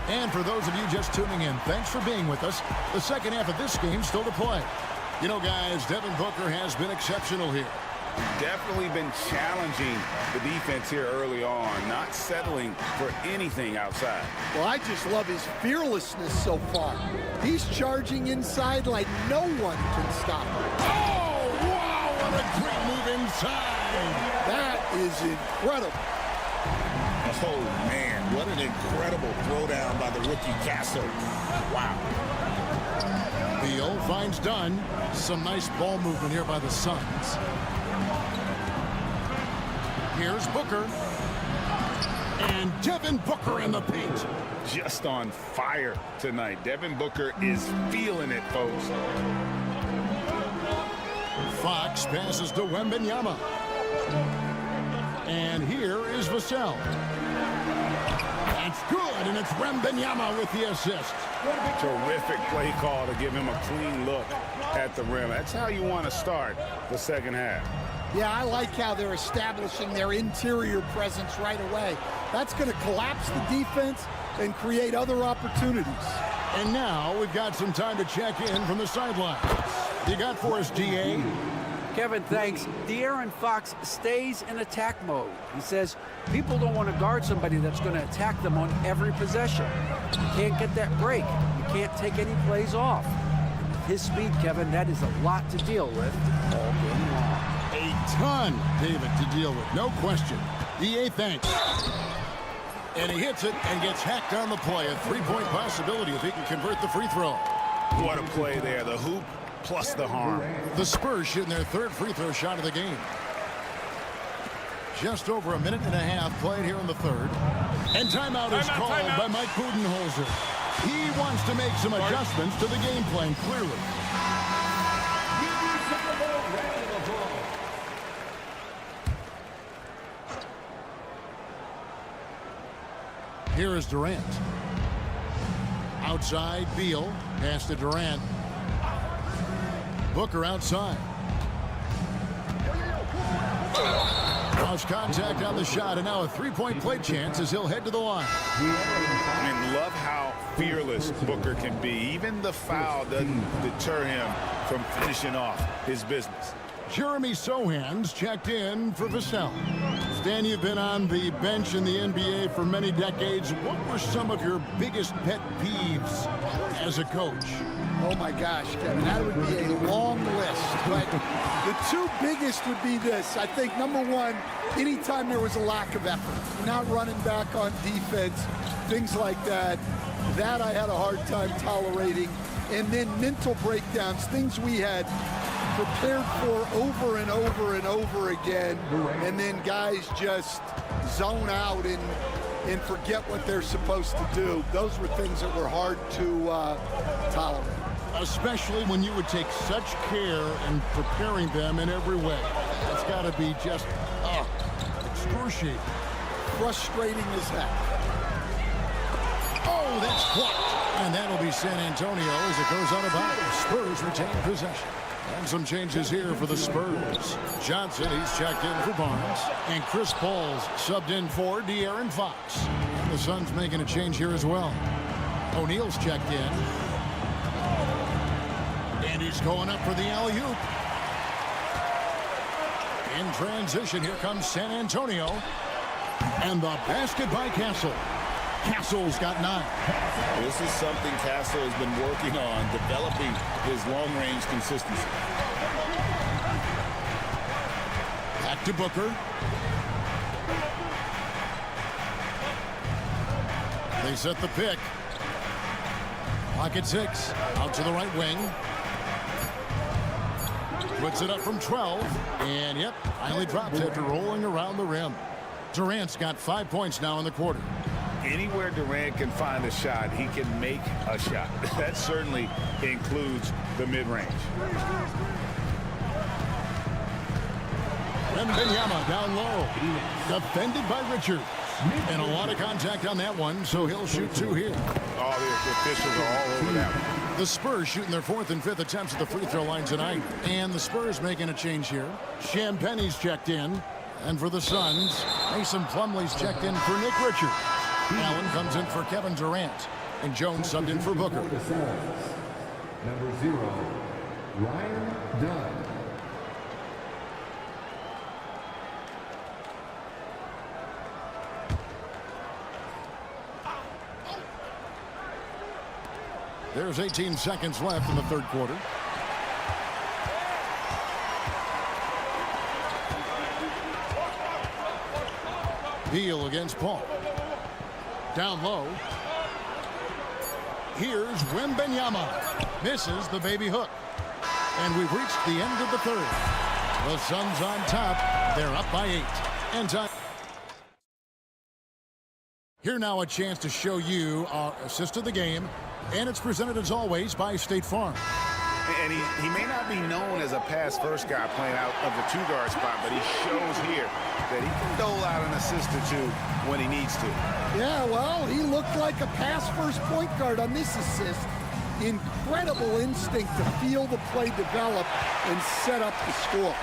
And for those of you just tuning in, thanks for being with us. The second half of this game still to play. You know, guys, Devin Booker has been exceptional here. Definitely been challenging the defense here early on, not settling for anything outside. Well, I just love his fearlessness so far. He's charging inside like no one can stop him. Oh, wow, what a great move inside. That is incredible. Oh, man, what an incredible throwdown by the rookie Castle. Wow. Beal finds Dunn. Some nice ball movement here by the Suns. Here's Booker. And Devin Booker in the paint. Just on fire tonight. Devin Booker is feeling it, folks. Fox passes to Wembanyama. And here is Vassell. It's good, and it's Wembanyama with the assist. Terrific play call to give him a clean look at the rim. That's how you want to start the second half. Yeah, I like how they're establishing their interior presence right away. That's going to collapse the defense and create other opportunities. And now we've got some time to check in from the sidelines. You got for us, DA? Kevin, thanks. De'Aaron Fox stays in attack mode. He says people don't want to guard somebody that's going to attack them on every possession. You can't get that break. You can't take any plays off. With his speed, Kevin, that is a lot to deal with all game long. A ton, David, to deal with, no question. DA, thanks. And he hits it and gets hacked on the play. A three-point possibility if he can convert the free throw. What a play there. The hoop plus the harm. The Spurs shooting their third free throw shot of the game. Just over a minute and a half played here in the third. And timeout is called by Mike Budenholzer. He wants to make some adjustments to the game plan, clearly. Here is Durant. Outside, Beal. Pass to Durant. Booker outside. Lost contact on the shot, and now a three-point play chance as he'll head to the line. And love how fearless Booker can be. Even the foul doesn't deter him from finishing off his business. Jeremy Sohan's checked in for Vassell. Stan, you've been on the bench in the NBA for many decades. What were some of your biggest pet peeves as a coach? Oh my gosh, Kevin, that would be a long list. But the two biggest would be this. I think, number one, anytime there was a lack of effort, not running back on defense, things like that, that I had a hard time tolerating. And then mental breakdowns, things we had prepared for over and over and over again, and then guys just zone out and forget what they're supposed to do. Those were things that were hard to tolerate. Especially when you would take such care in preparing them in every way. That's got to be just excruciating. Frustrating as heck. Oh, that's blocked. And that'll be San Antonio as it goes out of bounds. Spurs retain possession. And some changes here for the Spurs. Johnson, he's checked in for Barnes. And Chris Paul's subbed in for De'Aaron Fox. And the Suns making a change here as well. O'Neal's checked in. And he's going up for the alley-oop. In transition, here comes San Antonio. And the basket by Castle. Castle's got 9. This is something Castle has been working on, developing his long-range consistency. Back to Booker. They set the pick. Pocket 6. Out to the right wing. Puts it up from 12. And, yep, finally drops after rolling around the rim. Durant's got 5 points now in the quarter. Anywhere Durant can find a shot, he can make a shot. That certainly includes the mid-range. Wembanyama down low. Defended by Richards. And a lot of contact on that one, so he'll shoot 2 here. All the officials are all over that one. The Spurs shooting their 4th and 5th attempts at the free throw line tonight. And the Spurs making a change here. Champagne's checked in. And for the Suns, Mason Plumlee's checked in for Nick Richards. Allen comes in for Kevin Durant. And Jones subbed in for Booker. Number 0, Ryan Dunn. There's 18 seconds left in the third quarter. Beal against Paul. Down low. Here's Wembanyama. Misses the baby hook. And we've reached the end of the third. The Suns on top. They're up by 8. And time. Here now a chance to show you our assist of the game. And it's presented as always by State Farm. And he may not be known as a pass-first guy playing out of the two-guard spot, but he shows here that he can dole out an assist or two when he needs to. Yeah, well, he looked like a pass-first point guard on this assist. Incredible instinct to feel the play develop and set up the score.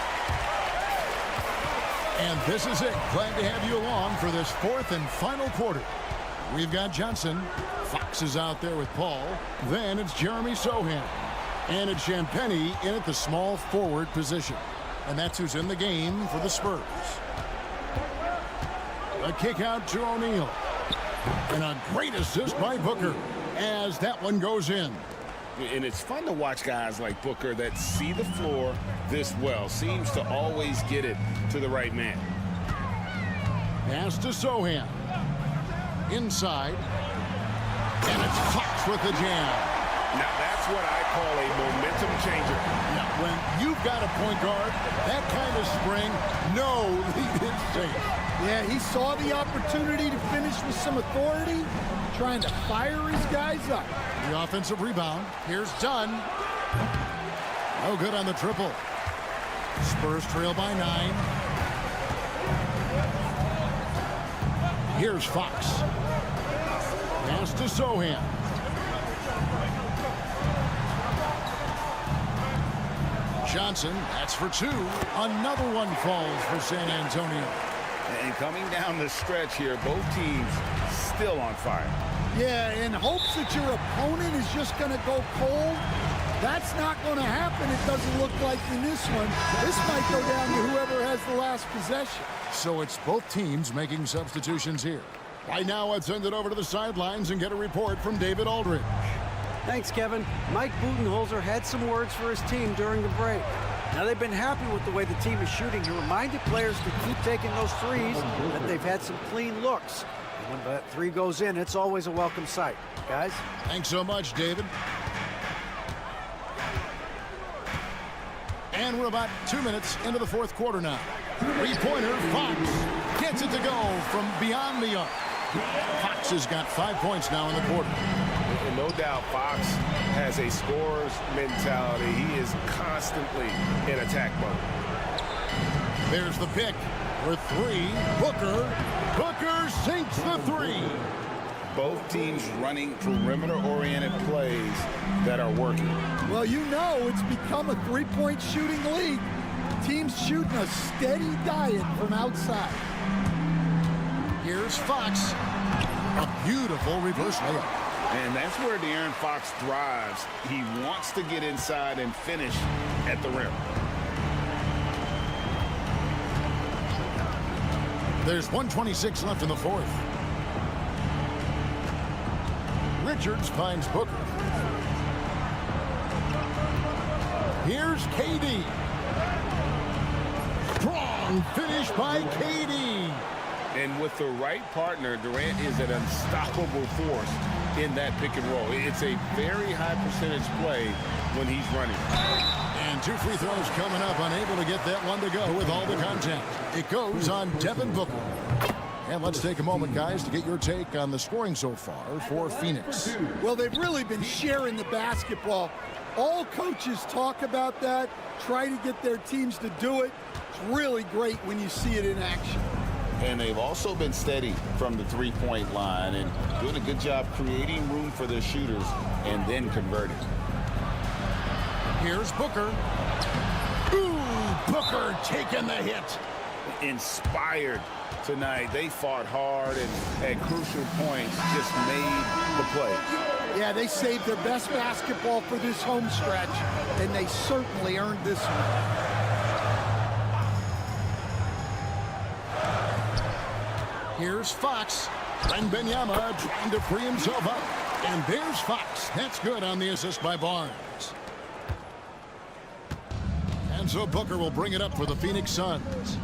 And this is it. Glad to have you along for this fourth and final quarter. We've got Johnson. Fox is out there with Paul. Then it's Jeremy Sohan. And it's Champagnie in at the small forward position. And that's who's in the game for the Spurs. A kick out to O'Neal. And a great assist by Booker as that one goes in. And it's fun to watch guys like Booker that see the floor this well. Seems to always get it to the right man. Pass to Sohan. Inside. And it's Fox with the jam. Now, that's what I call a momentum changer. Now, when you've got a point guard, that kind of spring, no lead is safe. Yeah, he saw the opportunity to finish with some authority, trying to fire his guys up. The offensive rebound. Here's Dunn. No good on the triple. Spurs trail by 9. Here's Fox. Pass to Sohan. Johnson, that's for 2. Another one falls for San Antonio. And coming down the stretch here, both teams still on fire. Yeah, in hopes that your opponent is just going to go cold. That's not going to happen, it doesn't look like in this one. This might go down to whoever has the last possession. So it's both teams making substitutions here. Right now, let's send it over to the sidelines and get a report from David Aldridge. Thanks, Kevin. Mike Budenholzer had some words for his team during the break. Now, they've been happy with the way the team is shooting. He reminded players to keep taking those threes, that they've had some clean looks. And when that three goes in, it's always a welcome sight. Guys? Thanks so much, David. And we're about 2 minutes into the fourth quarter now. Three-pointer, Fox gets it to go from beyond the arc. Fox has got 5 points now in the quarter. And no doubt Fox has a scorer's mentality. He is constantly in attack mode. There's the pick for 3. Booker sinks the 3. Both teams running perimeter-oriented plays that are working. Well, you know it's become a three-point shooting league. Teams shooting a steady diet from outside. Here's Fox. A beautiful reverse layup. And that's where De'Aaron Fox thrives. He wants to get inside and finish at the rim. There's 1:26 left in the fourth. Richards finds Booker. Here's KD. Strong finish by KD. And with the right partner, Durant is an unstoppable force in that pick and roll. It's a very high percentage play when he's running. And 2 free throws coming up, unable to get that one to go with all the contact. It goes on Devin Booker. And let's take a moment, guys, to get your take on the scoring so far for Phoenix. Well, they've really been sharing the basketball. All coaches talk about that, try to get their teams to do it. It's really great when you see it in action. And they've also been steady from the three-point line and doing a good job creating room for their shooters and then converting. Here's Booker. Ooh, Booker taking the hit. Inspired tonight. They fought hard and at crucial points just made the play. Yeah, they saved their best basketball for this home stretch, and they certainly earned this one. Here's Fox. Wembanyama trying to free himself up. And there's Fox. That's good on the assist by Barnes. And so Booker will bring it up for the Phoenix Suns.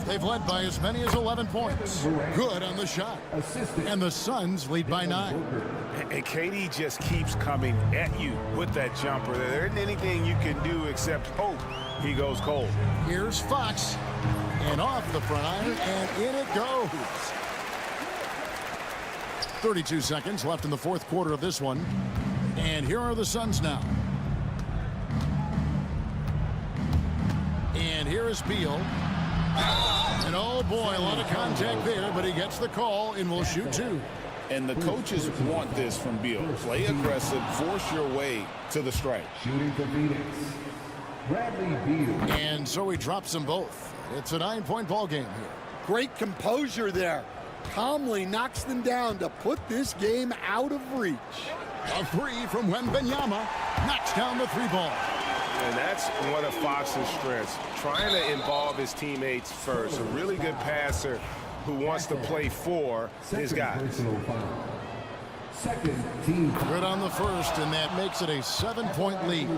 They've led by as many as 11 points. Good on the shot. And the Suns lead by 9. And KD just keeps coming at you with that jumper. There isn't anything you can do except hope he goes cold. Here's Fox. And off the front iron, and in it goes. 32 seconds left in the fourth quarter of this one. And here are the Suns now. And here is Beal. And oh boy, a lot of contact there, but he gets the call and will shoot 2. And the coaches want this from Beal. Play aggressive, force your way to the strike. Shooting for Phoenix, Bradley Beal. And so he drops them both. It's a 9-point ball game here. Great composure there. Calmly knocks them down to put this game out of reach. A 3 from Wembanyama. Knocks down the 3-ball. And that's one of Fox's strengths, trying to involve his teammates first. A really good passer who wants to play for his guys. Second team. Good on the first, and that makes it a 7-point lead.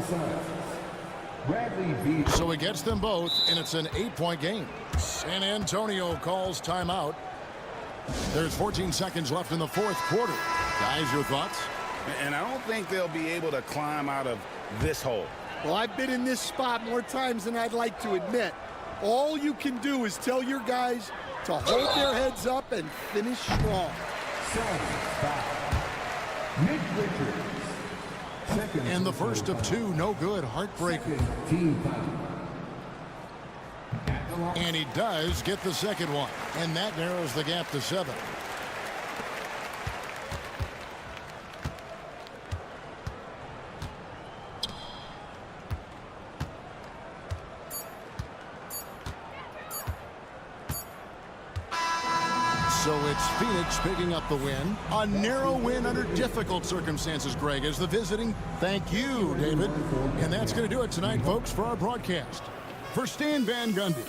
Bradley Beal. So he gets them both, and it's an 8-point game. San Antonio calls timeout. There's 14 seconds left in the fourth quarter. Guys, your thoughts? And I don't think they'll be able to climb out of this hole. Well, I've been in this spot more times than I'd like to admit. All you can do is tell your guys to hold their heads up and finish strong. Nick Richards. Second. And the first of 2, no good, heartbreaker. Team foul. And he does get the second one, and that narrows the gap to 7. So it's Phoenix picking up the win. A narrow win under difficult circumstances, Greg, as the visiting. Thank you, David. And that's going to do it tonight, folks, for our broadcast. For Stan Van Gundy.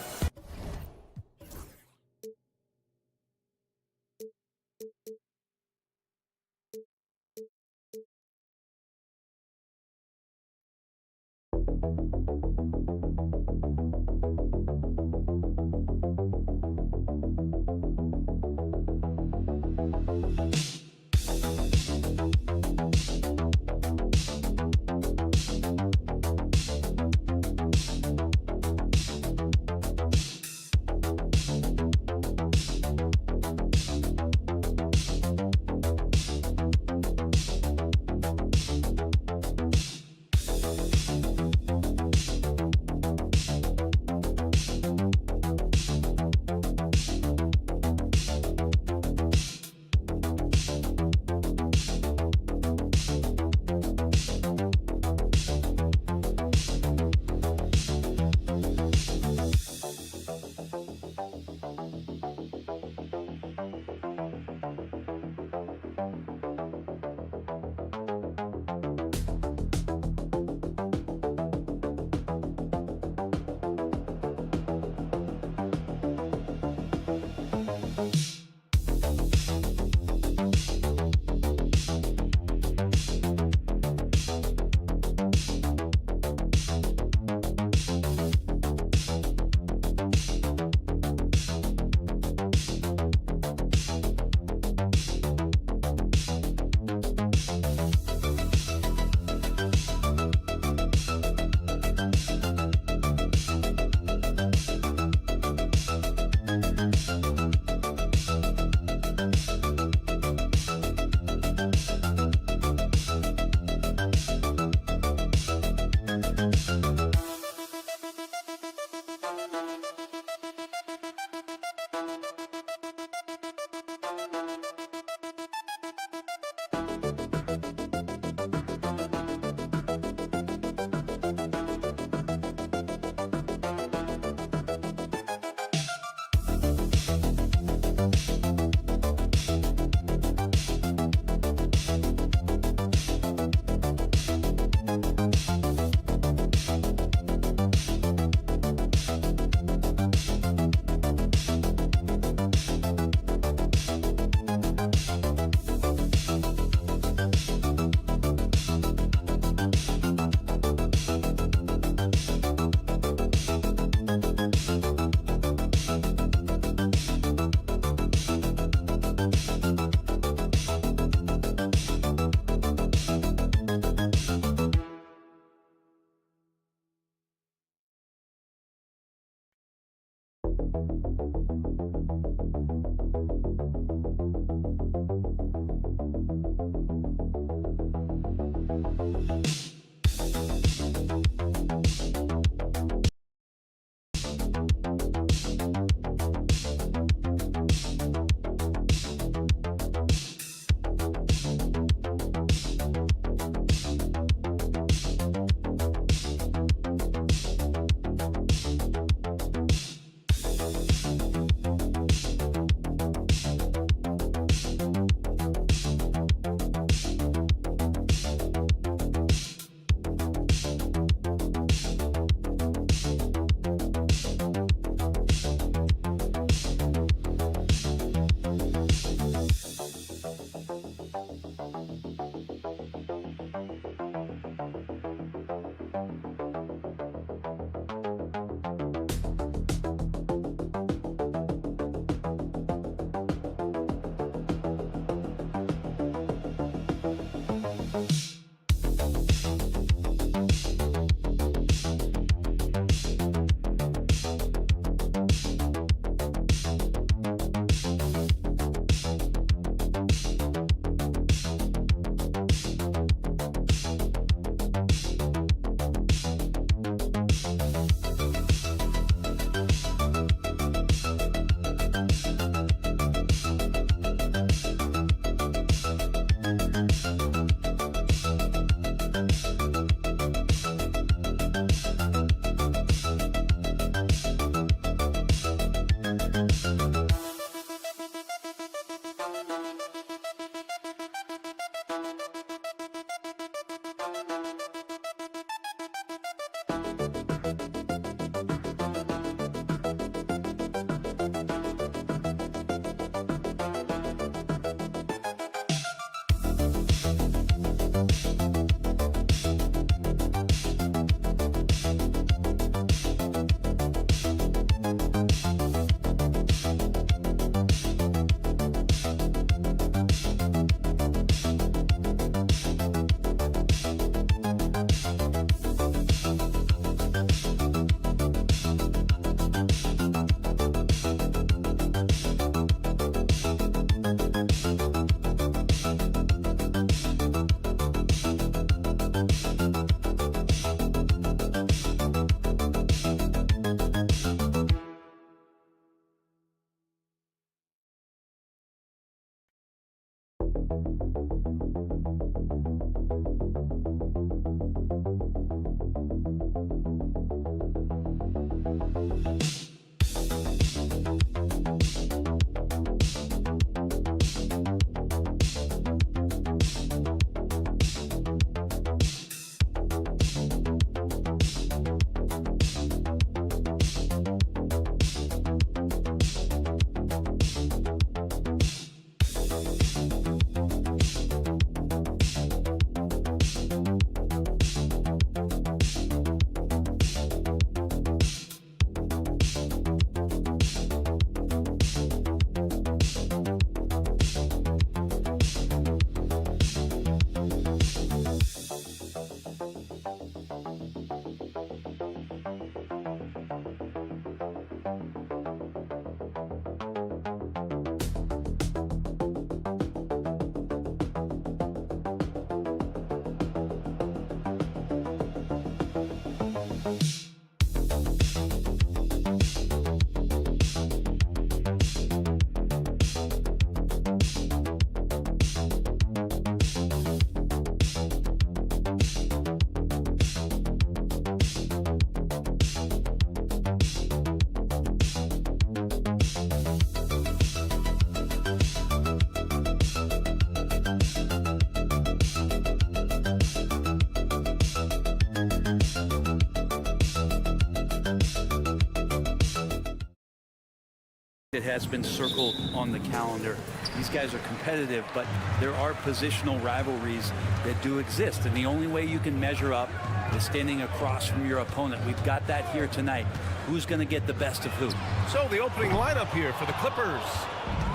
It has been circled on the calendar. These guys are competitive, but there are positional rivalries that do exist, and the only way you can measure up is standing across from your opponent. We've got that here tonight. Who's going to get the best of who? So the opening lineup here for the Clippers.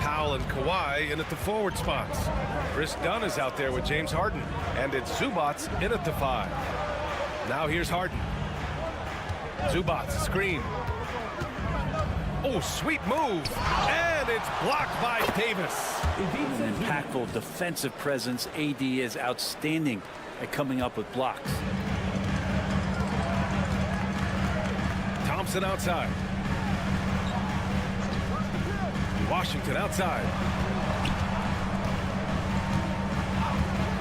Powell and Kawhi in at the forward spots. Chris Dunn is out there with James Harden, and it's Zubats in at the 5. Now here's Harden. Zubats, screen. Oh, sweet move. And it's blocked by Davis. An impactful defensive presence. AD is outstanding at coming up with blocks. Thompson outside. Washington outside.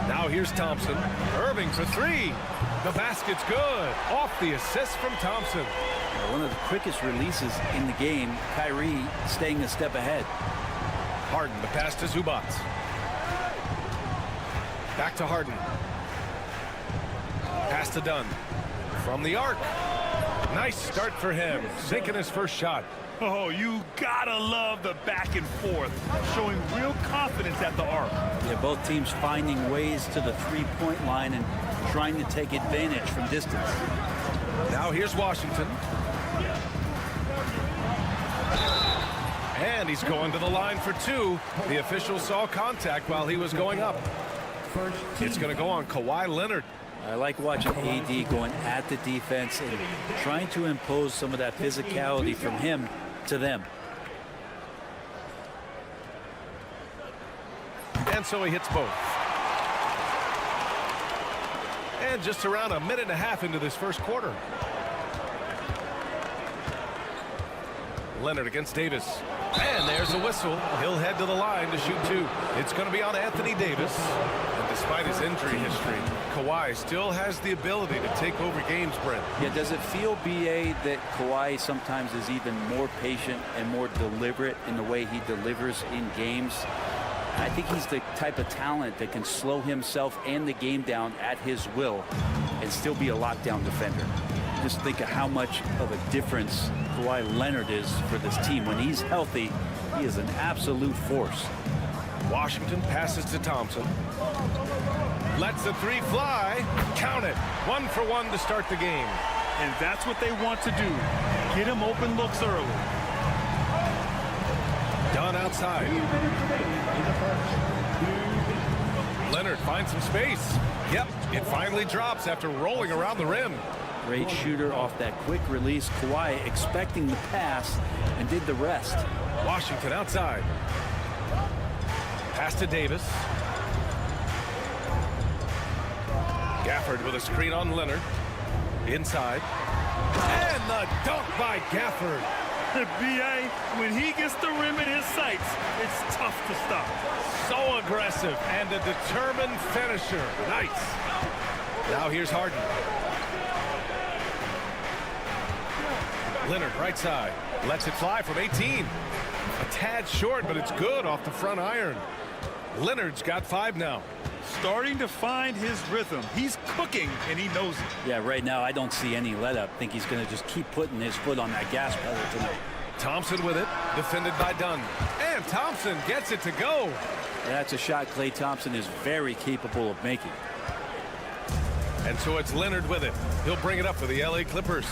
Now here's Thompson. Irving for three. The basket's good. Off the assist from Thompson. One of the quickest releases in the game. Kyrie staying a step ahead. Harden, the pass to Zubac. Back to Harden. Pass to Dunn. From the arc. Nice start for him. Sinking his first shot. Oh, you gotta love the back and forth, showing real confidence at the arc. Yeah, both teams finding ways to the three-point line and trying to take advantage from distance. Now here's Washington. And he's going to the line for two. The official saw contact while he was going up. It's going to go on Kawhi Leonard. I like watching AD going at the defense and trying to impose some of that physicality from him to them. And so he hits both. And just around a minute and a half into this first quarter. Leonard against Davis. And there's a whistle. He'll head to the line to shoot two. It's going to be on Anthony Davis. And despite his injury history, Kawhi still has the ability to take over games, Brent. Yeah, does it feel, BA, that Kawhi sometimes is even more patient and more deliberate in the way he delivers in games? I think he's the type of talent that can slow himself and the game down at his will and still be a lockdown defender. Just think of how much of a difference Kawhi Leonard is for this team. When he's healthy, he is an absolute force. Washington passes to Thompson. Lets the three fly. Count it. 1 for 1 to start the game. And that's what they want to do. Get him open looks early. Dunn outside. Leonard finds some space. Yep, it finally drops after rolling around the rim. Great shooter off that quick release. Kawhi expecting the pass and did the rest. Washington outside. Pass to Davis. Gafford with a screen on Leonard. Inside. And the dunk by Gafford. BA, when he gets the rim in his sights, it's tough to stop. So aggressive and a determined finisher. Nice. Now here's Harden. Leonard right side. Lets it fly from 18. A tad short, but it's good off the front iron. Leonard's got 5 now. Starting to find his rhythm. He's cooking, and he knows it. Yeah, right now I don't see any let up. I think he's going to just keep putting his foot on that gas pedal tonight. Thompson with it, defended by Dunn. And Thompson gets it to go. That's a shot Klay Thompson is very capable of making. And so it's Leonard with it. He'll bring it up for the LA Clippers.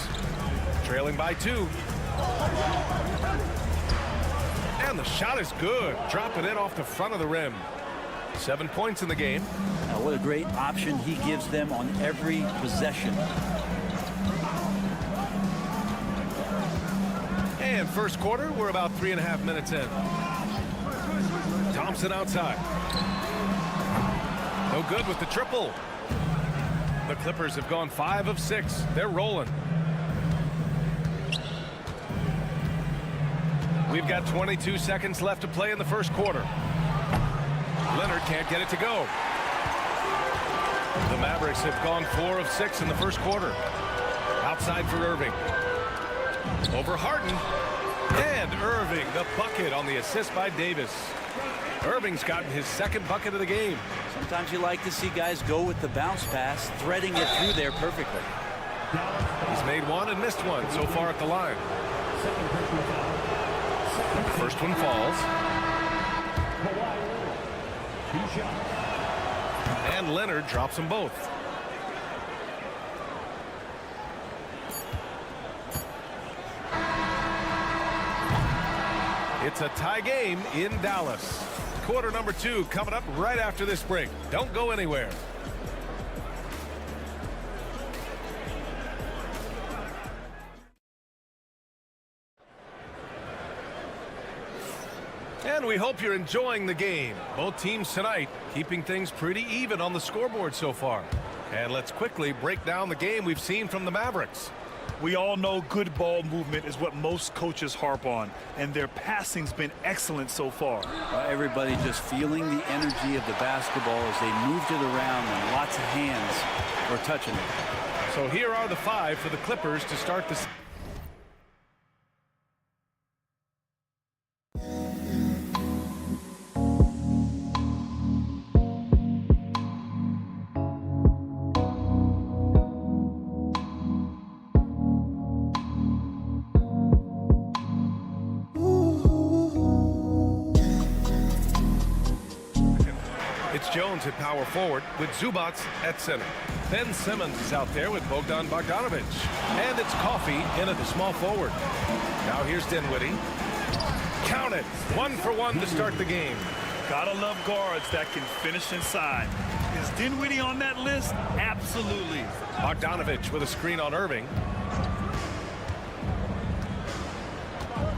Trailing by 2. And the shot is good. Dropping it off the front of the rim. 7 points in the game. Now, what a great option he gives them on every possession. And first quarter, we're about 3.5 minutes in. Thompson outside. No good with the triple. The Clippers have gone 5 of 6. They're rolling. We've got 22 seconds left to play in the first quarter. Leonard can't get it to go. The Mavericks have gone 4 of 6 in the first quarter. Outside for Irving. Over Harden. And Irving, the bucket on the assist by Davis. Irving's gotten his 2nd bucket of the game. Sometimes you like to see guys go with the bounce pass, threading it through there perfectly. He's made 1 and missed 1 so far at the line. First one falls. And Leonard drops them both. It's a tie game in Dallas. Quarter number 2 coming up right after this break. Don't go anywhere. And we hope you're enjoying the game. Both teams tonight keeping things pretty even on the scoreboard so far. And let's quickly break down the game we've seen from the Mavericks. We all know good ball movement is what most coaches harp on, and their passing's been excellent so far. Everybody just feeling the energy of the basketball as they moved it around, and lots of hands were touching it. So here are the 5 for the Clippers to start the Jones at power forward with Zubac at center. Ben Simmons is out there with Bogdan Bogdanovic. And it's Coffey in at the small forward. Now here's Dinwiddie. Count it. 1 for 1 to start the game. Gotta love guards that can finish inside. Is Dinwiddie on that list? Absolutely. Bogdanovic with a screen on Irving.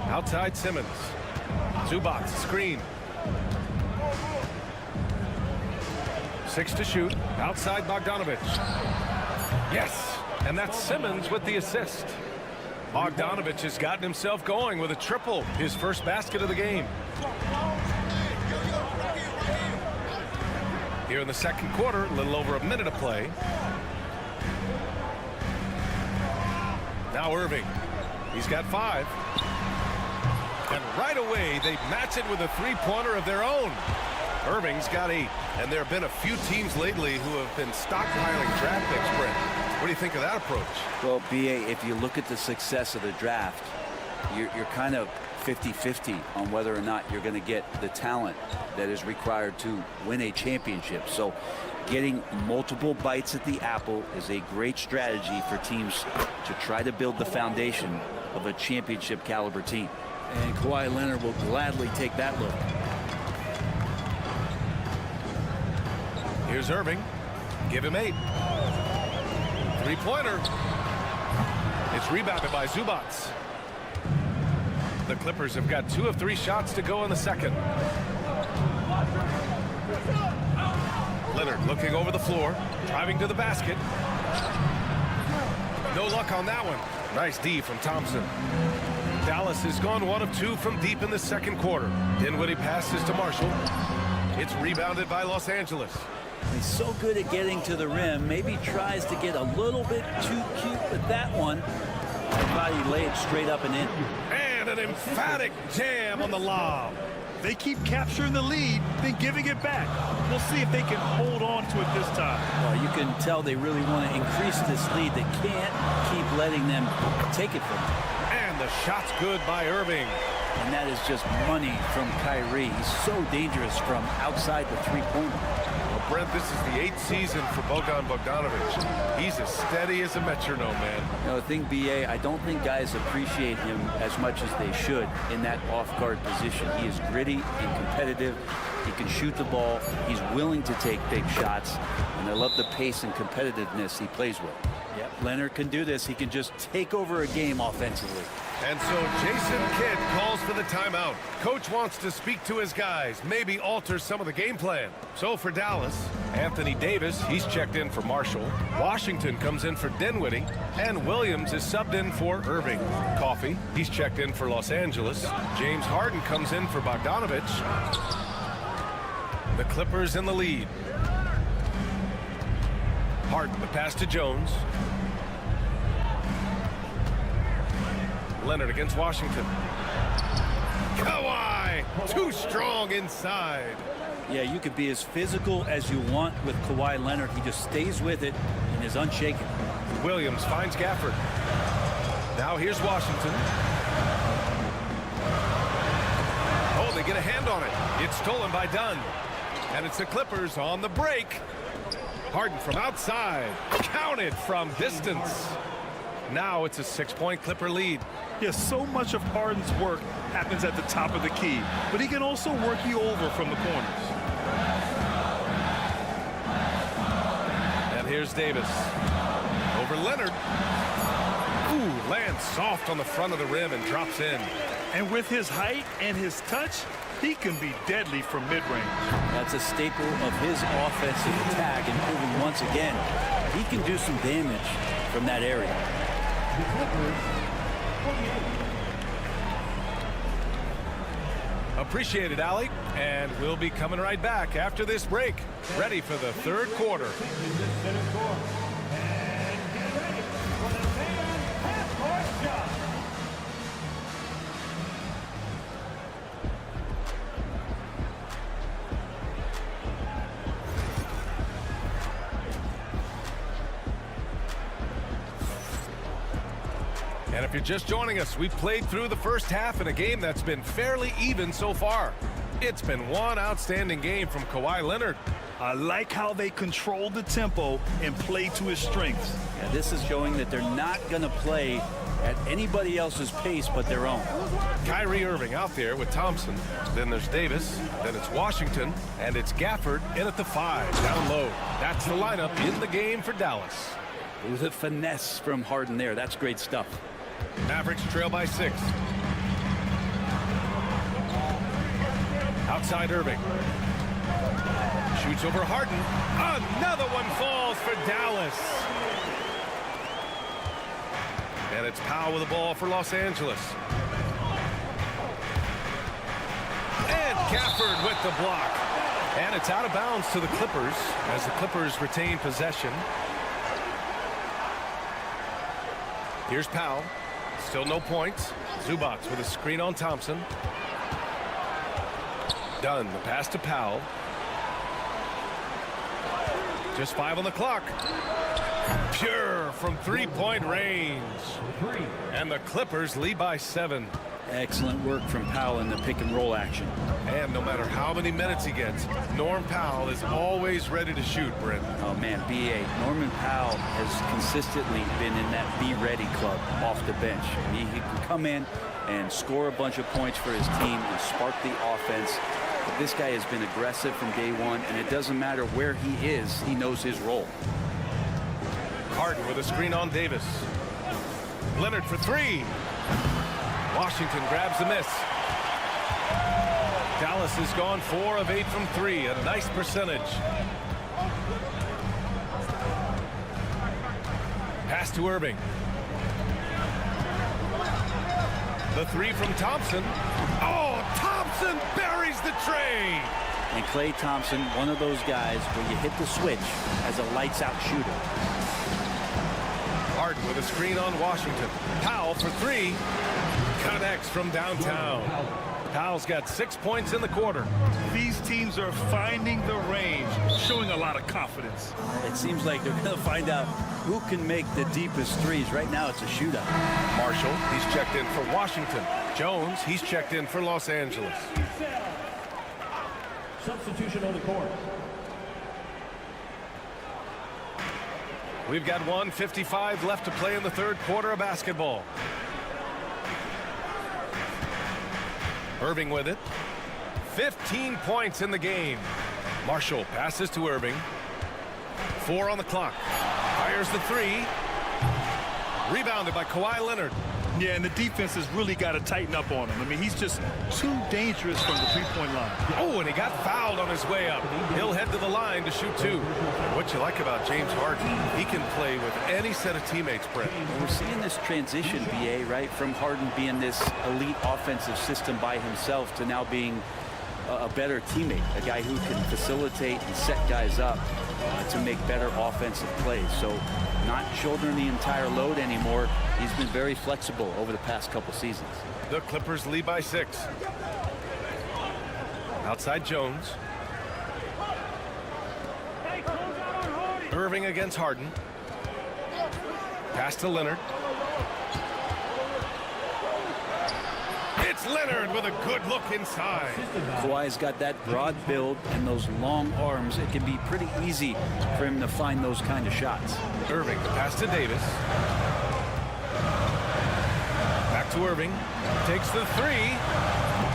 Outside Simmons. Zubac screen. 6 to shoot. Outside Bogdanovic. Yes. And that's Simmons with the assist. Bogdanovic has gotten himself going with a triple. His first basket of the game. Here in the second quarter, a little over a minute of play. Now Irving. He's got 5. And right away, they match it with a three-pointer of their own. Irving's got 8. And there have been a few teams lately who have been stockpiling draft picks, Brent. What do you think of that approach? Well, B.A., if you look at the success of the draft, you're kind of 50-50 on whether or not you're going to get the talent that is required to win a championship. So getting multiple bites at the apple is a great strategy for teams to try to build the foundation of a championship caliber team. And Kawhi Leonard will gladly take that look. Here's Irving. Give him 8. Three-pointer. It's rebounded by Zubac. The Clippers have got 2 of 3 shots to go in the second. Leonard looking over the floor, driving to the basket. No luck on that one. Nice D from Thompson. Dallas has gone 1 of 2 from deep in the second quarter. Dinwiddie passes to Marshall. It's rebounded by Los Angeles. He's so good at getting to the rim. Maybe tries to get a little bit too cute with that one. But he laid it straight up and in. And an emphatic jam on the lob. They keep capturing the lead, then giving it back. We'll see if they can hold on to it this time. Well, you can tell they really want to increase this lead. They can't keep letting them take it from them. And the shot's good by Irving. And that is just money from Kyrie. He's so dangerous from outside the three-pointer. Well, Brent, this is the 8th season for Bogdan Bogdanovic. He's as steady as a metronome, man. You know, the thing, B.A., I don't think guys appreciate him as much as they should in that off-guard position. He is gritty and competitive. He can shoot the ball. He's willing to take big shots. And I love the pace and competitiveness he plays with. Yep, Leonard can do this. He can just take over a game offensively. And so Jason Kidd calls for the timeout. Coach wants to speak to his guys, maybe alter some of the game plan. So for Dallas, Anthony Davis, he's checked in for Marshall. Washington comes in for Dinwiddie. And Williams is subbed in for Irving. Coffey, he's checked in for Los Angeles. James Harden comes in for Bogdanovic. The Clippers in the lead. Harden, the pass to Jones. Leonard against Washington. Kawhi, too strong inside. Yeah, you could be as physical as you want with Kawhi Leonard. He just stays with it and is unshaken. Williams finds Gafford. Now here's Washington. Oh, they get a hand on it. It's stolen by Dunn. And it's the Clippers on the break. Harden from outside. Counted from distance. Now it's a 6-point Clipper lead. Yes, so much of Harden's work happens at the top of the key, but he can also work you over from the corners. And here's Davis. Over Leonard. Ooh, lands soft on the front of the rim and drops in. And with his height and his touch, he can be deadly from mid-range. That's a staple of his offensive attack, and proving once again he can do some damage from that area. Appreciate it, Allie. And we'll be coming right back after this break. Ready for the third quarter. And if you're just joining us, we've played through the first half in a game that's been fairly even so far. It's been one outstanding game from Kawhi Leonard. I like how they control the tempo and play to his strengths. Yeah, this is showing that they're not going to play at anybody else's pace but their own. Kyrie Irving out there with Thompson. Then there's Davis. Then it's Washington. And it's Gafford in at the 5, down low. That's the lineup in the game for Dallas. With a finesse from Harden there. That's great stuff. Mavericks trail by 6. Outside Irving. Shoots over Harden. Another one falls for Dallas. And it's Powell with the ball for Los Angeles. And Gafford with the block. And it's out of bounds to the Clippers as the Clippers retain possession. Here's Powell. Still no points. Zubac with a screen on Thompson. Dunn, the pass to Powell. Just 5 on the clock. Pure from three-point range. And the Clippers lead by 7. Excellent work from Powell in the pick and roll action. And no matter how many minutes he gets, Norm Powell is always ready to shoot, Brent. Oh, man, B.A. Norman Powell has consistently been in that be-ready club off the bench. He can come in and score a bunch of points for his team and spark the offense. But this guy has been aggressive from day one, and it doesn't matter where he is, he knows his role. Harden with a screen on Davis. Leonard for 3. Washington grabs the miss. Dallas has gone 4 of 8 from 3. A nice percentage. Pass to Irving. The 3 from Thompson. Oh, Thompson buries the tray. And Klay Thompson, one of those guys where you hit the switch as a lights-out shooter. Harden with a screen on Washington. Powell for 3. Connects from downtown. Powell's got 6 points in the quarter. These teams are finding the range, showing a lot of confidence. It seems like they're going to find out who can make the deepest threes. Right now, it's a shootout. Marshall, he's checked in for Washington. Jones, he's checked in for Los Angeles. Substitution on the court. We've got 1:55 left to play in the third quarter of basketball. Irving with it. 15 points in the game. Marshall passes to Irving. 4 on the clock. Fires the 3. Rebounded by Kawhi Leonard. Yeah, and the defense has really got to tighten up on him. I mean, he's just too dangerous from the three-point line. Oh, and he got fouled on his way up. He'll head to the line to shoot 2. What you like about James Harden, he can play with any set of teammates, Brent. And we're seeing this transition, B.A., right, from Harden being this elite offensive system by himself to now being a better teammate, a guy who can facilitate and set guys up to make better offensive plays. So not shouldering the entire load anymore. He's been very flexible over the past couple seasons. The Clippers lead by 6. Outside Jones. Irving against Harden. Pass to Leonard. It's Leonard with a good look inside. Kawhi's got that broad build and those long arms. It can be pretty easy for him to find those kind of shots. Irving, the pass to Davis. Back to Irving. Takes the 3.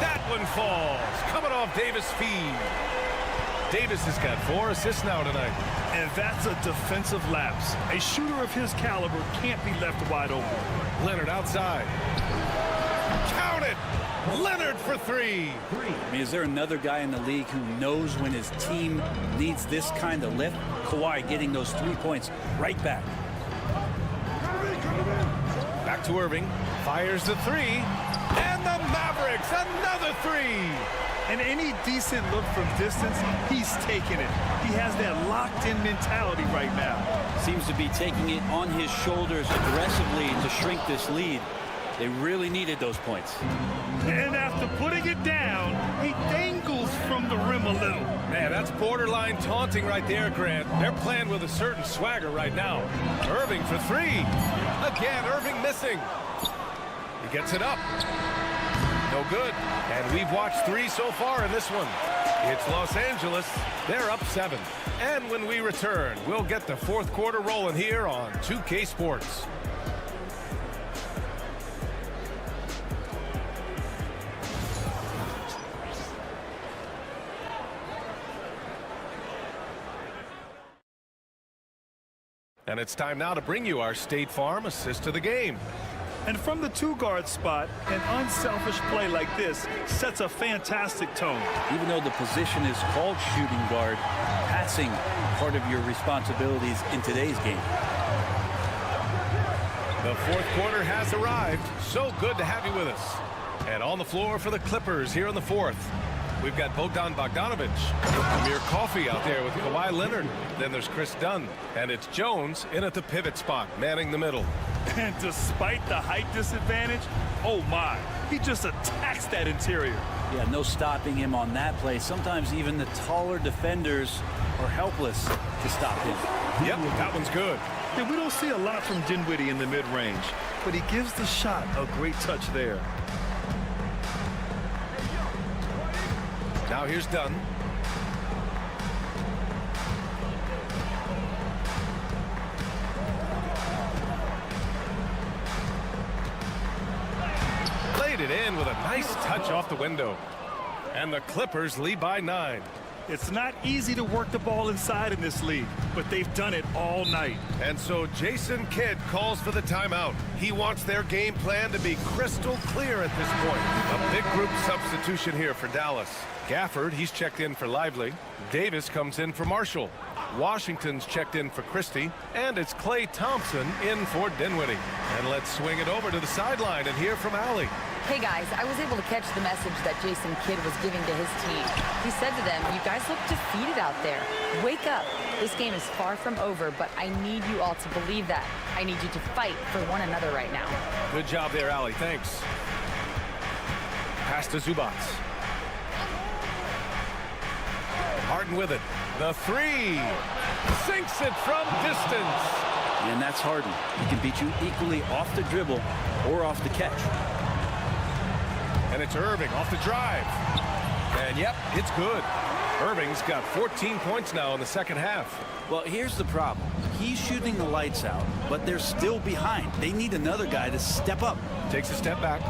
That one falls. Coming off Davis' feed. Davis has got 4 assists now tonight. And that's a defensive lapse. A shooter of his caliber can't be left wide open. Leonard outside. Count it. Leonard for three. I mean, is there another guy in the league who knows when his team needs this kind of lift? Kawhi getting those 3 points right back. Back to Irving. Fires the three. And the Mavericks, another three. And any decent look from distance, he's taking it. He has that locked-in mentality right now. Seems to be taking it on his shoulders aggressively to shrink this lead. They really needed those points. And after putting it down, he dangles from the rim a little. Man, that's borderline taunting right there, Grant. They're playing with a certain swagger right now. Irving for three. Again, Irving missing. He gets it up. No good. And we've watched three so far in this one. It's Los Angeles. They're up 7. And when we return, we'll get the fourth quarter rolling here on 2K Sports. And it's time now to bring you our State Farm assist of the game. And from the 2-guard spot, an unselfish play like this sets a fantastic tone. Even though the position is called shooting guard, passing part of your responsibilities in today's game. The fourth quarter has arrived. So good to have you with us. And on the floor for the Clippers here in the fourth, we've got Bogdan Bogdanovic, Amir Coffey out there with Kawhi Leonard. Then there's Chris Dunn. And it's Jones in at the pivot spot, manning the middle. And despite the height disadvantage, oh my, he just attacks that interior. Yeah, no stopping him on that play. Sometimes even the taller defenders are helpless to stop him. Yep, that one's good. And we don't see a lot from Dinwiddie in the mid-range, but he gives the shot a great touch there. Now here's Dunn. Laid it in with a nice touch off the window. And the Clippers lead by 9. It's not easy to work the ball inside in this league, but they've done it all night. And so Jason Kidd calls for the timeout. He wants their game plan to be crystal clear at this point. A big group substitution here for Dallas. Gafford, he's checked in for Lively. Davis comes in for Marshall. Washington's checked in for Christie. And it's Klay Thompson in for Dinwiddie. And let's swing it over to the sideline and hear from Allie. Hey guys, I was able to catch the message that Jason Kidd was giving to his team. He said to them, you guys look defeated out there. Wake up. This game is far from over, but I need you all to believe that. I need you to fight for one another right now. Good job there, Allie. Thanks. Pass to Zubac. Harden with it. The three. Sinks it from distance. And that's Harden. He can beat you equally off the dribble or off the catch. And it's Irving off the drive. And yep, it's good. Irving's got 14 points now in the second half. Well, here's the problem. He's shooting the lights out, but they're still behind. They need another guy to step up. Takes a step back.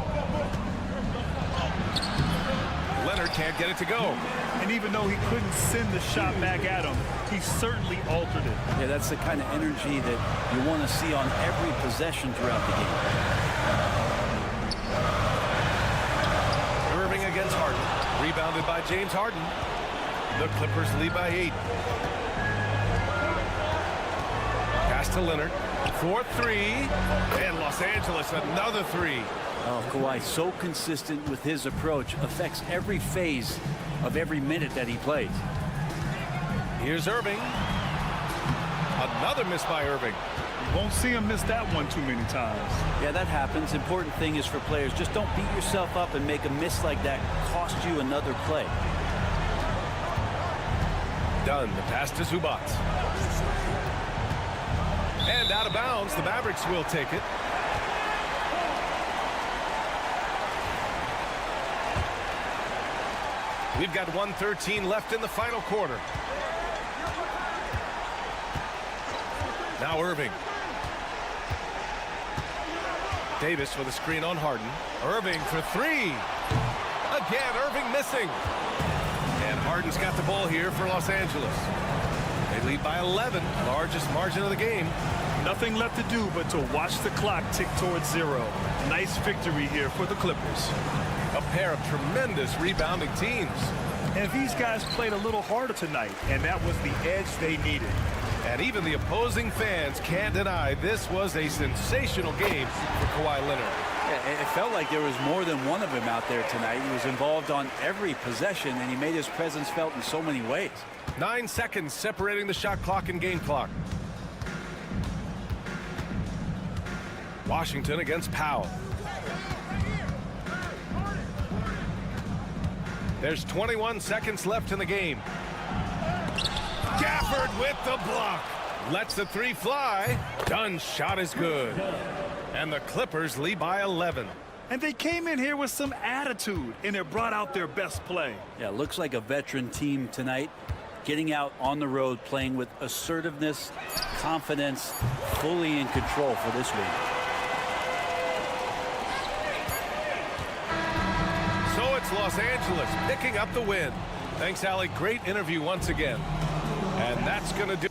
Leonard can't get it to go. And even though he couldn't send the shot back at him, he certainly altered it. Yeah, that's the kind of energy that you want to see on every possession throughout the game. Irving against Harden. Rebounded by James Harden. The Clippers lead by 8. Pass to Leonard. 4-3. And Los Angeles another 3. Oh, Kawhi, so consistent with his approach, affects every phase of every minute that he plays. Here's Irving. Another miss by Irving. Won't see him miss that one too many times. Yeah, that happens. Important thing is for players, just don't beat yourself up and make a miss like that cost you another play. Done. The pass to Zubac. And out of bounds. The Mavericks will take it. We've got 1:13 left in the final quarter. Now Irving. Davis with a screen on Harden. Irving for 3. Again, Irving missing. And Harden's got the ball here for Los Angeles. They lead by 11, largest margin of the game. Nothing left to do but to watch the clock tick towards 0. Nice victory here for the Clippers. A pair of tremendous rebounding teams. And these guys played a little harder tonight, and that was the edge they needed. And even the opposing fans can't deny this was a sensational game for Kawhi Leonard. Yeah, it felt like there was more than one of him out there tonight. He was involved on every possession, and he made his presence felt in so many ways. 9 seconds separating the shot clock and game clock. Washington against Powell. There's 21 seconds left in the game. Gafford with the block. Lets the three fly. Dunn's shot is good. And the Clippers lead by 11. And they came in here with some attitude, and it brought out their best play. Yeah, looks like a veteran team tonight, getting out on the road, playing with assertiveness, confidence, fully in control for this week. So it's Los Angeles picking up the win. Thanks, Allie. Great interview once again. And that's going to do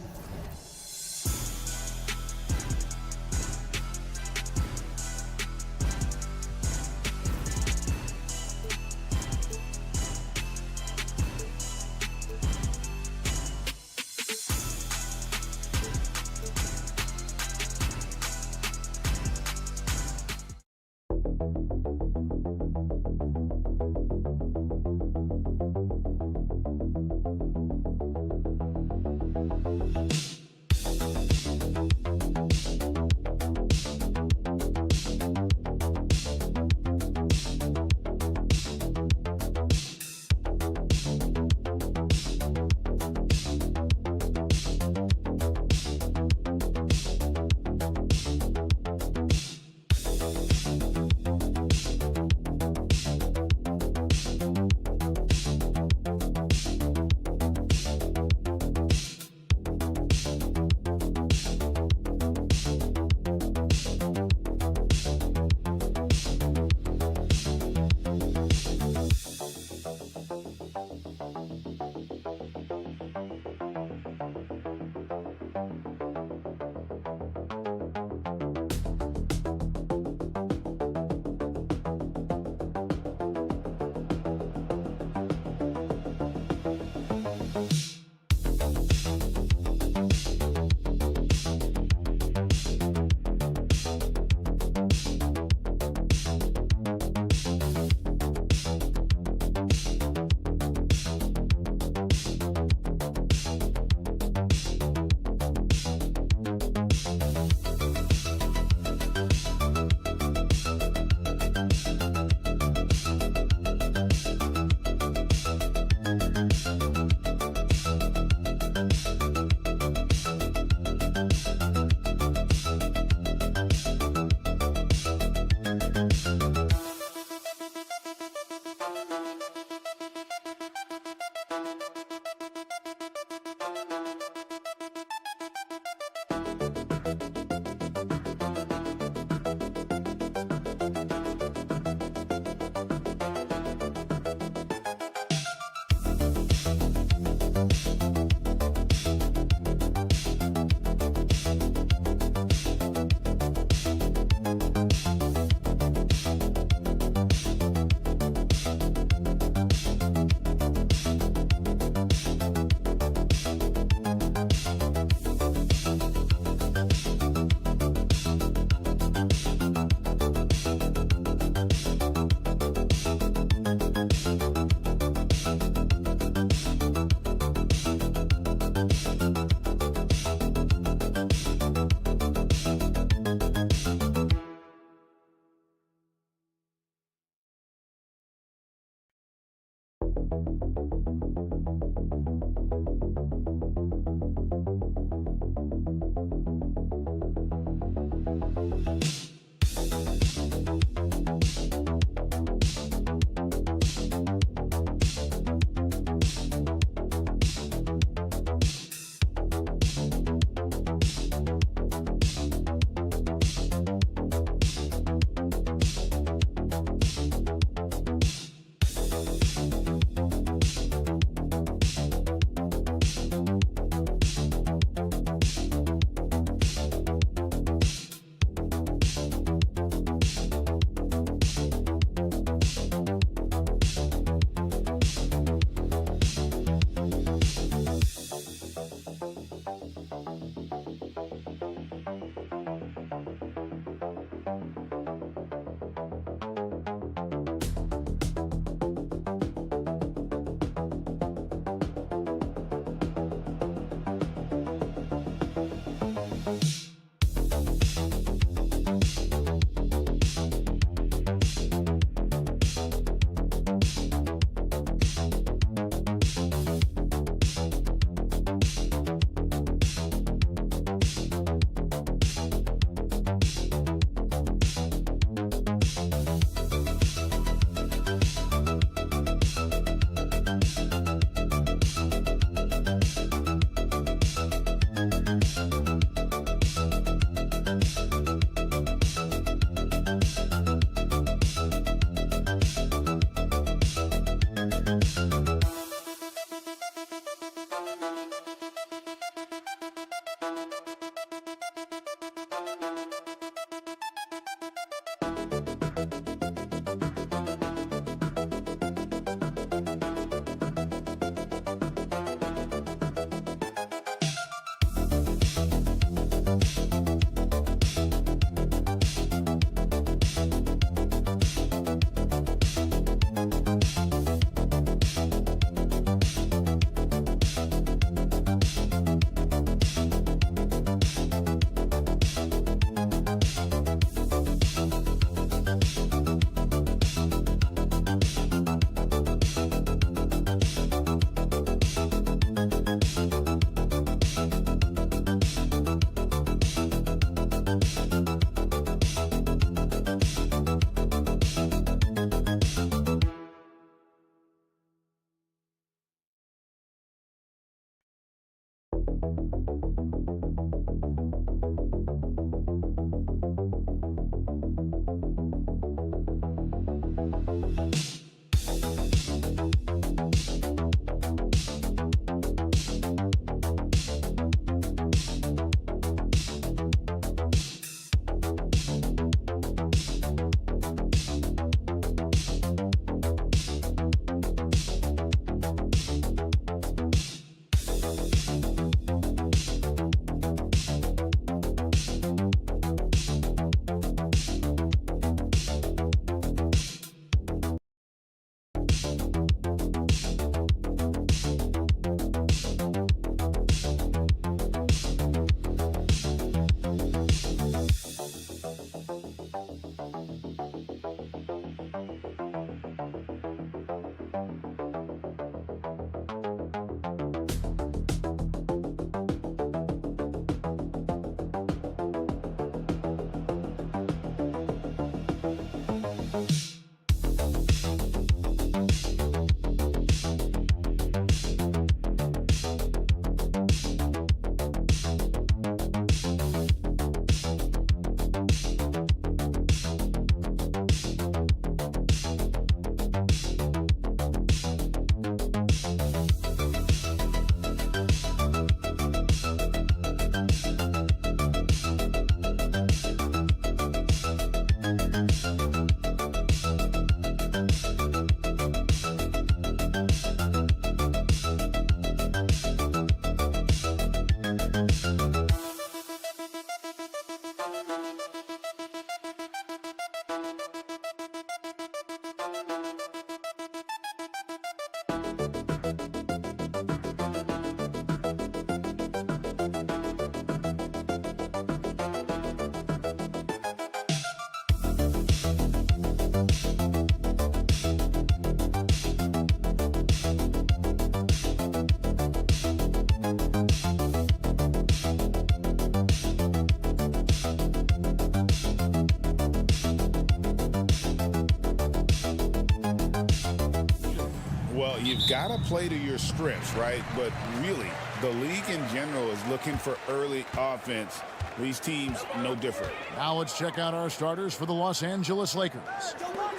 Well, you've got to play to your strengths, right? But really, the league in general is looking for early offense. These teams, no different. Now let's check out our starters for the Los Angeles Lakers.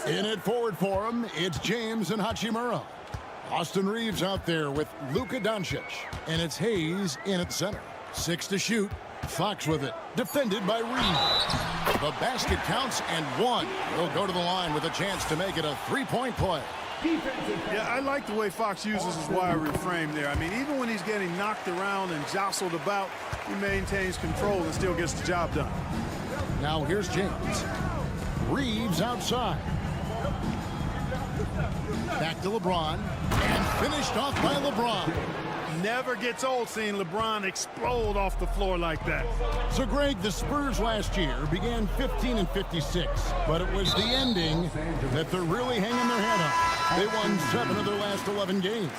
In at forward for them, it's James and Hachimura. Austin Reeves out there with Luka Doncic. And it's Hayes in at center. 6 to shoot. Fox with it. Defended by Reeves. The basket counts and one. He'll go to the line with a chance to make it a three-point play. Yeah, I like the way Fox uses his wire reframe there. I mean, even when he's getting knocked around and jostled about, he maintains control and still gets the job done. Now here's James. Reeves outside. Back to LeBron. And finished off by LeBron. Never gets old seeing LeBron explode off the floor like that. So, Greg, the Spurs last year began 15-56, but it was the ending that they're really hanging their head on. They won 7 of their last 11 games.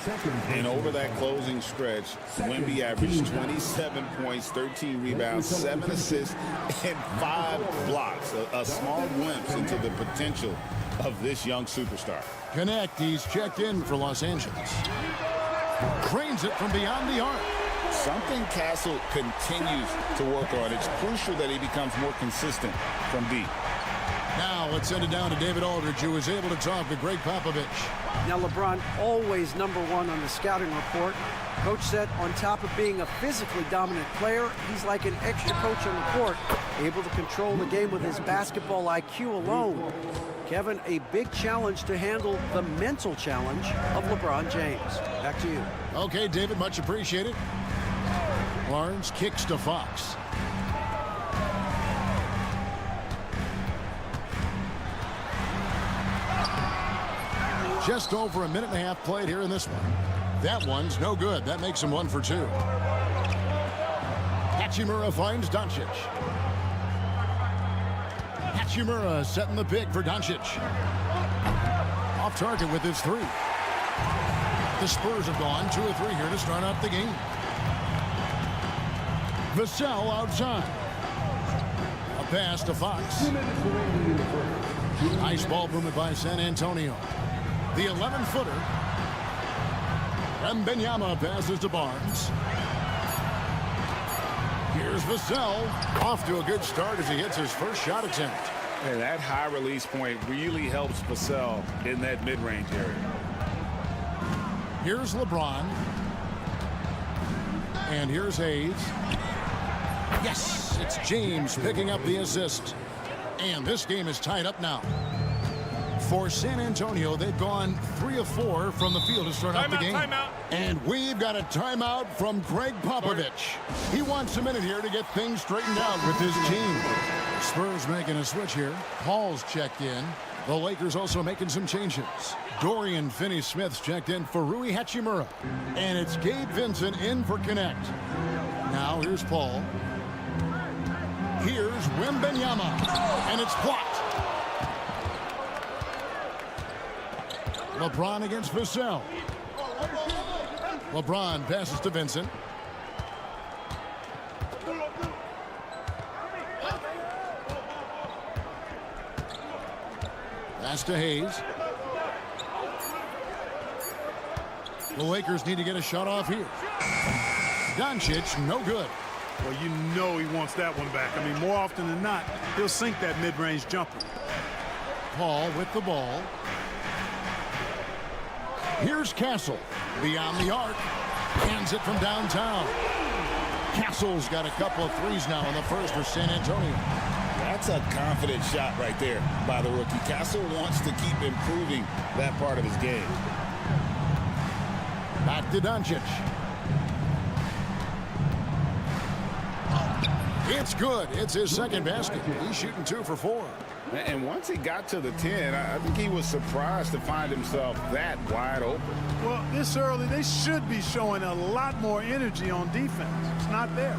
And over that closing stretch, Wemby averaged 27 points, 13 rebounds, 7 assists, and 5 blocks. A small glimpse into the potential of this young superstar. Connect, he's checked in for Los Angeles. Cranes it from beyond the arc. Something Castle continues to work on. It's crucial that he becomes more consistent from deep. Now let's send it down to David Aldridge, who was able to talk to Greg Popovich. Now LeBron always #1 on the scouting report. Coach said on top of being a physically dominant player, he's like an extra coach on the court, able to control the game with his basketball IQ alone. Kevin, a big challenge to handle the mental challenge of LeBron James. Back to you. Okay, David, much appreciated. Barnes kicks to Fox. Just over a minute and a half played here in this one. That one's no good. That makes him 1 for 2. Hachimura finds Doncic. Hachimura setting the pick for Doncic. Off target with his 3. The Spurs have gone 2 of 3 here to start out the game. Vassell outside. A pass to Fox. Nice ball movement by San Antonio. The 11-footer. Wembanyama passes to Barnes. Here's Vassell. Off to a good start as he hits his first shot attempt. And that high release point really helps Vassell in that mid-range area. Here's LeBron. And here's Hayes. Yes, it's James picking up the assist. And this game is tied up now. For San Antonio, they've gone 3 of 4 from the field to start out the game. Timeout. And we've got a timeout from Greg Popovich. He wants a minute here to get things straightened out with his team. Spurs making a switch here. Paul's checked in. The Lakers also making some changes. Dorian Finney-Smith's checked in for Rui Hachimura. And it's Gabe Vincent in for Connect. Now here's Paul. Here's Wembanyama. And it's blocked. LeBron against Vassell. LeBron passes to Vincent. Pass to Hayes. The Lakers need to get a shot off here. Doncic, no good. Well, you know he wants that one back. I mean, more often than not, he'll sink that mid-range jumper. Paul with the ball. Here's Castle beyond the arc. Hands it from downtown. Castle's got a couple of threes now in the first for San Antonio. That's a confident shot right there by the rookie. Castle wants to keep improving that part of his game. Back to Doncic. It's good. It's his second basket. He's shooting 2 for 4. And once he got to the 10, I think he was surprised to find himself that wide open. Well, this early, they should be showing a lot more energy on defense. It's not there.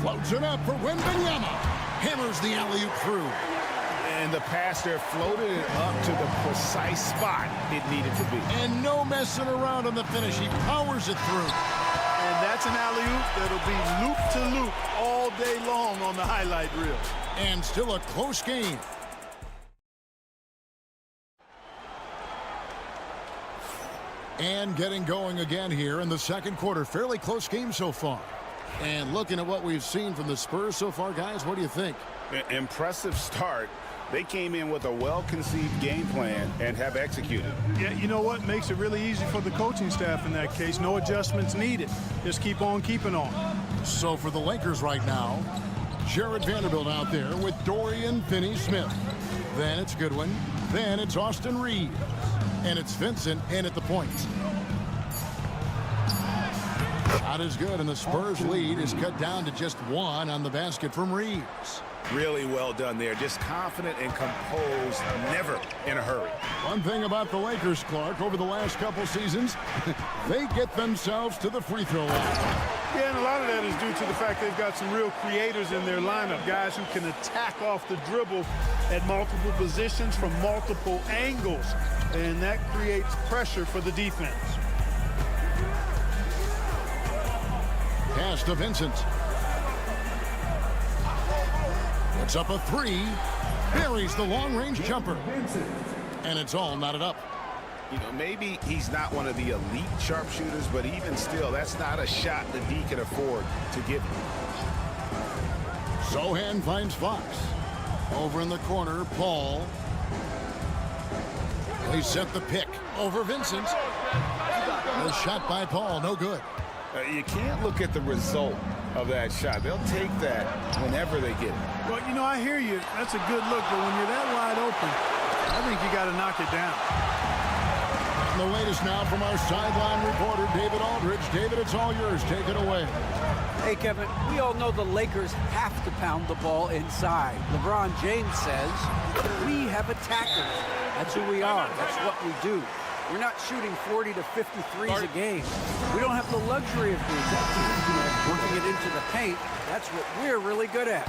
Floats it up for Wembanyama. Hammers the alley-oop through. And the pass there floated it up to the precise spot it needed to be. And no messing around on the finish. He powers it through. And that's an alley-oop that'll be loop-to-loop all day long on the highlight reel. And still a close game. And getting going again here in the second quarter. Fairly close game so far. And looking at what we've seen from the Spurs so far, guys, what do you think? Impressive start. They came in with a well-conceived game plan and have executed. Yeah, you know what? Makes it really easy for the coaching staff in that case. No adjustments needed. Just keep on keeping on. So for the Lakers right now, Jared Vanderbilt out there with Dorian Finney-Smith. Then it's Goodwin. Then it's Austin Reeves. And it's Vincent in at the point. Shot is good, and the Spurs lead is cut down to just 1 on the basket from Reeves. Really well done there. Just confident and composed, never in a hurry. One thing about the Lakers, Clark, over the last couple seasons, they get themselves to the free throw line. Yeah, and a lot of that is due to the fact they've got some real creators in their lineup, guys who can attack off the dribble at multiple positions from multiple angles, and that creates pressure for the defense. Pass to Vincent. Puts up a 3. Buries the long-range jumper. And it's all knotted up. You know, maybe he's not one of the elite sharpshooters, but even still, that's not a shot that D can afford to give him. Sohan finds Fox. Over in the corner, Paul. They set the pick over Vincent. A shot by Paul, no good. You can't look at the result of that shot. They'll take that whenever they get it. Well, you know, I hear you. That's a good look, but when you're that wide open, I think you got to knock it down. And the latest now from our sideline reporter, David Aldridge. David, it's all yours. Take it away. Hey, Kevin, we all know the Lakers have to pound the ball inside. LeBron James says, we have attackers. That's who we are. That's what we do. We're not shooting 40 to 50 threes a game. We don't have the luxury of doing that. Working it into the paint, that's what we're really good at.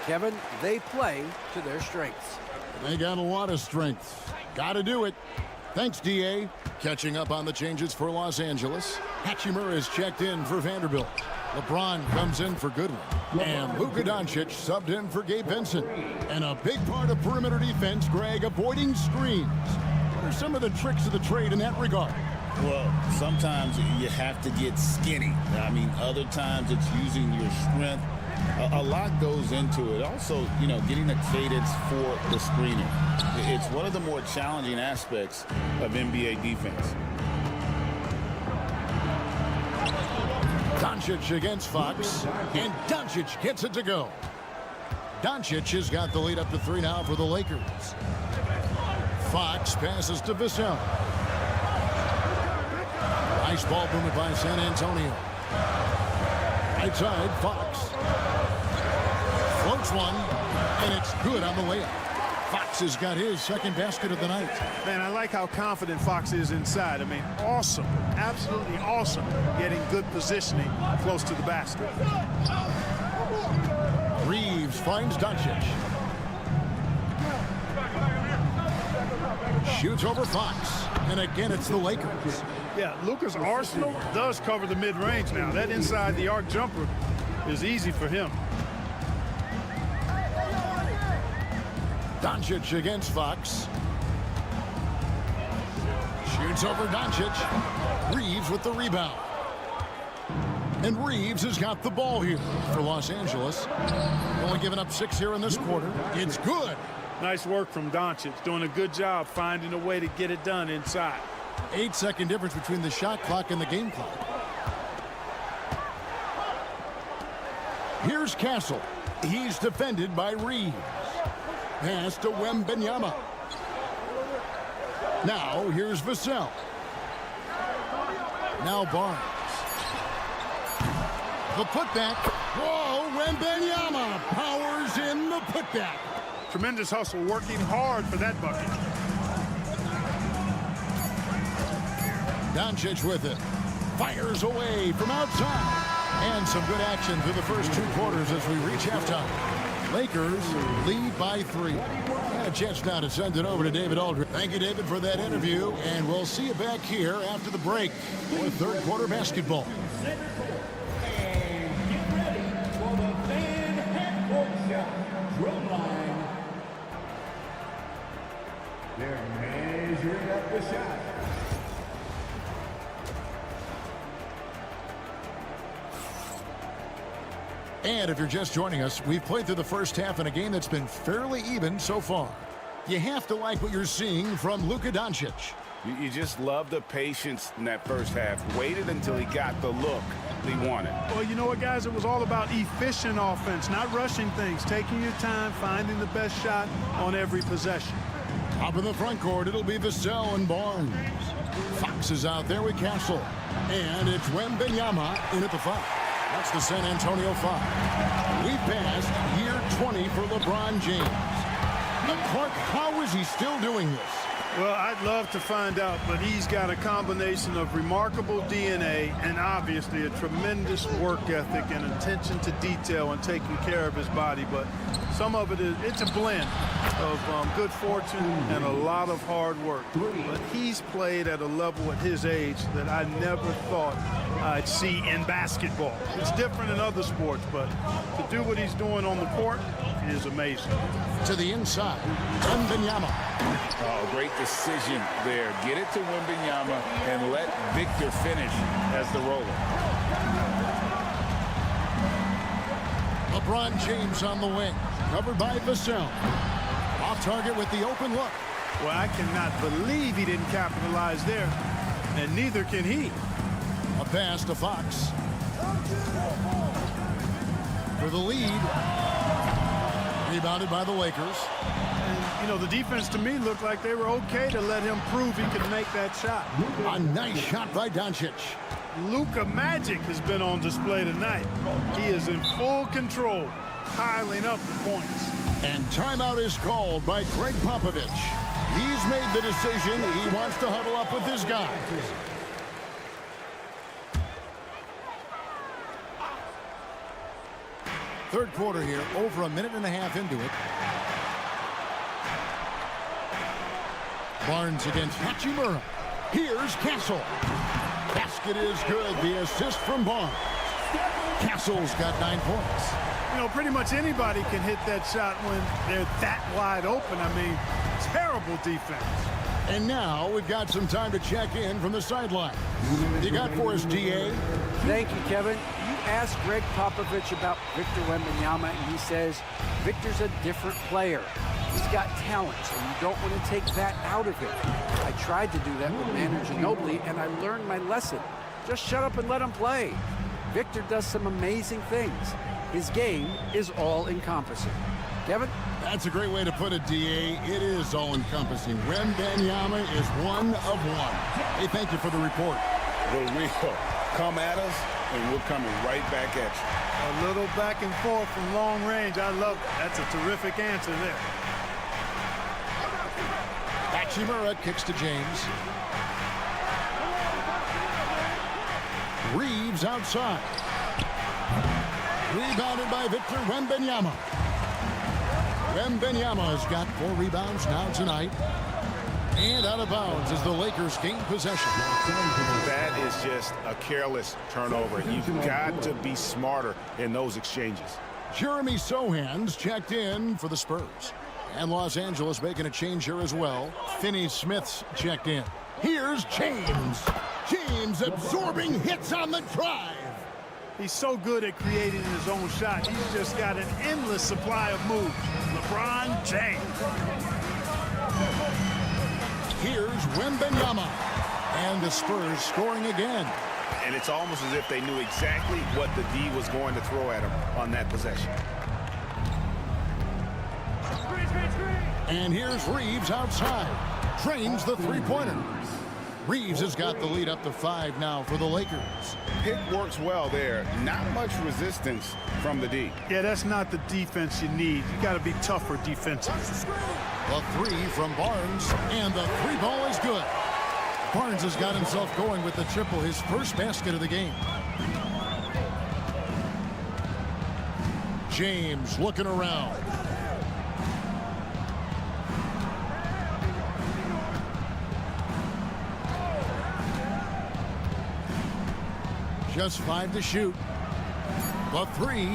Kevin, they play to their strengths. They got a lot of strength. Got to do it. Thanks, D.A. Catching up on the changes for Los Angeles. Hachimura is checked in for Vanderbilt. LeBron comes in for Goodwin. And Luka Doncic subbed in for Gabe Vincent. And a big part of perimeter defense, Greg, avoiding screens. What are some of the tricks of the trade in that regard? Well, sometimes you have to get skinny. I mean, other times it's using your strength. A lot goes into it. Also, you know, getting the cadence for the screener. It's one of the more challenging aspects of NBA defense. Doncic against Fox, and Doncic gets it to go. Doncic has got the lead up to 3 now for the Lakers. Fox passes to Vassell. Nice ball movement by San Antonio. Right side, Fox. Floats one, and it's good on the layup. Fox has got his second basket of the night. Man, I like how confident Fox is inside. I mean, awesome, absolutely awesome, getting good positioning close to the basket. Reeves finds Doncic. Shoots over Fox, and again it's the Lakers. Yeah, Luka's arsenal does cover the mid-range now. That inside the arc jumper is easy for him. Doncic against Fox. Shoots over Doncic. Reeves with the rebound. And Reeves has got the ball here for Los Angeles. Only giving up 6 here in this quarter. It's good. Nice work from Doncic. Doing a good job finding a way to get it done inside. 8-second difference between the shot clock and the game clock. Here's Castle. He's defended by Reeves. Pass to Wembanyama. Now here's Vassell. Now Barnes. The putback. Whoa, Wembanyama powers in the putback. Tremendous hustle, working hard for that bucket. Doncic with it. Fires away from outside. And some good action through the first 2 quarters as we reach halftime. Lakers lead by 3. And a chance now to send it over to David Aldridge. Thank you, David, for that interview. And we'll see you back here after the break for third quarter basketball. And get ready for the fan half-court shot. Drum line. They're measuring up the shot. And if you're just joining us, we've played through the first half in a game that's been fairly even so far. You have to like what you're seeing from Luka Doncic. You just love the patience in that first half. Waited until he got the look he wanted. Well, you know what, guys? It was all about efficient offense, not rushing things, taking your time, finding the best shot on every possession. Up in the front court, it'll be Vassell and Barnes. Fox is out there with Castle. And it's Wembanyama in at the 5. That's the San Antonio 5. We passed year 20 for LeBron James. Now, Clark, how is he still doing this? Well, I'd love to find out, but he's got a combination of remarkable DNA and obviously a tremendous work ethic and attention to detail and taking care of his body. But some of it's a blend of good fortune and a lot of hard work. But he's played at a level at his age that I never thought I'd see in basketball. It's different in other sports, but to do what he's doing on the court is amazing. To the inside, Wembanyama. Oh, great decision there. Get it to Wembanyama and let Victor finish as the roller. LeBron James on the wing, covered by Vassell. Off target with the open look. Well, I cannot believe he didn't capitalize there, and neither can he. A pass to Fox. For the lead. Rebounded by the Lakers. And, you know, the defense to me looked like they were okay to let him prove he could make that shot. A nice shot by Doncic. Luka Magic has been on display tonight. He is in full control, piling up the points. And timeout is called by Greg Popovich. He's made the decision. He wants to huddle up with his guys. Third quarter here, over a minute and a half into it. Barnes against Hachimura. Here's Castle. Basket is good. The assist from Barnes. Castle's got 9 points. You know, pretty much anybody can hit that shot when they're that wide open. I mean, terrible defense. And now we've got some time to check in from the sideline. You got for us, DA? Thank you, Kevin. You asked Greg Popovich about Victor Wembanyama, and he says Victor's a different player. He's got talent, and you don't want to take that out of him. I tried to do that with Manu Ginobili, and I learned my lesson. Just shut up and let him play. Victor does some amazing things. His game is all-encompassing. Kevin? That's a great way to put it, DA. It is all-encompassing. Wembanyama is one of one. Hey, thank you for the report. The real. Come at us, and we're coming right back at you. A little back and forth from long range. I love it. That's a terrific answer there. Hachimura kicks to James. Reeves outside. Rebounded by Victor Wembanyama. Wembanyama has got 4 rebounds now tonight. And out of bounds as the Lakers gain possession. That is just a careless turnover. You've got to be smarter in those exchanges. Jeremy Sohan's checked in for the Spurs. And Los Angeles making a change here as well. Finney Smith's checked in. Here's James. James absorbing hits on the drive. He's so good at creating his own shot. He's just got an endless supply of moves. LeBron James. Here's Wembanyama. And the Spurs scoring again. And it's almost as if they knew exactly what the D was going to throw at him on that possession. And here's Reeves outside. Trains the three-pointer. Reeves has got the lead up to 5 now for the Lakers. Pick works well there. Not much resistance from the D. Yeah, that's not the defense you need. You got to be tougher defensive. The 3 from Barnes, and the 3 ball is good. Barnes has got himself going with the triple, his first basket of the game. James looking around. Just 5 to shoot. The 3.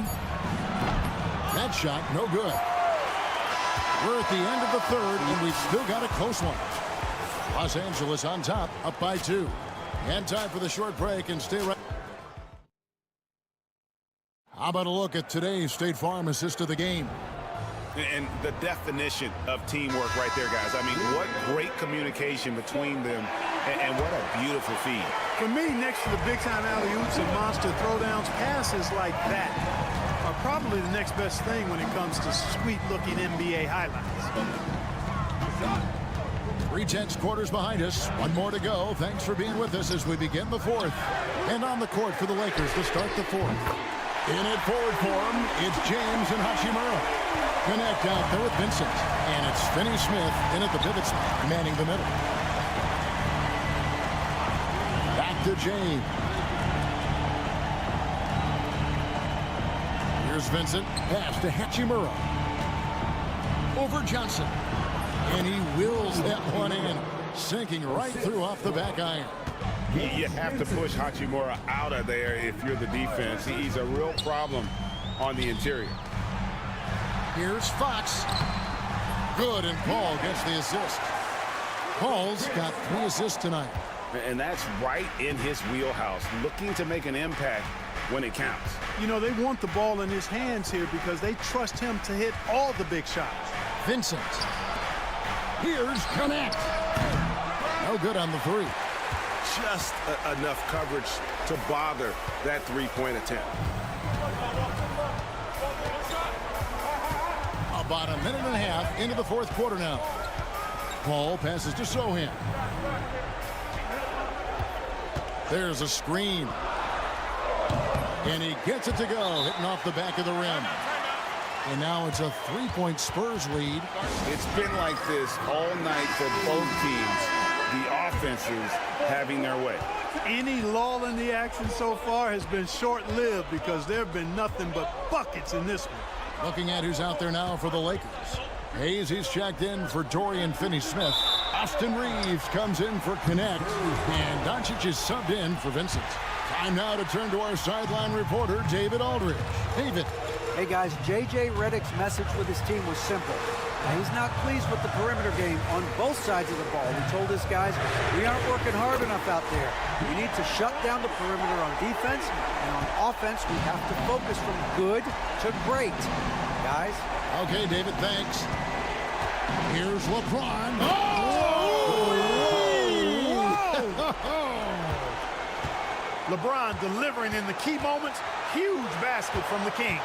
That shot, no good. We're at the end of the third, and we've still got a close one. Los Angeles on top, up by 2. And time for the short break, and stay right. How about a look at today's State Farm assist of the game? And the definition of teamwork right there, guys. I mean, what great communication between them, and what a beautiful feed. For me, next to the big-time alley-oops and monster throwdowns, passes like that are probably the next best thing when it comes to sweet-looking NBA highlights. 3/10 quarters behind us. 1 more to go. Thanks for being with us as we begin the 4th. And on the court for the Lakers to start the 4th. In at forward form, it's James and Hachimura. Connect out there with Vincent. And it's Finney Smith in at the pivot spot, manning the middle. Back to James. Here's Vincent. Pass to Hachimura. Over Johnson. And he wills that one in. Sinking right through off the back iron. You have to push Hachimura out of there if you're the defense. He's a real problem on the interior. Here's Fox. Good, and Paul gets the assist. Paul's got 3 assists tonight. And that's right in his wheelhouse, looking to make an impact when it counts. You know, they want the ball in his hands here because they trust him to hit all the big shots. Vincent. Here's Connect. No good on the 3. Just enough coverage to bother that 3-point attempt. About a minute and a half into the 4th quarter now. Paul passes to Sohan. There's a screen. And he gets it to go, hitting off the back of the rim. And now it's a 3-point Spurs lead. It's been like this all night for both teams. The offenses having their way. Any lull in the action so far has been short-lived because there have been nothing but buckets in this one. Looking at who's out there now for the Lakers. Hayes, he's checked in for Dorian Finney-Smith. Austin Reeves comes in for Connect. And Doncic is subbed in for Vincent. Time now to turn to our sideline reporter, David Aldridge. David. Hey guys, J.J. Redick's message with his team was simple. Now, he's not pleased with the perimeter game on both sides of the ball. He told his guys, we aren't working hard enough out there. We need to shut down the perimeter on defense, and on offense, we have to focus from good to great. Guys? Okay, David, thanks. Here's LeBron. LeBron delivering in the key moments. Huge basket from the King.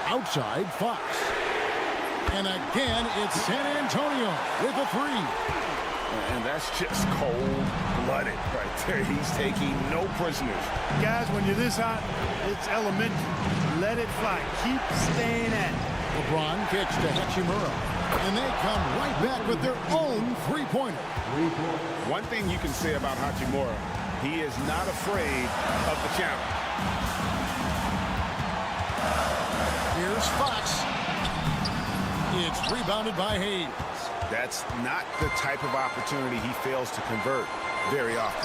Outside, Fox. And again, it's San Antonio with a three. And that's just cold-blooded right there. He's taking no prisoners. Guys, when you're this hot, it's elementary. Let it fly. Keep staying at it. LeBron kicks to Hachimura. And they come right back with their own three-pointer. One thing you can say about Hachimura, he is not afraid of the challenge. Here's Fox. It's rebounded by Hayes. That's not the type of opportunity he fails to convert very often.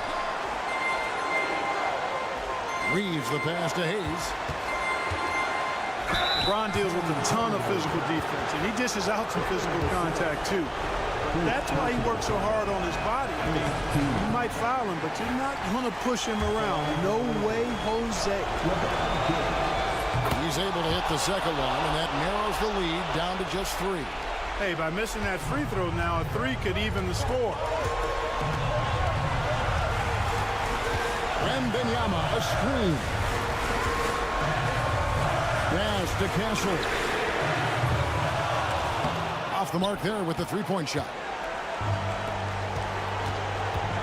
Reeves the pass to Hayes. LeBron deals with a ton of physical defense, and he dishes out some physical contact, too. That's why he works so hard on his body. I mean, you might foul him, but you're not going to push him around. No way, Jose. He's able to hit the second one, and that narrows the lead down to just three. Hey, by missing that free throw now, a three could even the score. Wembanyama, a screen. Pass to Castle. Off the mark there with the three-point shot.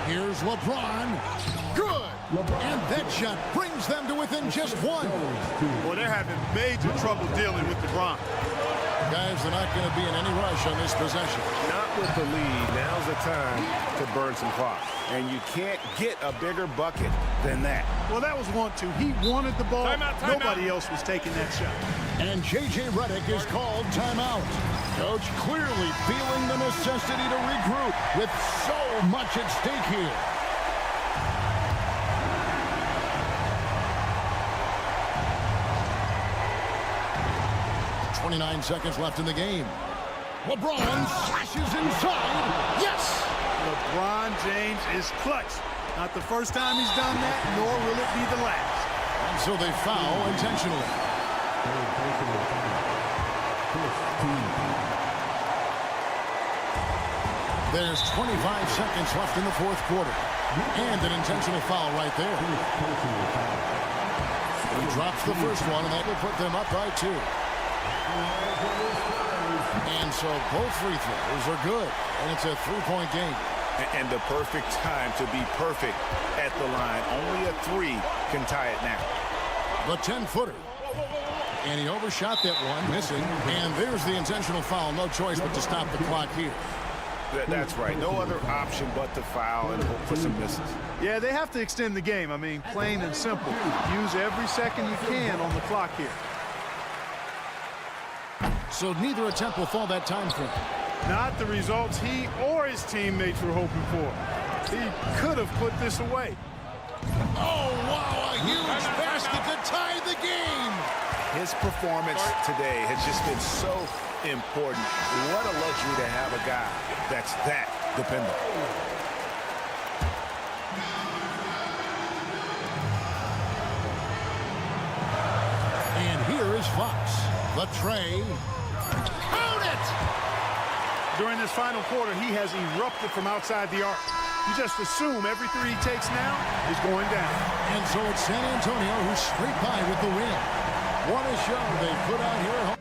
Here's LeBron. Good! And that shot brings them to within just one. Well, they're having major trouble dealing with LeBron. Guys, they're not going to be in any rush on this possession. Not with the lead. Now's the time to burn some clock. And you can't get a bigger bucket than that. Well, that was 1-2. He wanted the ball. Nobody else was taking that shot. And J.J. Redick is called timeout. Coach clearly feeling the necessity to regroup with so much at stake here. .29 seconds left in the game. LeBron slashes inside. Yes! LeBron James is clutch. Not the first time he's done that, nor will it be the last. And so they foul intentionally. There's 25 seconds left in the fourth quarter. And an intentional foul right there. He drops the first one, and that will put them up by 2. And so both free throws are good, and it's a three-point game. And the perfect time to be perfect at the line. Only a three can tie it now. The 10-footer. And he overshot that one, missing. And there's the intentional foul. No choice but to stop the clock here. That's right. No other option but to foul and hope for some misses. Yeah, they have to extend the game. I mean, plain and simple. Use every second you can on the clock here. So neither attempt will fall that time frame. Not the results he or his teammates were hoping for. He could have put this away. Oh, wow, a huge basket to tie the game. His performance today has just been so important. What a luxury to have a guy that's that dependable. And here is Fox. The tray. Count it! During this final quarter, he has erupted from outside the arc. You just assume every three he takes now is going down. And so it's San Antonio who's straight by with the win. What a show they put on here at home.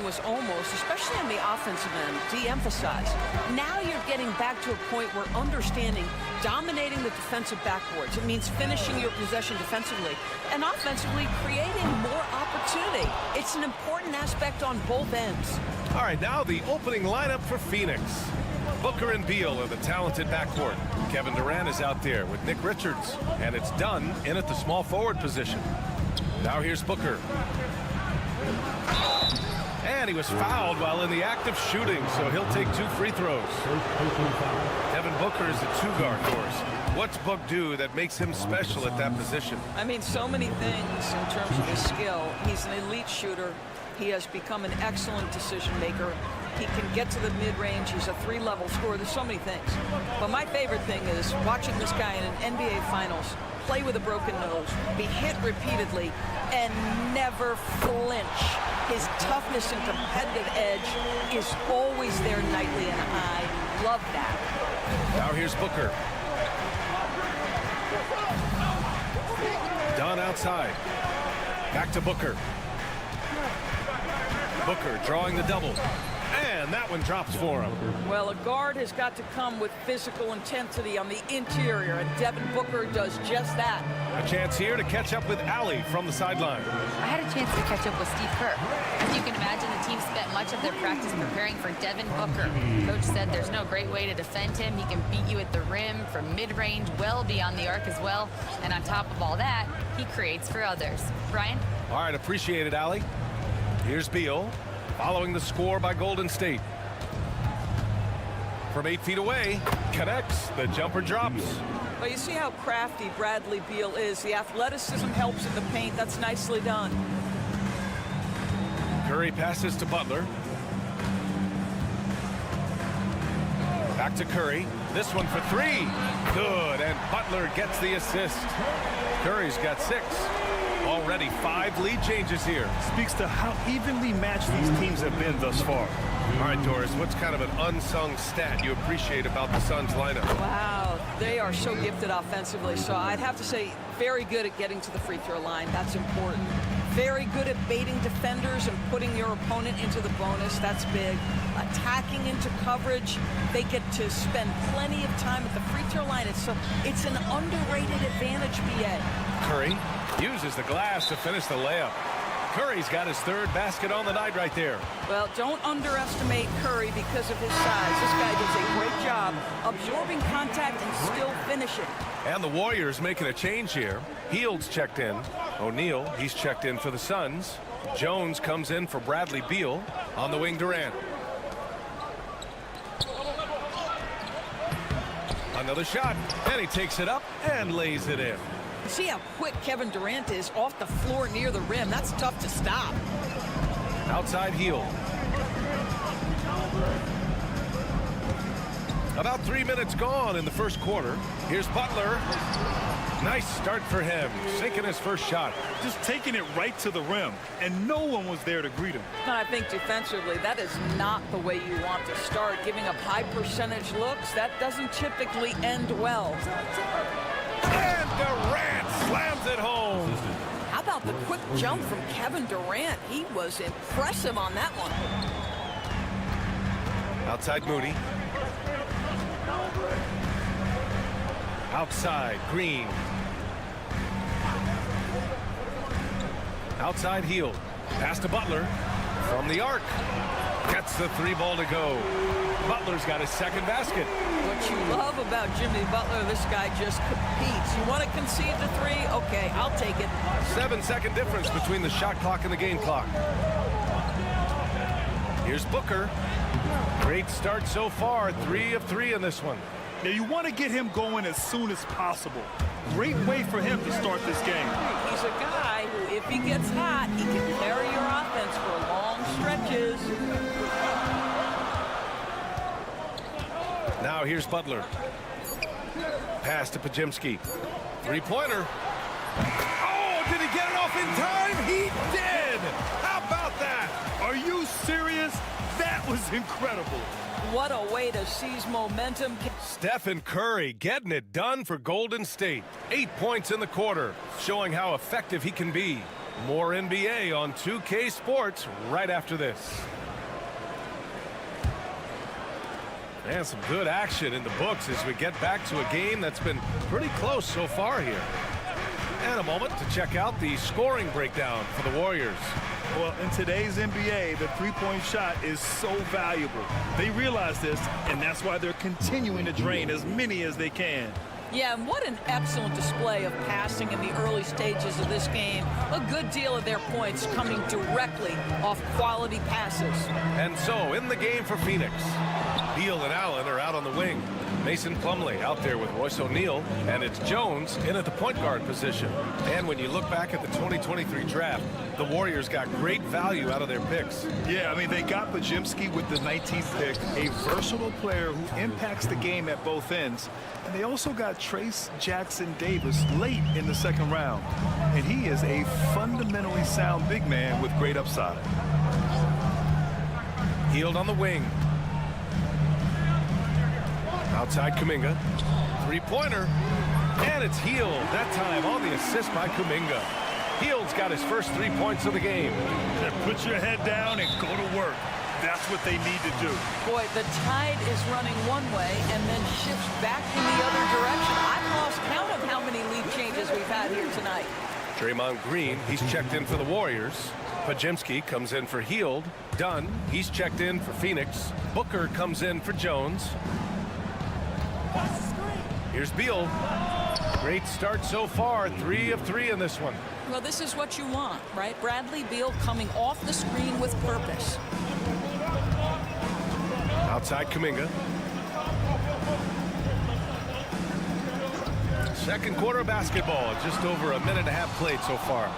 was almost, especially on the offensive end, de-emphasized. Now you're getting back to a point where understanding dominating the defensive backboards. It means finishing your possession defensively and offensively creating more opportunity. It's an important aspect on both ends. All right, now the opening lineup for Phoenix. Booker and Beal are the talented backcourt. Kevin Durant is out there with Nick Richards, and it's Dunn in at the small forward position. Now here's Booker. And he was fouled while in the act of shooting, so he'll take 2 free throws. Devin Booker is a 2-guard for us. What's Book do that makes him special at that position? I mean, so many things in terms of his skill. He's an elite shooter. He has become an excellent decision maker. He can get to the mid-range. He's a 3-level scorer. There's so many things. But my favorite thing is watching this guy in an NBA Finals play with a broken nose, be hit repeatedly, and never flinch. His toughness and competitive edge is always there nightly, and I love that. Now here's Booker. Dunn outside. Back to Booker. Booker drawing the double. And that one drops for him. Well, a guard has got to come with physical intensity on the interior, and Devin Booker does just that. A chance here to catch up with Allie from the sideline. I had a chance to catch up with Steve Kerr. As you can imagine, the team spent much of their practice preparing for Devin Booker. Coach said there's no great way to defend him. He can beat you at the rim from mid-range, well beyond the arc as well. And on top of all that, he creates for others. Brian? All right, appreciate it, Allie. Here's Beal. Following the score by Golden State. From 8 feet away, connects, the jumper drops. Well, you see how crafty Bradley Beal is. The athleticism helps in the paint. That's nicely done. Curry passes to Butler. Back to Curry. This one for 3. Good, and Butler gets the assist. Curry's got 6. Already 5 lead changes here. Speaks to how evenly matched these teams have been thus far. All right, Doris, what's kind of an unsung stat you appreciate about the Suns lineup? Wow, they are so gifted offensively. So I'd have to say very good at getting to the free throw line. That's important. Very good at baiting defenders and putting your opponent into the bonus. That's big. Attacking into coverage. They get to spend plenty of time at the free throw line. It's an underrated advantage, BA. Curry uses the glass to finish the layup. Curry's got his 3rd basket on the night right there. Well, don't underestimate Curry because of his size. This guy does a great job absorbing contact and still finishing. And the Warriors making a change here. Heald's checked in. O'Neal, he's checked in for the Suns. Jones comes in for Bradley Beal. On the wing, Durant. Another shot, and he takes it up and lays it in. See how quick Kevin Durant is off the floor near the rim. That's tough to stop. Outside Hield. About 3 minutes gone in the first quarter. Here's Butler. Nice start for him, sinking his first shot. Just taking it right to the rim, and no one was there to greet him. And I think defensively, that is not the way you want to start. Giving up high percentage looks, that doesn't typically end well. And Durant slams it home. How about the quick jump from Kevin Durant? He was impressive on that one. Outside Moody. Outside Green. Outside Hield. Pass to Butler. From the arc. Gets the 3-ball to go. Butler's got his 2nd basket. What you love about Jimmy Butler, this guy just competes. You want to concede the 3? Okay, I'll take it. 7-second difference between the shot clock and the game clock. Here's Booker. Great start so far. 3 of 3 in this one. Now you want to get him going as soon as possible. Great way for him to start this game. He's a guy who, if he gets hot, he can carry your offense for long stretches. Now here's Butler. Pass to Pajimski. 3-pointer. Oh, did he get it off in time? He did! How about that? Are you serious? That was incredible. What a way to seize momentum. Stephen Curry getting it done for Golden State. 8 points in the quarter, showing how effective he can be. More NBA on 2K Sports right after this. And some good action in the books as we get back to a game that's been pretty close so far here. And a moment to check out the scoring breakdown for the Warriors. Well, in today's NBA, the three-point shot is so valuable. They realize this, and that's why they're continuing to drain as many as they can. Yeah, and what an excellent display of passing in the early stages of this game. A good deal of their points coming directly off quality passes. And so, in the game for Phoenix, Beal and Allen are out on the wing. Mason Plumlee out there with Royce O'Neal, and it's Jones in at the point guard position. And when you look back at the 2023 draft, the Warriors got great value out of their picks. Yeah, I mean, they got Podziemski with the 19th pick, a versatile player who impacts the game at both ends. And they also got Trace Jackson Davis late in the second round. And he is a fundamentally sound big man with great upside. Hield on the wing. Outside Kuminga. Three-pointer. And it's Hield. That time on the assist by Kuminga. Hield's got his first 3 points of the game. Put your head down and go to work. That's what they need to do. Boy, the tide is running one way and then shifts back in the other direction. I've lost count of how many lead changes we've had here tonight. Draymond Green, he's checked in for the Warriors. Podziemski comes in for Hield. Dunn, he's checked in for Phoenix. Booker comes in for Jones. Here's Beal. Great start so far. 3 of 3 in this one. Well, this is what you want, right? Bradley Beal coming off the screen with purpose. Outside Kuminga. Second quarter basketball. Just over a minute and a half played so far.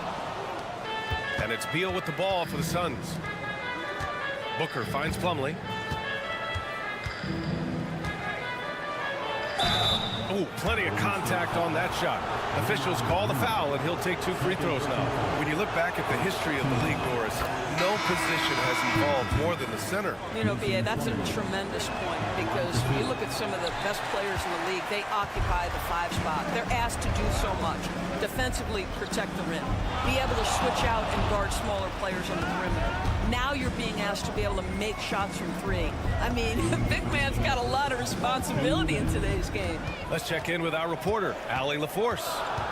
And it's Beal with the ball for the Suns. Booker finds Plumlee. Oh, plenty of contact on that shot. Officials call the foul, and he'll take 2 free throws now. When you look back at the history of the league, Doris, no position has evolved more than the center. You know, B.A., that's a tremendous point because when you look at some of the best players in the league, they occupy the 5 spot. They're asked to do so much. Defensively, protect the rim. Be able to switch out and guard smaller players on the perimeter. Now you're being asked to be able to make shots from 3. I mean, big man's got a lot of responsibility in today's game. Let's check in with our reporter, Allie LaForce.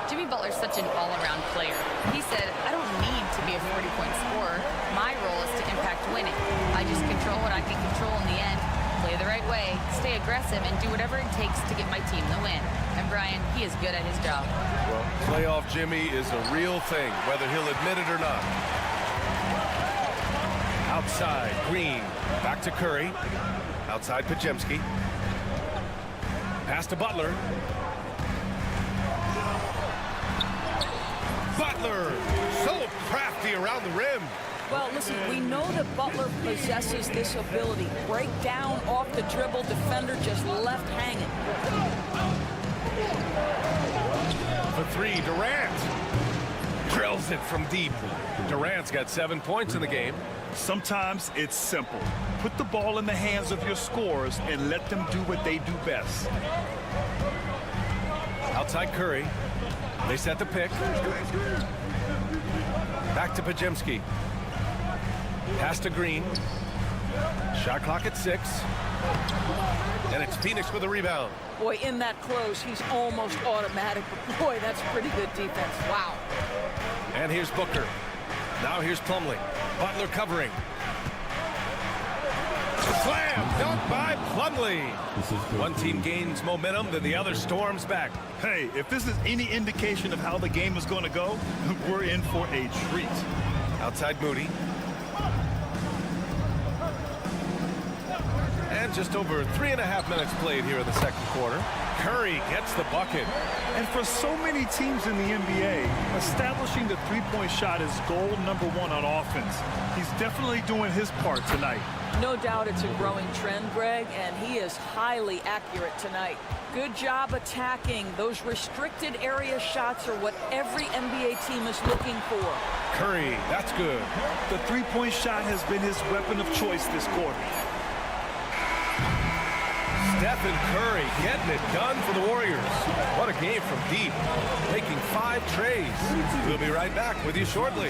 Jimmy Butler's such an all-around player. He said, I don't need to be a 40-point scorer. My role is to impact winning. I just control what I can control in the end, play the right way, stay aggressive, and do whatever it takes to get my team the win. And Brian, he is good at his job. Well, playoff Jimmy is a real thing, whether he'll admit it or not. Outside, Green. Back to Curry. Outside, Podziemski. Pass to Butler. Butler, so crafty around the rim. Well, listen, we know that Butler possesses this ability. Break down off the dribble, defender just left hanging. For 3, Durant. Drills it from deep. Durant's got 7 points in the game. Sometimes it's simple. Put the ball in the hands of your scorers and let them do what they do best. Outside Curry. They set the pick. Back to Podziemski. Pass to Green. Shot clock at 6. And it's Phoenix with a rebound. Boy, in that close, he's almost automatic. But boy, that's pretty good defense. Wow. And here's Booker. Now here's Plumlee. Butler covering. Slam dunk by Plumlee. One team gains momentum, then the other storms back. Hey, if this is any indication of how the game is going to go, we're in for a treat. Outside Moody. And just over 3.5 minutes played here in the second quarter. Curry gets the bucket. And for so many teams in the NBA, establishing the three-point shot is goal number 1 on offense. He's definitely doing his part tonight. No doubt it's a growing trend, Greg, and he is highly accurate tonight. Good job attacking. Those restricted area shots are what every NBA team is looking for. Curry, that's good. The three-point shot has been his weapon of choice this quarter. Stephen Curry getting it done for the Warriors. What a game from deep, making 5 trays. We'll be right back with you shortly.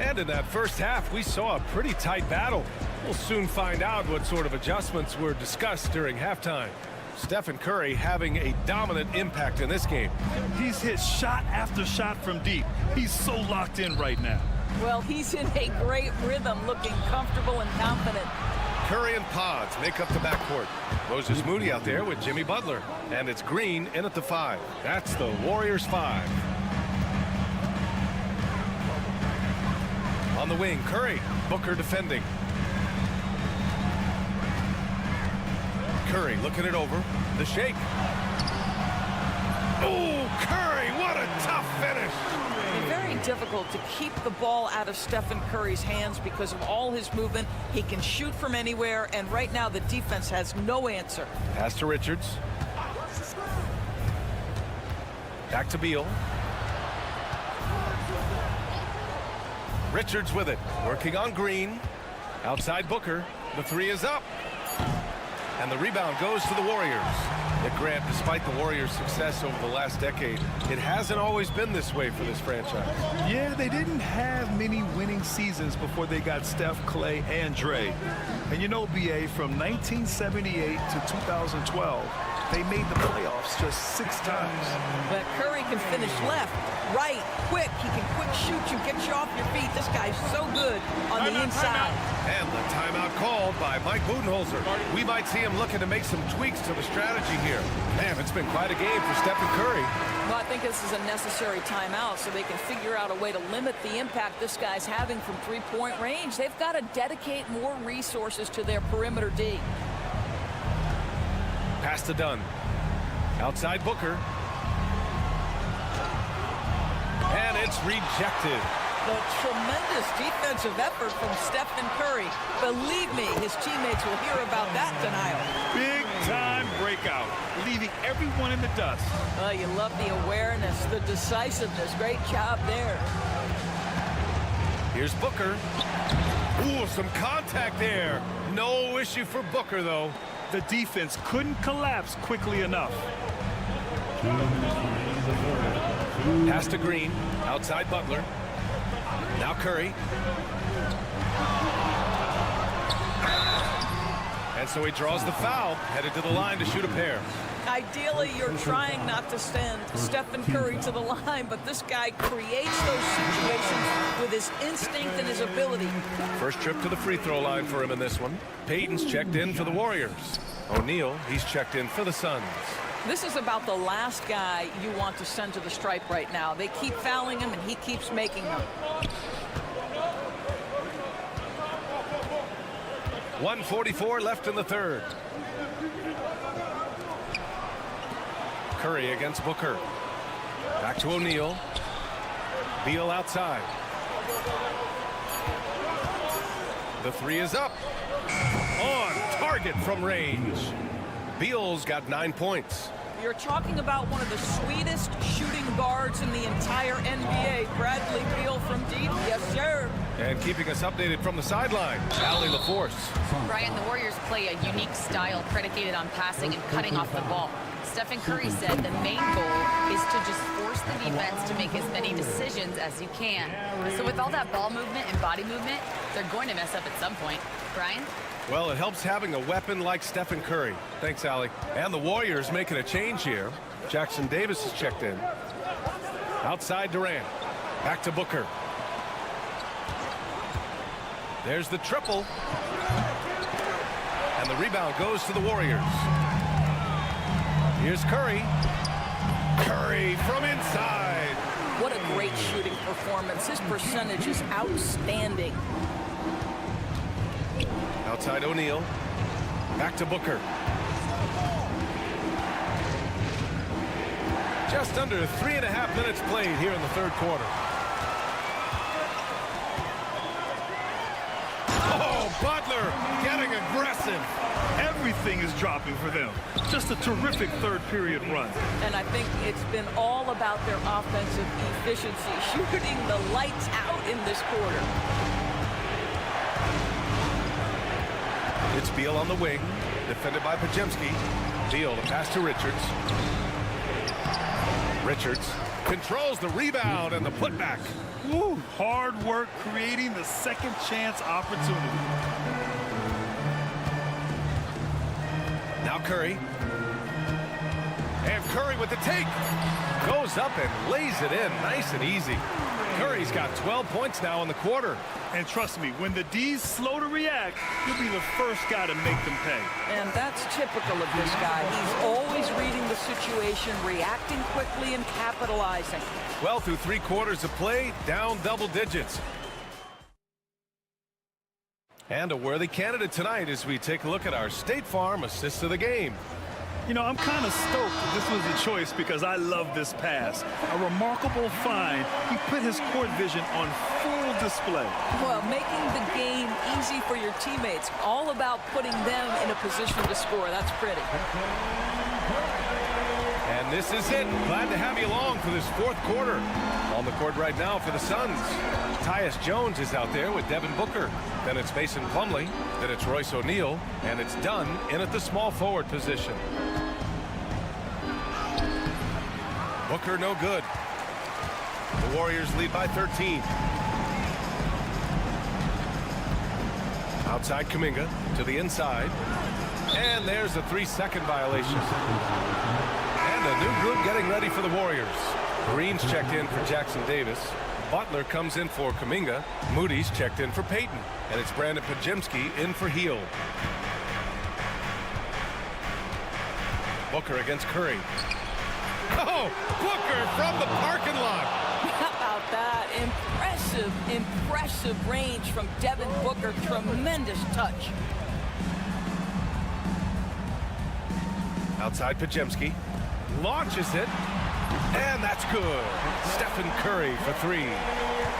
And in that first half, we saw a pretty tight battle. We'll soon find out what sort of adjustments were discussed during halftime. Stephen Curry having a dominant impact in this game. He's hit shot after shot from deep. He's so locked in right now. Well, he's in a great rhythm, looking comfortable and confident. Curry and Pods make up the backcourt. Moses Moody out there with Jimmy Butler. And it's Green in at the 5. That's the Warriors 5. On the wing, Curry. Booker defending. Curry looking it over. The shake. Oh, Curry, what a tough finish. Very difficult to keep the ball out of Stephen Curry's hands because of all his movement. He can shoot from anywhere, and right now the defense has no answer. Pass to Richards. Back to Beal. Richards with it, working on Green. Outside Booker, the 3 is up. And the rebound goes to the Warriors. Nick Grant, despite the Warriors' success over the last decade, it hasn't always been this way for this franchise. Yeah, they didn't have many winning seasons before they got Steph, Clay, and Dre. And you know, BA, from 1978 to 2012, they made the playoffs just 6 times. But Curry can finish left, right, quick. He can quick shoot you, get you off your feet. This guy's so good on the inside. And the timeout called by Mike Budenholzer. We might see him looking to make some tweaks to the strategy here. Man, it's been quite a game for Stephen Curry. Well, I think this is a necessary timeout so they can figure out a way to limit the impact this guy's having from 3-point range. They've got to dedicate more resources to their perimeter D. Pass to Dunn. Outside Booker. And it's rejected. The tremendous defensive effort from Stephen Curry. Believe me, his teammates will hear about that denial. Big time breakout, leaving everyone in the dust. Oh, you love the awareness, the decisiveness. Great job there. Here's Booker. Ooh, some contact there. No issue for Booker, though. The defense couldn't collapse quickly enough. Pass to Green. Outside Butler. Now Curry. And so he draws the foul, headed to the line to shoot a pair. Ideally, you're trying not to send Stephen Curry to the line, but this guy creates those situations with his instinct and his ability. First trip to the free throw line for him in this one. Payton's checked in for the Warriors. O'Neal, he's checked in for the Suns. This is about the last guy you want to send to the stripe right now. They keep fouling him, and he keeps making them. 1:44 left in the third. Curry against Booker. Back to O'Neal. Beal outside. The 3 is up. On target from range. Beal's got 9 points. You're talking about one of the sweetest shooting guards in the entire NBA. Bradley Beal from deep. Yes, sir. And keeping us updated from the sideline, Allie LaForce. Brian, the Warriors play a unique style predicated on passing and cutting off the ball. Stephen Curry said the main goal is to just force the defense to make as many decisions as you can. So with all that ball movement and body movement, they're going to mess up at some point. Brian? Well, it helps having a weapon like Stephen Curry. Thanks, Allie. And the Warriors making a change here. Jackson Davis is checked in. Outside Durant. Back to Booker. There's the triple. And the rebound goes to the Warriors. Here's Curry. Curry from inside. What a great shooting performance. His percentage is outstanding. Outside O'Neal. Back to Booker. Just under 3.5 minutes played here in the third quarter. Butler getting aggressive. Everything is dropping for them. Just a terrific third period run. And I think it's been all about their offensive efficiency, shooting the lights out in this quarter. It's Beal on the wing, defended by Pajemski. Beal, the pass to Richards. Richards controls the rebound and the putback. Woo, hard work creating the second chance opportunity. Now Curry. And Curry with the take. Goes up and lays it in nice and easy. Curry's got 12 points now in the quarter. And trust me, when the D's slow to react, he'll be the first guy to make them pay. And that's typical of this guy. He's always reading the situation, reacting quickly and capitalizing. Well, through 3 quarters of play, down double digits. And a worthy candidate tonight as we take a look at our State Farm assist of the game. You know, I'm kind of stoked that this was a choice because I love this pass. A remarkable find. He put his court vision on full display. Well, making the game easy for your teammates. All about putting them in a position to score. That's pretty. And this is it. Glad to have you along for this 4th quarter. On the court right now for the Suns. Tyus Jones is out there with Devin Booker. Then it's Mason Plumlee. Then it's Royce O'Neal. And it's Dunn in at the small forward position. Booker no good. The Warriors lead by 13. Outside Kuminga to the inside. And there's a 3-second violation. And a new group getting ready for the Warriors. Green's checked in for Jackson Davis. Butler comes in for Kuminga. Moody's checked in for Payton. And it's Brandon Pajemski in for Heel. Booker against Curry. Oh, Booker from the parking lot. How about that? Impressive range from Devin Booker. Tremendous touch. Outside Pajemski. Launches it. And that's good. Stephen Curry for 3.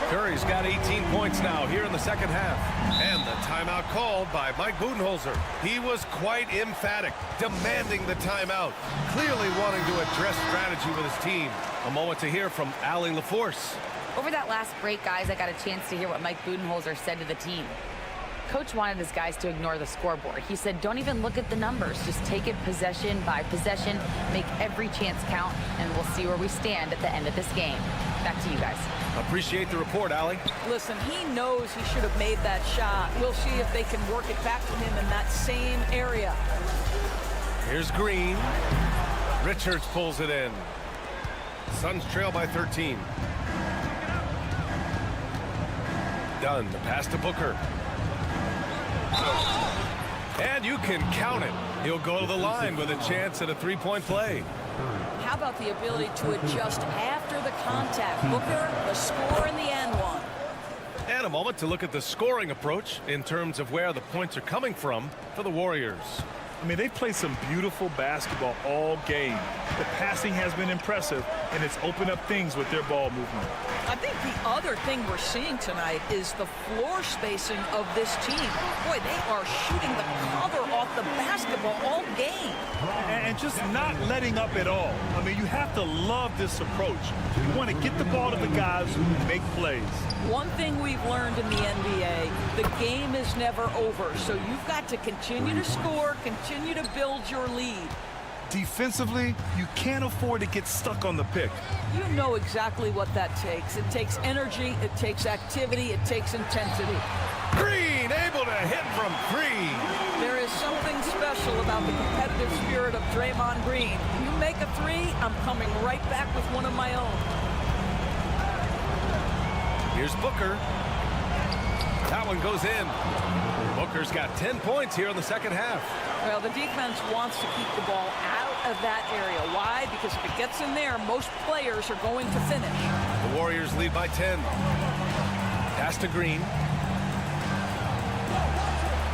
Curry's got 18 points now here in the second half. And the timeout called by Mike Budenholzer. He was quite emphatic, demanding the timeout, clearly wanting to address strategy with his team. A moment to hear from Allie LaForce. Over that last break, guys, I got a chance to hear what Mike Budenholzer said to the team. Coach wanted his guys to ignore the scoreboard. He said, don't even look at the numbers. Just take it possession by possession, make every chance count, and we'll see where we stand at the end of this game. Back to you guys. Appreciate the report, Allie. Listen, he knows he should have made that shot. We'll see if they can work it back to him in that same area. Here's Green. Richards pulls it in. Suns trail by 13. Dunn, the pass to Booker. And you can count it. He'll go to the line with a chance at a 3-point play. How about the ability to adjust after the contact? Booker, the score in the end one. And a moment to look at the scoring approach in terms of where the points are coming from for the Warriors. I mean, they've played some beautiful basketball all game. The passing has been impressive, and it's opened up things with their ball movement. I think the other thing we're seeing tonight is the floor spacing of this team. Boy, they are shooting the cover off the basketball all game. And just not letting up at all. I mean, you have to love this approach. You want to get the ball to the guys who make plays. One thing we've learned in the NBA, the game is never over. So you've got to continue to score, continue to build your lead. Defensively, you can't afford to get stuck on the pick. You know exactly what that takes. It takes energy, it takes activity, it takes intensity. Green able to hit from 3. There is something special about the competitive spirit of Draymond Green. You make a 3, I'm coming right back with one of my own. Here's Booker. That one goes in. Booker's got 10 points here in the second half. Well, the defense wants to keep the ball out of that area. Why? Because if it gets in there, most players are going to finish. The Warriors lead by 10. Pass to Green.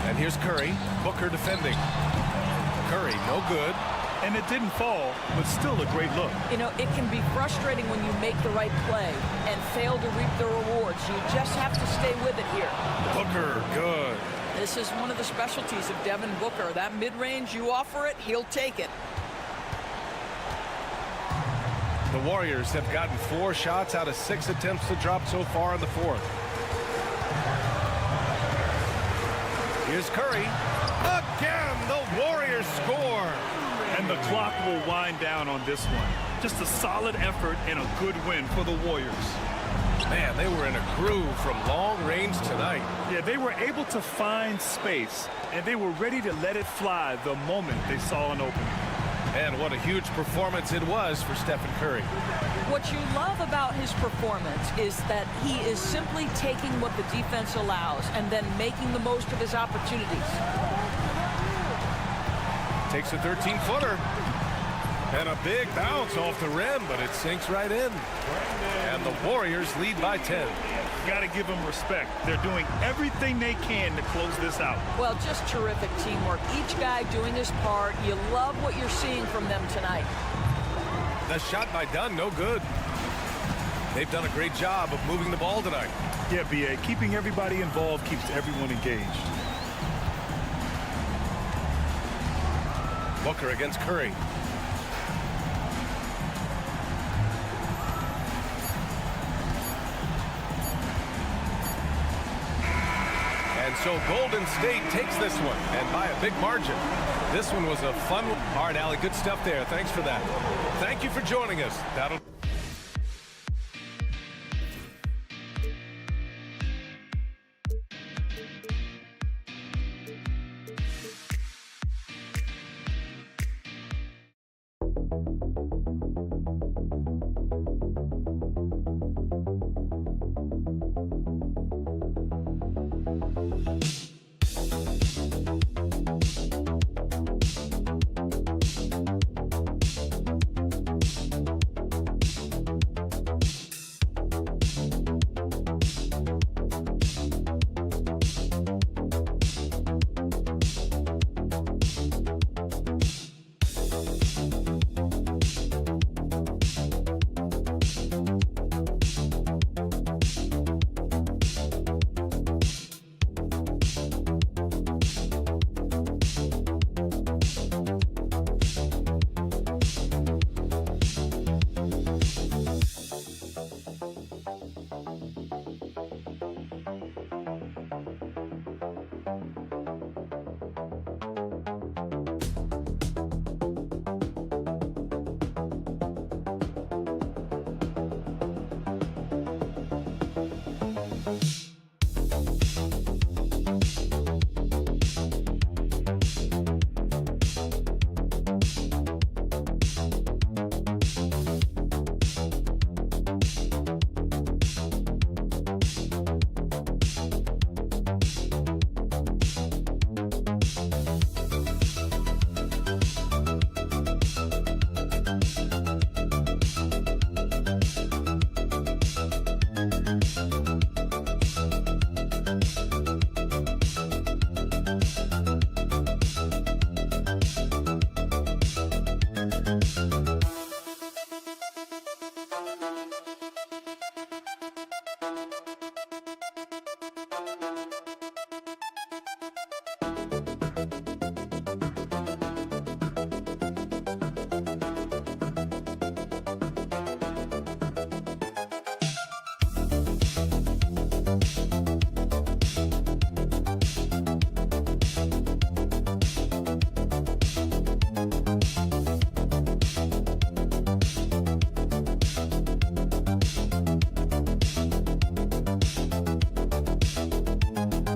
And here's Curry. Booker defending. Curry, no good. And it didn't fall, but still a great look. You know, it can be frustrating when you make the right play and fail to reap the rewards. You just have to stay with it here. Booker, good. This is one of the specialties of Devin Booker. That mid-range, you offer it, he'll take it. The Warriors have gotten 4 shots out of 6 attempts to drop so far in the fourth. Here's Curry. Again, the Warriors score. And the clock will wind down on this one. Just a solid effort and a good win for the Warriors. Man, they were in a groove from long range tonight. Yeah, they were able to find space, and they were ready to let it fly the moment they saw an opening. And what a huge performance it was for Stephen Curry. What you love about his performance is that he is simply taking what the defense allows and then making the most of his opportunities. Takes a 13-footer. And a big bounce off the rim, but it sinks right in. And the Warriors lead by 10. Got to give them respect. They're doing everything they can to close this out. Well, just terrific teamwork. Each guy doing his part. You love what you're seeing from them tonight. The shot by Dunn, no good. They've done a great job of moving the ball tonight. Yeah, B.A., keeping everybody involved keeps everyone engaged. Booker against Curry. And so Golden State takes this one, and by a big margin. This one was a fun one. All right, Allie, good stuff there. Thanks for that. Thank you for joining us. That'll...